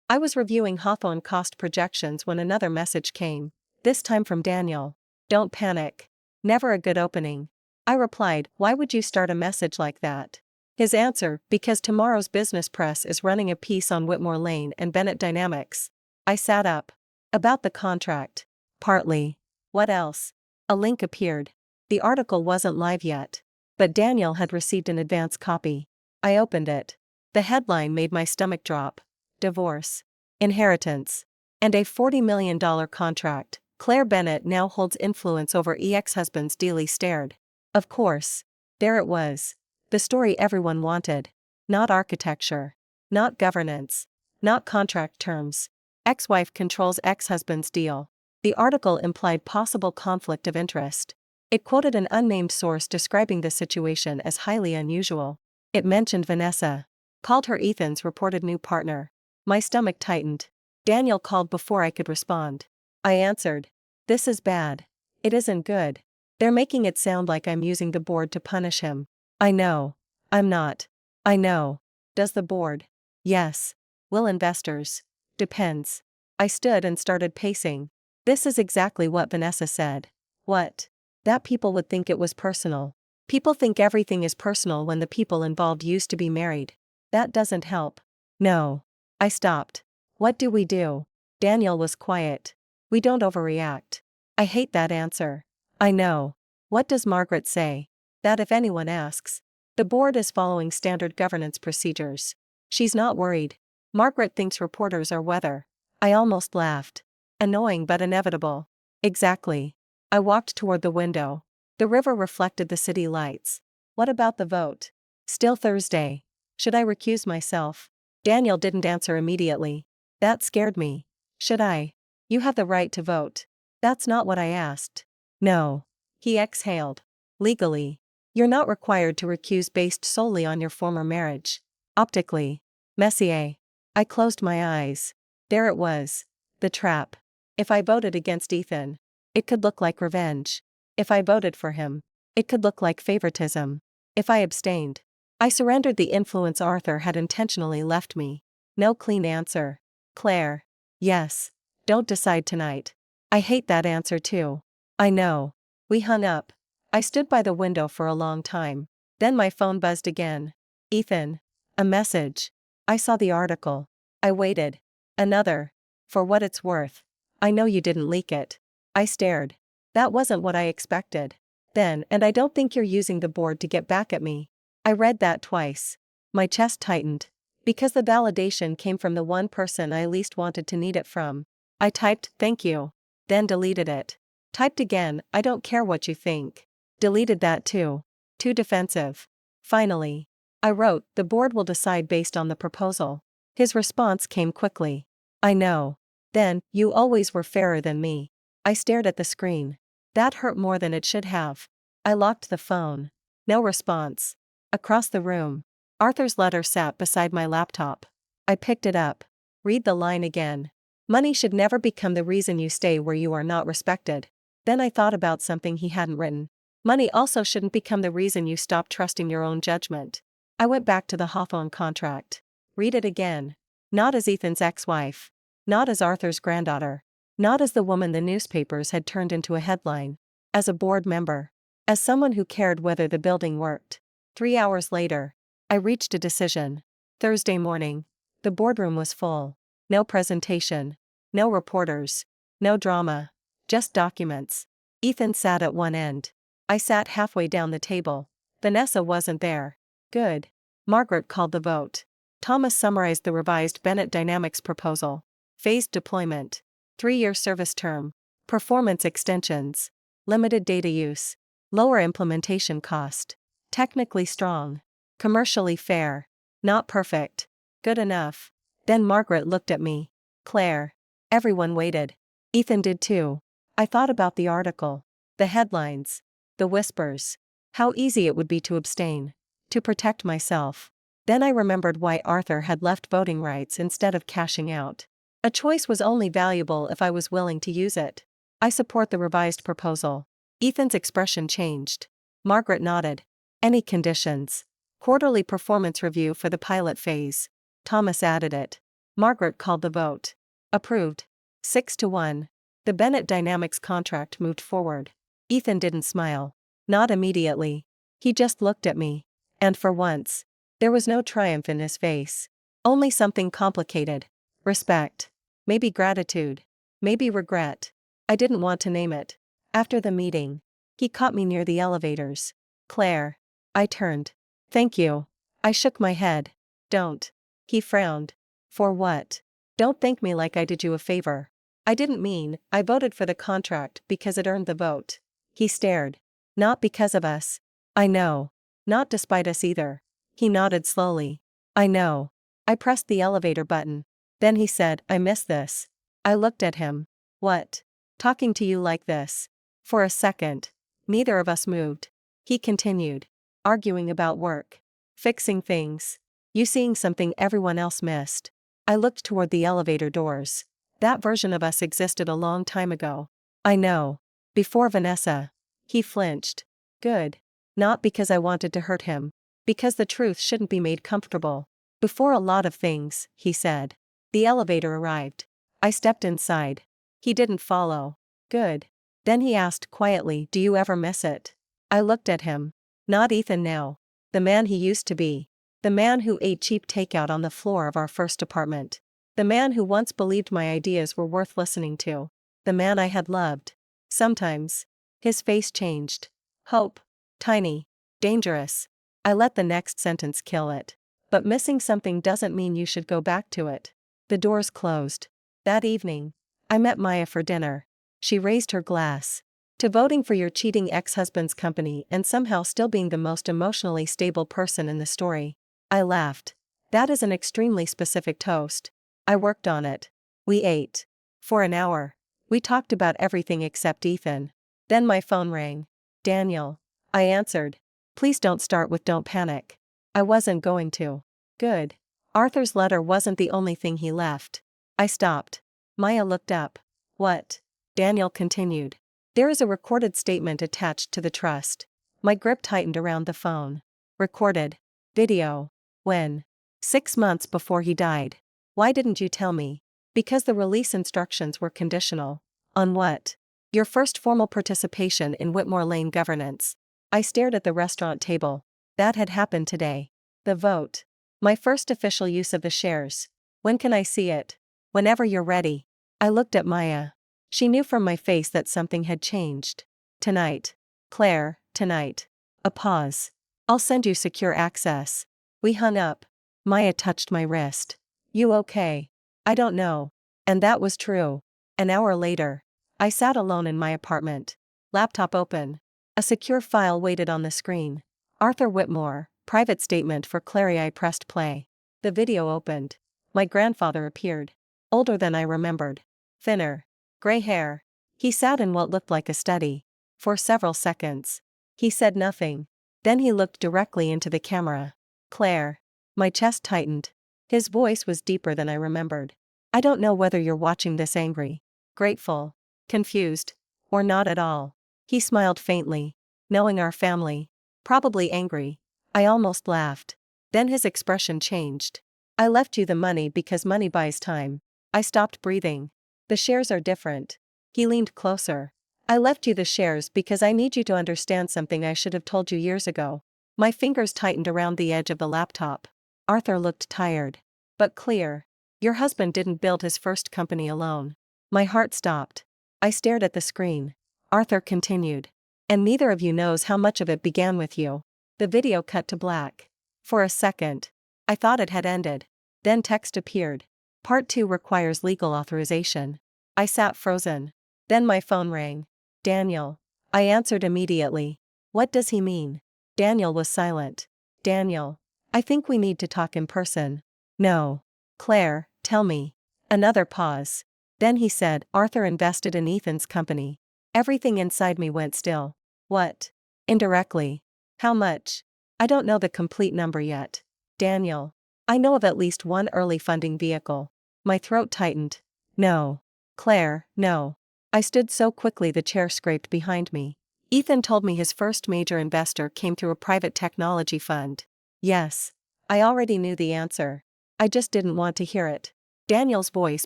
I was reviewing Hawthorne cost projections when another message came. This time from Daniel. Don't panic. Never a good opening. I replied, why would you start a message like that? His answer, because tomorrow's business press is running a piece on Whitmore Lane and Bennett Dynamics. I sat up. About the contract. Partly. What else? A link appeared. The article wasn't live yet. But Daniel had received an advance copy. I opened it. The headline made my stomach drop. Divorce. Inheritance. And a $40 million contract. Claire Bennett now holds influence over ex-husband's Dealey stared. Of course. There it was. The story everyone wanted. Not architecture. Not governance. Not contract terms. Ex-wife controls ex-husband's deal. The article implied possible conflict of interest. It quoted an unnamed source describing the situation as highly unusual. It mentioned Vanessa. Called her Ethan's reported new partner. My stomach tightened. Daniel called before I could respond. I answered. This is bad. It isn't good. They're making it sound like I'm using the board to punish him. I know. I'm not. I know. Does the board? Yes. Will investors? Depends. I stood and started pacing. This is exactly what Vanessa said. What? That people would think it was personal. People think everything is personal when the people involved used to be married. That doesn't help. No. I stopped. What do we do? Daniel was quiet. We don't overreact. I hate that answer. I know. What does Margaret say? That if anyone asks, the board is following standard governance procedures. She's not worried. Margaret thinks reporters are weather. I almost laughed. Annoying but inevitable. Exactly. I walked toward the window. The river reflected the city lights. What about the vote? Still Thursday. Should I recuse myself? Daniel didn't answer immediately. That scared me. Should I? You have the right to vote. That's not what I asked. No. He exhaled. Legally. You're not required to recuse based solely on your former marriage. Optically. Messier. I closed my eyes. There it was. The trap. If I voted against Ethan, it could look like revenge. If I voted for him, it could look like favoritism. If I abstained, I surrendered the influence Arthur had intentionally left me. No clean answer. Claire. Yes. Don't decide tonight. I hate that answer too. I know. We hung up. I stood by the window for a long time. Then my phone buzzed again. Ethan. A message. I saw the article. I waited. Another. For what it's worth. I know you didn't leak it. I stared. That wasn't what I expected. Then, and I don't think you're using the board to get back at me. I read that twice. My chest tightened. Because the validation came from the one person I least wanted to need it from. I typed, thank you. Then deleted it. Typed again, I don't care what you think. Deleted that too. Too defensive. Finally. I wrote, the board will decide based on the proposal. His response came quickly. I know. Then, you always were fairer than me. I stared at the screen. That hurt more than it should have. I locked the phone. No response. Across the room, Arthur's letter sat beside my laptop. I picked it up. Read the line again. Money should never become the reason you stay where you are not respected. Then I thought about something he hadn't written. Money also shouldn't become the reason you stop trusting your own judgment. I went back to the Hawthorne contract. Read it again. Not as Ethan's ex-wife. Not as Arthur's granddaughter. Not as the woman the newspapers had turned into a headline. As a board member. As someone who cared whether the building worked. 3 hours later, I reached a decision. Thursday morning. The boardroom was full. No presentation. No reporters. No drama. Just documents. Ethan sat at one end. I sat halfway down the table. Vanessa wasn't there. Good. Margaret called the vote. Thomas summarized the revised Bennett Dynamics proposal. Phased deployment. 3-year service term. Performance extensions. Limited data use. Lower implementation cost. Technically strong. Commercially fair. Not perfect. Good enough. Then Margaret looked at me. Claire. Everyone waited. Ethan did too. I thought about the article. The headlines. The whispers. How easy it would be to abstain. To protect myself. Then I remembered why Arthur had left voting rights instead of cashing out. A choice was only valuable if I was willing to use it. I support the revised proposal. Ethan's expression changed. Margaret nodded. Any conditions? Quarterly performance review for the pilot phase. Thomas added it. Margaret called the vote. Approved. 6-1. The Bennett Dynamics contract moved forward. Ethan didn't smile. Not immediately. He just looked at me. And for once, there was no triumph in his face. Only something complicated. Respect. Maybe gratitude. Maybe regret. I didn't want to name it. After the meeting, he caught me near the elevators. Claire. I turned. Thank you. I shook my head. Don't. He frowned. For what? Don't thank me like I did you a favor. I didn't mean, I voted for the contract because it earned the vote. He stared. Not because of us. I know. Not despite us either. He nodded slowly. I know. I pressed the elevator button. Then he said, I miss this. I looked at him. What? Talking to you like this. For a second. Neither of us moved. He continued. Arguing about work. Fixing things. You seeing something everyone else missed. I looked toward the elevator doors. That version of us existed a long time ago. I know. Before Vanessa. He flinched. Good. Not because I wanted to hurt him. Because the truth shouldn't be made comfortable. Before a lot of things, he said. The elevator arrived. I stepped inside. He didn't follow. Good. Then he asked quietly, do you ever miss it? I looked at him. Not Ethan now. The man he used to be. The man who ate cheap takeout on the floor of our first apartment. The man who once believed my ideas were worth listening to. The man I had loved. Sometimes. His face changed. Hope. Tiny. Dangerous. I let the next sentence kill it. But missing something doesn't mean you should go back to it. The doors closed. That evening, I met Maya for dinner. She raised her glass. To voting for your cheating ex-husband's company and somehow still being the most emotionally stable person in the story. I laughed. That is an extremely specific toast. I worked on it. We ate. For an hour. We talked about everything except Ethan. Then my phone rang. Daniel. I answered. Please don't start with don't panic. I wasn't going to. Good. Arthur's letter wasn't the only thing he left. I stopped. Maya looked up. What? Daniel continued. There is a recorded statement attached to the trust. My grip tightened around the phone. Recorded. Video. When? 6 months before he died. Why didn't you tell me? Because the release instructions were conditional. On what? Your first formal participation in Whitmore Lane governance. I stared at the restaurant table. That had happened today. The vote. My first official use of the shares. When can I see it? Whenever you're ready. I looked at Maya. She knew from my face that something had changed. Tonight. Claire, tonight. A pause. I'll send you secure access. We hung up. Maya touched my wrist. You okay? I don't know. And that was true. An hour later. I sat alone in my apartment. Laptop open. A secure file waited on the screen. Arthur Whitmore, private statement for Clary. I pressed play. The video opened. My grandfather appeared. Older than I remembered. Thinner. Gray hair. He sat in what looked like a study. For several seconds. He said nothing. Then he looked directly into the camera. Claire. My chest tightened. His voice was deeper than I remembered. I don't know whether you're watching this angry, grateful, confused, or not at all. He smiled faintly. Knowing our family. Probably angry. I almost laughed. Then his expression changed. I left you the money because money buys time. I stopped breathing. The shares are different. He leaned closer. I left you the shares because I need you to understand something I should have told you years ago. My fingers tightened around the edge of the laptop. Arthur looked tired. But clear. Your husband didn't build his first company alone. My heart stopped. I stared at the screen. Arthur continued. And neither of you knows how much of it began with you. The video cut to black. For a second. I thought it had ended. Then text appeared. Part 2 requires legal authorization. I sat frozen. Then my phone rang. Daniel. I answered immediately. What does he mean? Daniel was silent. Daniel. I think we need to talk in person. No. Claire, tell me. Another pause. Then he said, Arthur invested in Ethan's company. Everything inside me went still. What? Indirectly. How much? I don't know the complete number yet. Daniel. I know of at least one early funding vehicle. My throat tightened. No. Claire, no. I stood so quickly the chair scraped behind me. Ethan told me his first major investor came through a private technology fund. Yes. I already knew the answer. I just didn't want to hear it. Daniel's voice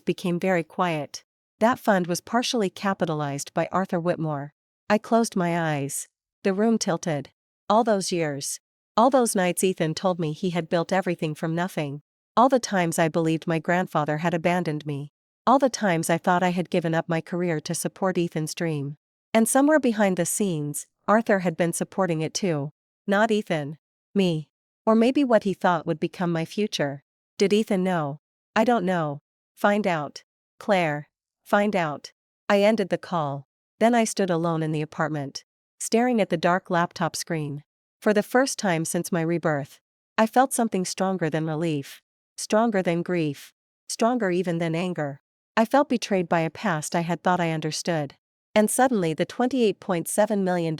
became very quiet. That fund was partially capitalized by Arthur Whitmore. I closed my eyes. The room tilted. All those years. All those nights Ethan told me he had built everything from nothing. All the times I believed my grandfather had abandoned me. All the times I thought I had given up my career to support Ethan's dream. And somewhere behind the scenes, Arthur had been supporting it too. Not Ethan. Me. Or maybe what he thought would become my future. Did Ethan know? I don't know. Find out. Claire. Find out. I ended the call. Then I stood alone in the apartment, staring at the dark laptop screen. For the first time since my rebirth, I felt something stronger than relief. Stronger than grief. Stronger even than anger. I felt betrayed by a past I had thought I understood. And suddenly the $28.7 million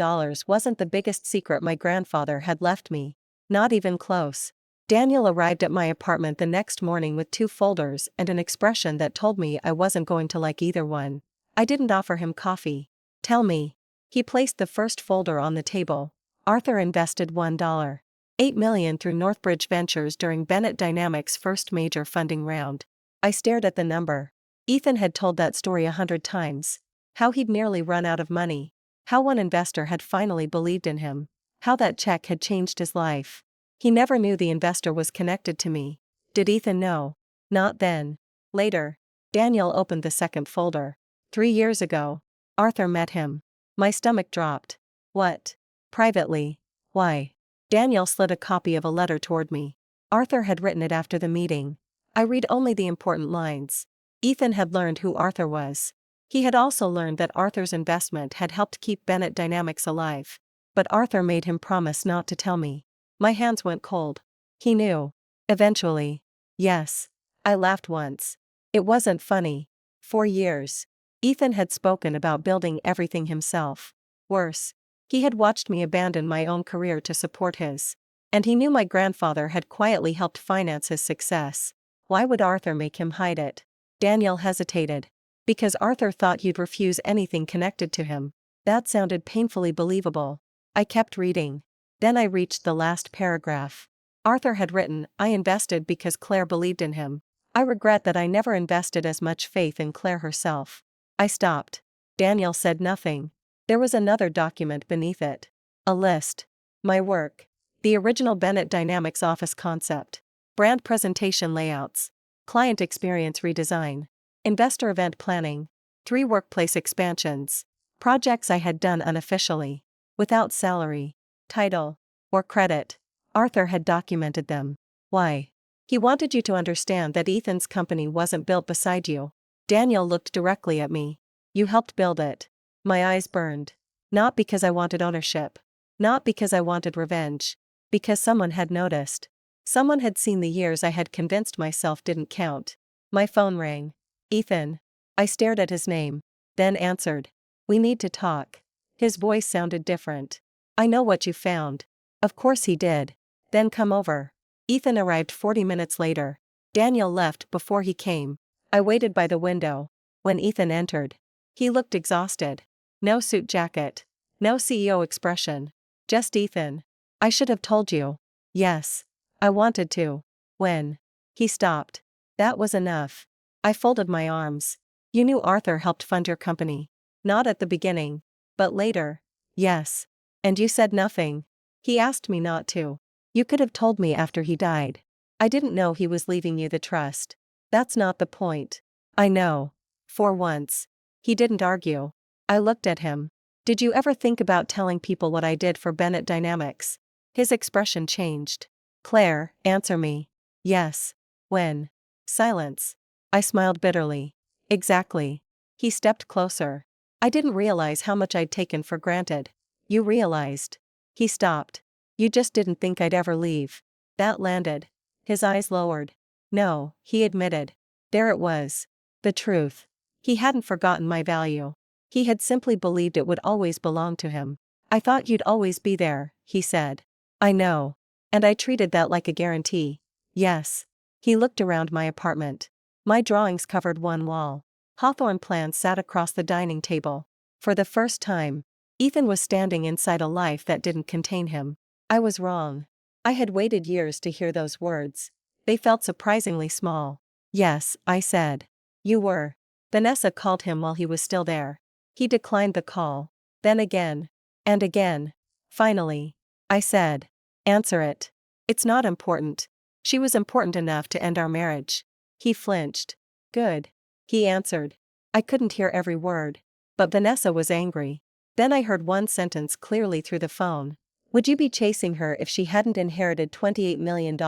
wasn't the biggest secret my grandfather had left me. Not even close. Daniel arrived at my apartment the next morning with 2 folders and an expression that told me I wasn't going to like either one. I didn't offer him coffee. Tell me. He placed the first folder on the table. Arthur invested $1.8 million through Northbridge Ventures during Bennett Dynamics' first major funding round. I stared at the number. Ethan had told that story 100 times. How he'd nearly run out of money. How one investor had finally believed in him. How that check had changed his life. He never knew the investor was connected to me. Did Ethan know? Not then. Later. Daniel opened the second folder. 3 years ago. Arthur met him. My stomach dropped. What? Privately. Why? Daniel slid a copy of a letter toward me. Arthur had written it after the meeting. I read only the important lines. Ethan had learned who Arthur was. He had also learned that Arthur's investment had helped keep Bennett Dynamics alive. But Arthur made him promise not to tell me. My hands went cold. He knew. Eventually. Yes. I laughed once. It wasn't funny. 4 years. Ethan had spoken about building everything himself. Worse. He had watched me abandon my own career to support his. And he knew my grandfather had quietly helped finance his success. Why would Arthur make him hide it? Daniel hesitated. Because Arthur thought you'd refuse anything connected to him. That sounded painfully believable. I kept reading. Then I reached the last paragraph. Arthur had written, I invested because Claire believed in him. I regret that I never invested as much faith in Claire herself. I stopped. Daniel said nothing. There was another document beneath it. A list. My work. The original Bennett Dynamics office concept. Brand presentation layouts. Client experience redesign. Investor event planning. 3 workplace expansions. Projects I had done unofficially. Without salary, title, or credit. Arthur had documented them. Why? He wanted you to understand that Ethan's company wasn't built beside you. Daniel looked directly at me. You helped build it. My eyes burned. Not because I wanted ownership. Not because I wanted revenge. Because someone had noticed. Someone had seen the years I had convinced myself didn't count. My phone rang. Ethan. I stared at his name. Then answered. We need to talk. His voice sounded different. I know what you found. Of course he did. Then come over. Ethan arrived 40 minutes later. Daniel left before he came. I waited by the window. When Ethan entered, he looked exhausted. No suit jacket. No CEO expression. Just Ethan. I should have told you. Yes. I wanted to. When he stopped. That was enough. I folded my arms. You knew Arthur helped fund your company. Not at the beginning. But later. Yes. And you said nothing. He asked me not to. You could have told me after he died. I didn't know he was leaving you the trust. That's not the point. I know. For once. He didn't argue. I looked at him. Did you ever think about telling people what I did for Bennett Dynamics? His expression changed. Claire, answer me. Yes. When? Silence. I smiled bitterly. Exactly. He stepped closer. I didn't realize how much I'd taken for granted. You realized. He stopped. You just didn't think I'd ever leave. That landed. His eyes lowered. No, he admitted. There it was. The truth. He hadn't forgotten my value. He had simply believed it would always belong to him. I thought you'd always be there, he said. I know. And I treated that like a guarantee. Yes. He looked around my apartment. My drawings covered one wall. Hawthorne plants sat across the dining table. For the first time, Ethan was standing inside a life that didn't contain him. I was wrong. I had waited years to hear those words. They felt surprisingly small. Yes, I said. You were. Vanessa called him while he was still there. He declined the call. Then again. And again. Finally. I said. Answer it. It's not important. She was important enough to end our marriage. He flinched. Good. He answered. I couldn't hear every word. But Vanessa was angry. Then I heard one sentence clearly through the phone. Would you be chasing her if she hadn't inherited $28 million?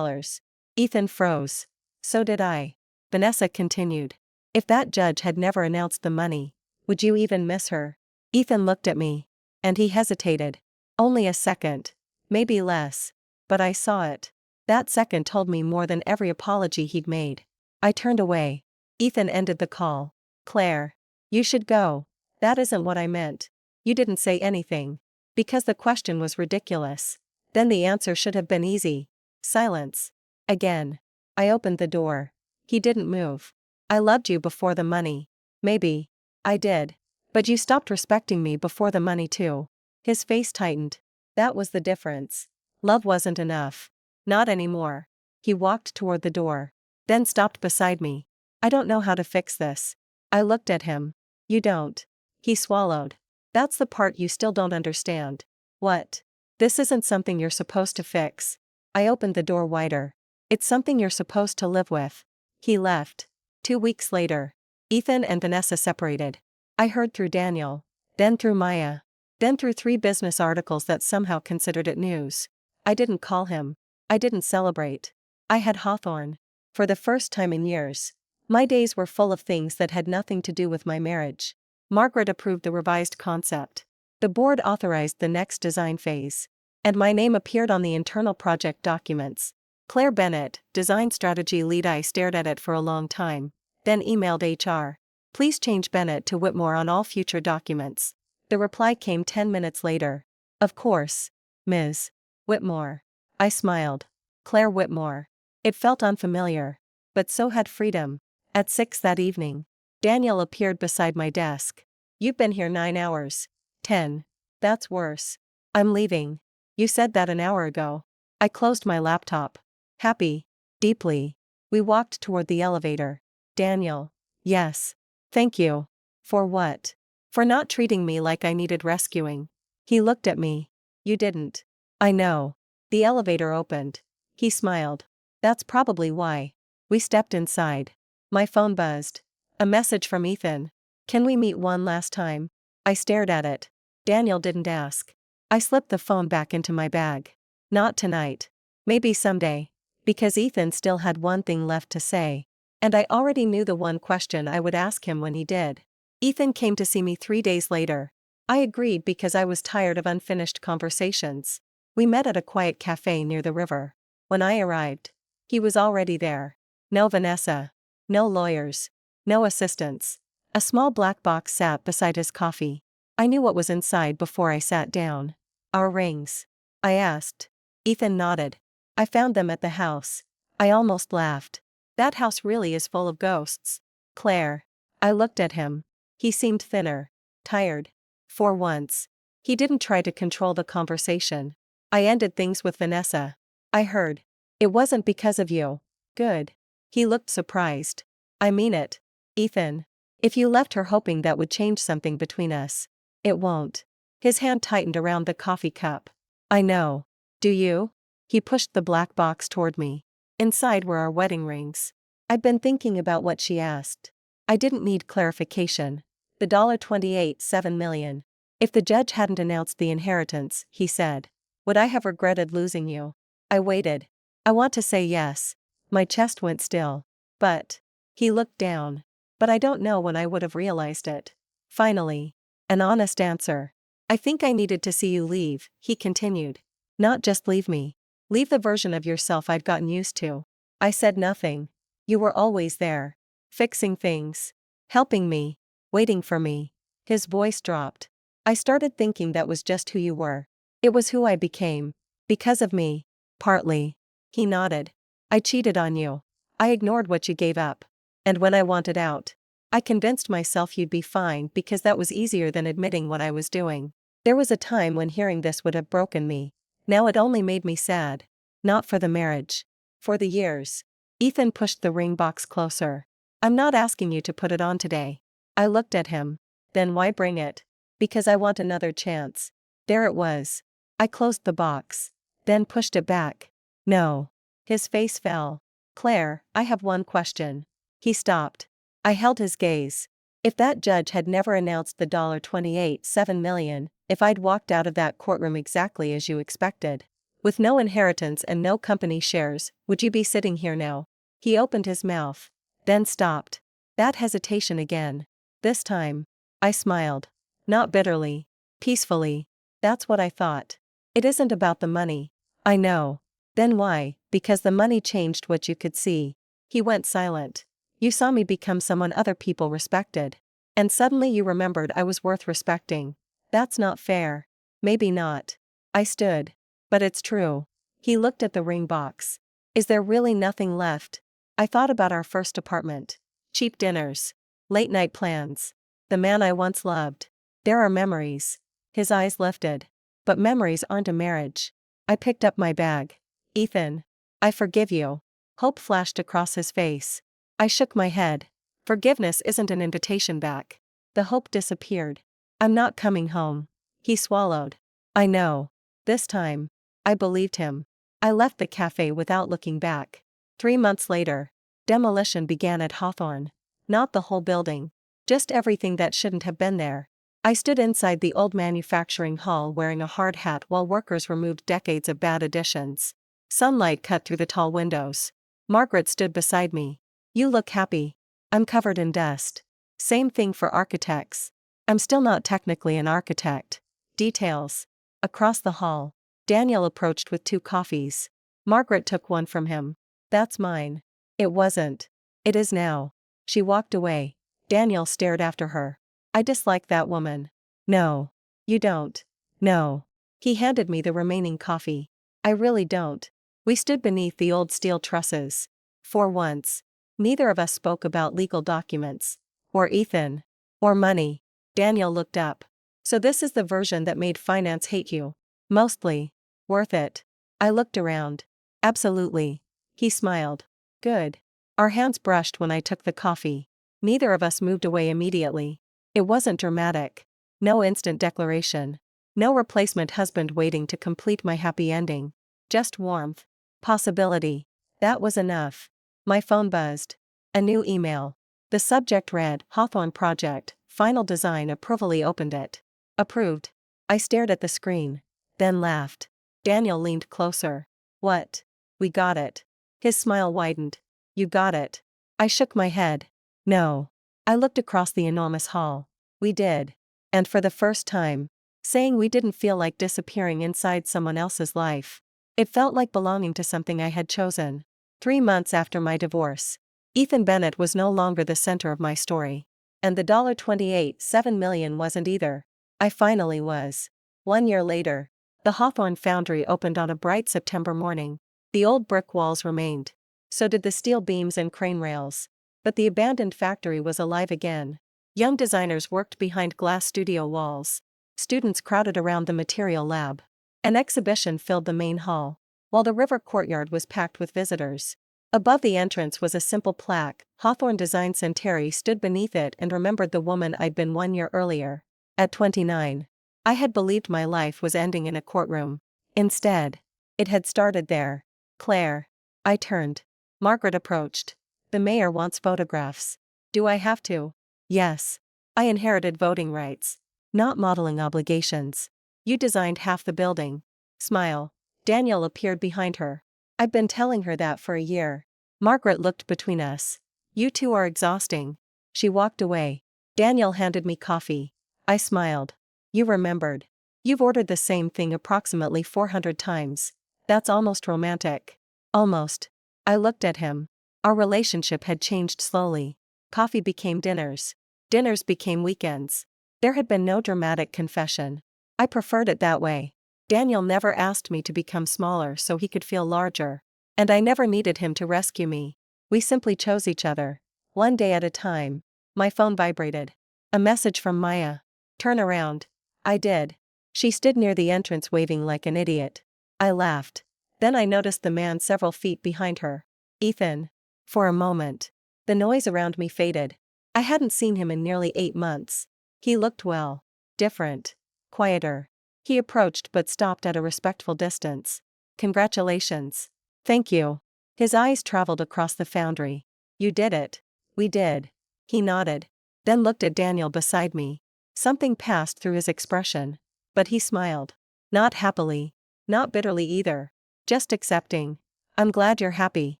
Ethan froze. So did I. Vanessa continued. If that judge had never announced the money, would you even miss her? Ethan looked at me. And he hesitated. Only a second. Maybe less. But I saw it. That second told me more than every apology he'd made. I turned away. Ethan ended the call. Claire. You should go. That isn't what I meant. You didn't say anything. Because the question was ridiculous. Then the answer should have been easy. Silence. Again. I opened the door. He didn't move. I loved you before the money. Maybe. I did. But you stopped respecting me before the money too. His face tightened. That was the difference. Love wasn't enough. Not anymore. He walked toward the door. Then stopped beside me. I don't know how to fix this. I looked at him. You don't. He swallowed. That's the part you still don't understand. What? This isn't something you're supposed to fix. I opened the door wider. It's something you're supposed to live with. He left. 2 weeks later. Ethan and Vanessa separated. I heard through Daniel. Then through Maya. Then through 3 business articles that somehow considered it news. I didn't call him. I didn't celebrate. I had Hawthorne. For the first time in years. My days were full of things that had nothing to do with my marriage. Margaret approved the revised concept. The board authorized the next design phase. And my name appeared on the internal project documents. Claire Bennett, design strategy lead. I stared at it for a long time. Then emailed HR. Please change Bennett to Whitmore on all future documents. The reply came 10 minutes later. Of course. Ms. Whitmore. I smiled. Claire Whitmore. It felt unfamiliar. But so had freedom. At 6 that evening. Daniel appeared beside my desk. You've been here 9 hours. 10. That's worse. I'm leaving. You said that an hour ago. I closed my laptop. Happy. Deeply. We walked toward the elevator. Daniel. Yes. Thank you. For what? For not treating me like I needed rescuing. He looked at me. You didn't. I know. The elevator opened. He smiled. That's probably why. We stepped inside. My phone buzzed. A message from Ethan. Can we meet one last time? I stared at it. Daniel didn't ask. I slipped the phone back into my bag. Not tonight. Maybe someday. Because Ethan still had one thing left to say. And I already knew the one question I would ask him when he did. Ethan came to see me 3 days later. I agreed because I was tired of unfinished conversations. We met at a quiet cafe near the river. When I arrived, he was already there. No Vanessa. No lawyers. No assistants. A small black box sat beside his coffee. I knew what was inside before I sat down. Our rings? I asked. Ethan nodded. I found them at the house. I almost laughed. That house really is full of ghosts. Claire. I looked at him. He seemed thinner. Tired. For once. He didn't try to control the conversation. I ended things with Vanessa. I heard. It wasn't because of you. Good. He looked surprised. I mean it. Ethan. If you left her hoping that would change something between us. It won't. His hand tightened around the coffee cup. I know. Do you? He pushed the black box toward me. Inside were our wedding rings. I'd been thinking about what she asked. I didn't need clarification. The $28.7 million. If the judge hadn't announced the inheritance, he said, would I have regretted losing you? I waited. I want to say yes. My chest went still. But. He looked down. But I don't know when I would have realized it. Finally. An honest answer. I think I needed to see you leave, he continued. Not just leave me. Leave the version of yourself I'd gotten used to. I said nothing. You were always there. Fixing things. Helping me. Waiting for me. His voice dropped. I started thinking that was just who you were. It was who I became. Because of me. Partly. He nodded. I cheated on you. I ignored what you gave up. And when I wanted out, I convinced myself you'd be fine because that was easier than admitting what I was doing. There was a time when hearing this would have broken me. Now it only made me sad. Not for the marriage. For the years. Ethan pushed the ring box closer. I'm not asking you to put it on today. I looked at him. Then why bring it? Because I want another chance. There it was. I closed the box. Then pushed it back. No. His face fell. Claire, I have one question. He stopped. I held his gaze. If that judge had never announced the $28.7 million, if I'd walked out of that courtroom exactly as you expected, with no inheritance and no company shares, would you be sitting here now? He opened his mouth. Then stopped. That hesitation again. This time. I smiled. Not bitterly. Peacefully. That's what I thought. It isn't about the money. I know. Then why? Because the money changed what you could see. He went silent. You saw me become someone other people respected. And suddenly you remembered I was worth respecting. That's not fair. Maybe not. I stood. But it's true. He looked at the ring box. Is there really nothing left? I thought about our first apartment. Cheap dinners. Late night plans. The man I once loved. There are memories. His eyes lifted. But memories aren't a marriage. I picked up my bag. Ethan. I forgive you. Hope flashed across his face. I shook my head. Forgiveness isn't an invitation back. The hope disappeared. I'm not coming home. He swallowed. I know. This time. I believed him. I left the cafe without looking back. 3 months later. Demolition began at Hawthorne. Not the whole building. Just everything that shouldn't have been there. I stood inside the old manufacturing hall wearing a hard hat while workers removed decades of bad additions. Sunlight cut through the tall windows. Margaret stood beside me. You look happy. I'm covered in dust. Same thing for architects. I'm still not technically an architect. Details. Across the hall. Daniel approached with 2 coffees. Margaret took one from him. That's mine. It wasn't. It is now. She walked away. Daniel stared after her. I dislike that woman. No. You don't. No. He handed me the remaining coffee. I really don't. We stood beneath the old steel trusses. For once. Neither of us spoke about legal documents. Or Ethan. Or money. Daniel looked up. So this is the version that made finance hate you. Mostly. Worth it. I looked around. Absolutely. He smiled. Good. Our hands brushed when I took the coffee. Neither of us moved away immediately. It wasn't dramatic. No instant declaration. No replacement husband waiting to complete my happy ending. Just warmth. Possibility. That was enough. My phone buzzed. A new email. The subject read, Hawthorne Project, Final Design Approval. He opened it. Approved. I stared at the screen. Then laughed. Daniel leaned closer. What? We got it. His smile widened. You got it. I shook my head. No. I looked across the enormous hall. We did. And for the first time. Saying we didn't feel like disappearing inside someone else's life. It felt like belonging to something I had chosen. 3 months after my divorce. Ethan Bennett was no longer the center of my story. And the $28.7 million wasn't either. I finally was. 1 year later, the Hawthorne foundry opened on a bright September morning. The old brick walls remained. So did the steel beams and crane rails. But the abandoned factory was alive again. Young designers worked behind glass studio walls. Students crowded around the material lab. An exhibition filled the main hall, while the river courtyard was packed with visitors. Above the entrance was a simple plaque. Hawthorne Design Centenary stood beneath it and remembered the woman I'd been 1 year earlier. At 29, I had believed my life was ending in a courtroom. Instead, it had started there. Claire. I turned. Margaret approached. The mayor wants photographs. Do I have to? Yes. I inherited voting rights. Not modeling obligations. You designed half the building. Smile. Daniel appeared behind her. I've been telling her that for a year. Margaret looked between us. You two are exhausting. She walked away. Daniel handed me coffee. I smiled. You remembered. You've ordered the same thing approximately 400 times. That's almost romantic. Almost. I looked at him. Our relationship had changed slowly. Coffee became dinners. Dinners became weekends. There had been no dramatic confession. I preferred it that way. Daniel never asked me to become smaller so he could feel larger. And I never needed him to rescue me. We simply chose each other. One day at a time. My phone vibrated. A message from Maya. Turn around. I did. She stood near the entrance waving like an idiot. I laughed. Then I noticed the man several feet behind her. Ethan. For a moment. The noise around me faded. I hadn't seen him in nearly 8 months. He looked well. Different. Quieter. He approached but stopped at a respectful distance. Congratulations. Thank you. His eyes traveled across the foundry. You did it. We did. He nodded. Then looked at Daniel beside me. Something passed through his expression. But he smiled. Not happily. Not bitterly either. Just accepting. I'm glad you're happy.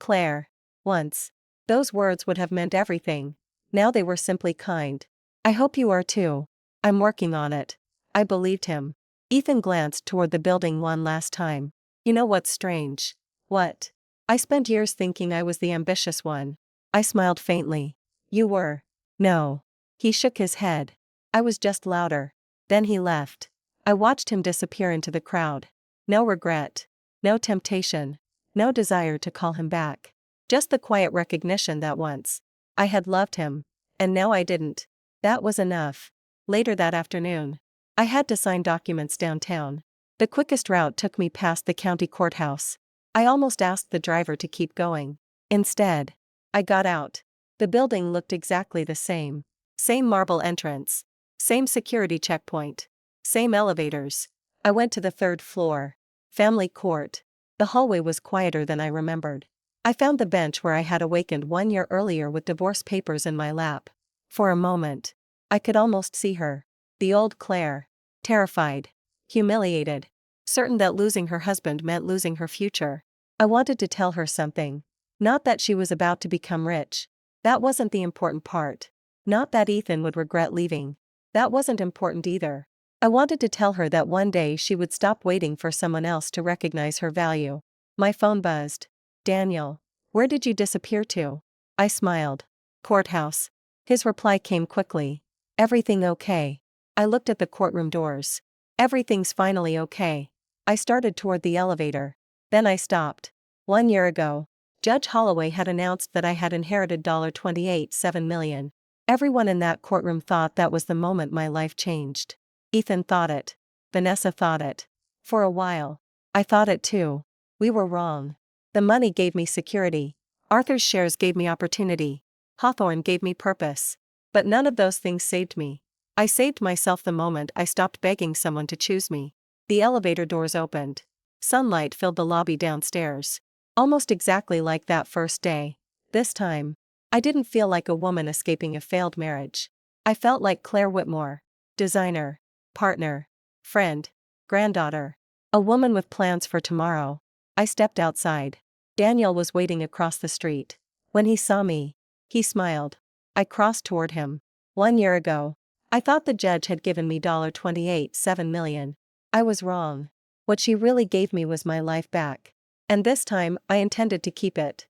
Claire. Once. Those words would have meant everything. Now they were simply kind. I hope you are too. I'm working on it. I believed him. Ethan glanced toward the building one last time. You know what's strange? What? I spent years thinking I was the ambitious one. I smiled faintly. You were. No. He shook his head. I was just louder. Then he left. I watched him disappear into the crowd. No regret. No temptation. No desire to call him back. Just the quiet recognition that once I had loved him, and now I didn't. That was enough. Later that afternoon, I had to sign documents downtown. The quickest route took me past the county courthouse. I almost asked the driver to keep going. Instead, I got out. The building looked exactly the same. Same marble entrance. Same security checkpoint. Same elevators. I went to the 3rd floor. Family court. The hallway was quieter than I remembered. I found the bench where I had awakened 1 year earlier with divorce papers in my lap. For a moment, I could almost see her. The old Claire. Terrified. Humiliated. Certain that losing her husband meant losing her future. I wanted to tell her something. Not that she was about to become rich. That wasn't the important part. Not that Ethan would regret leaving. That wasn't important either. I wanted to tell her that one day she would stop waiting for someone else to recognize her value. My phone buzzed. Daniel. Where did you disappear to? I smiled. Courthouse. His reply came quickly. Everything okay? I looked at the courtroom doors. Everything's finally okay. I started toward the elevator. Then I stopped. 1 year ago, Judge Holloway had announced that I had inherited $28.7 million. Everyone in that courtroom thought that was the moment my life changed. Ethan thought it. Vanessa thought it. For a while. I thought it too. We were wrong. The money gave me security. Arthur's shares gave me opportunity. Hawthorne gave me purpose. But none of those things saved me. I saved myself the moment I stopped begging someone to choose me. The elevator doors opened. Sunlight filled the lobby downstairs. Almost exactly like that first day. This time, I didn't feel like a woman escaping a failed marriage. I felt like Claire Whitmore. Designer. Partner. Friend. Granddaughter. A woman with plans for tomorrow. I stepped outside. Daniel was waiting across the street. When he saw me, he smiled. I crossed toward him. 1 year ago, I thought the judge had given me $28.7 million. I was wrong. What she really gave me was my life back. And this time, I intended to keep it.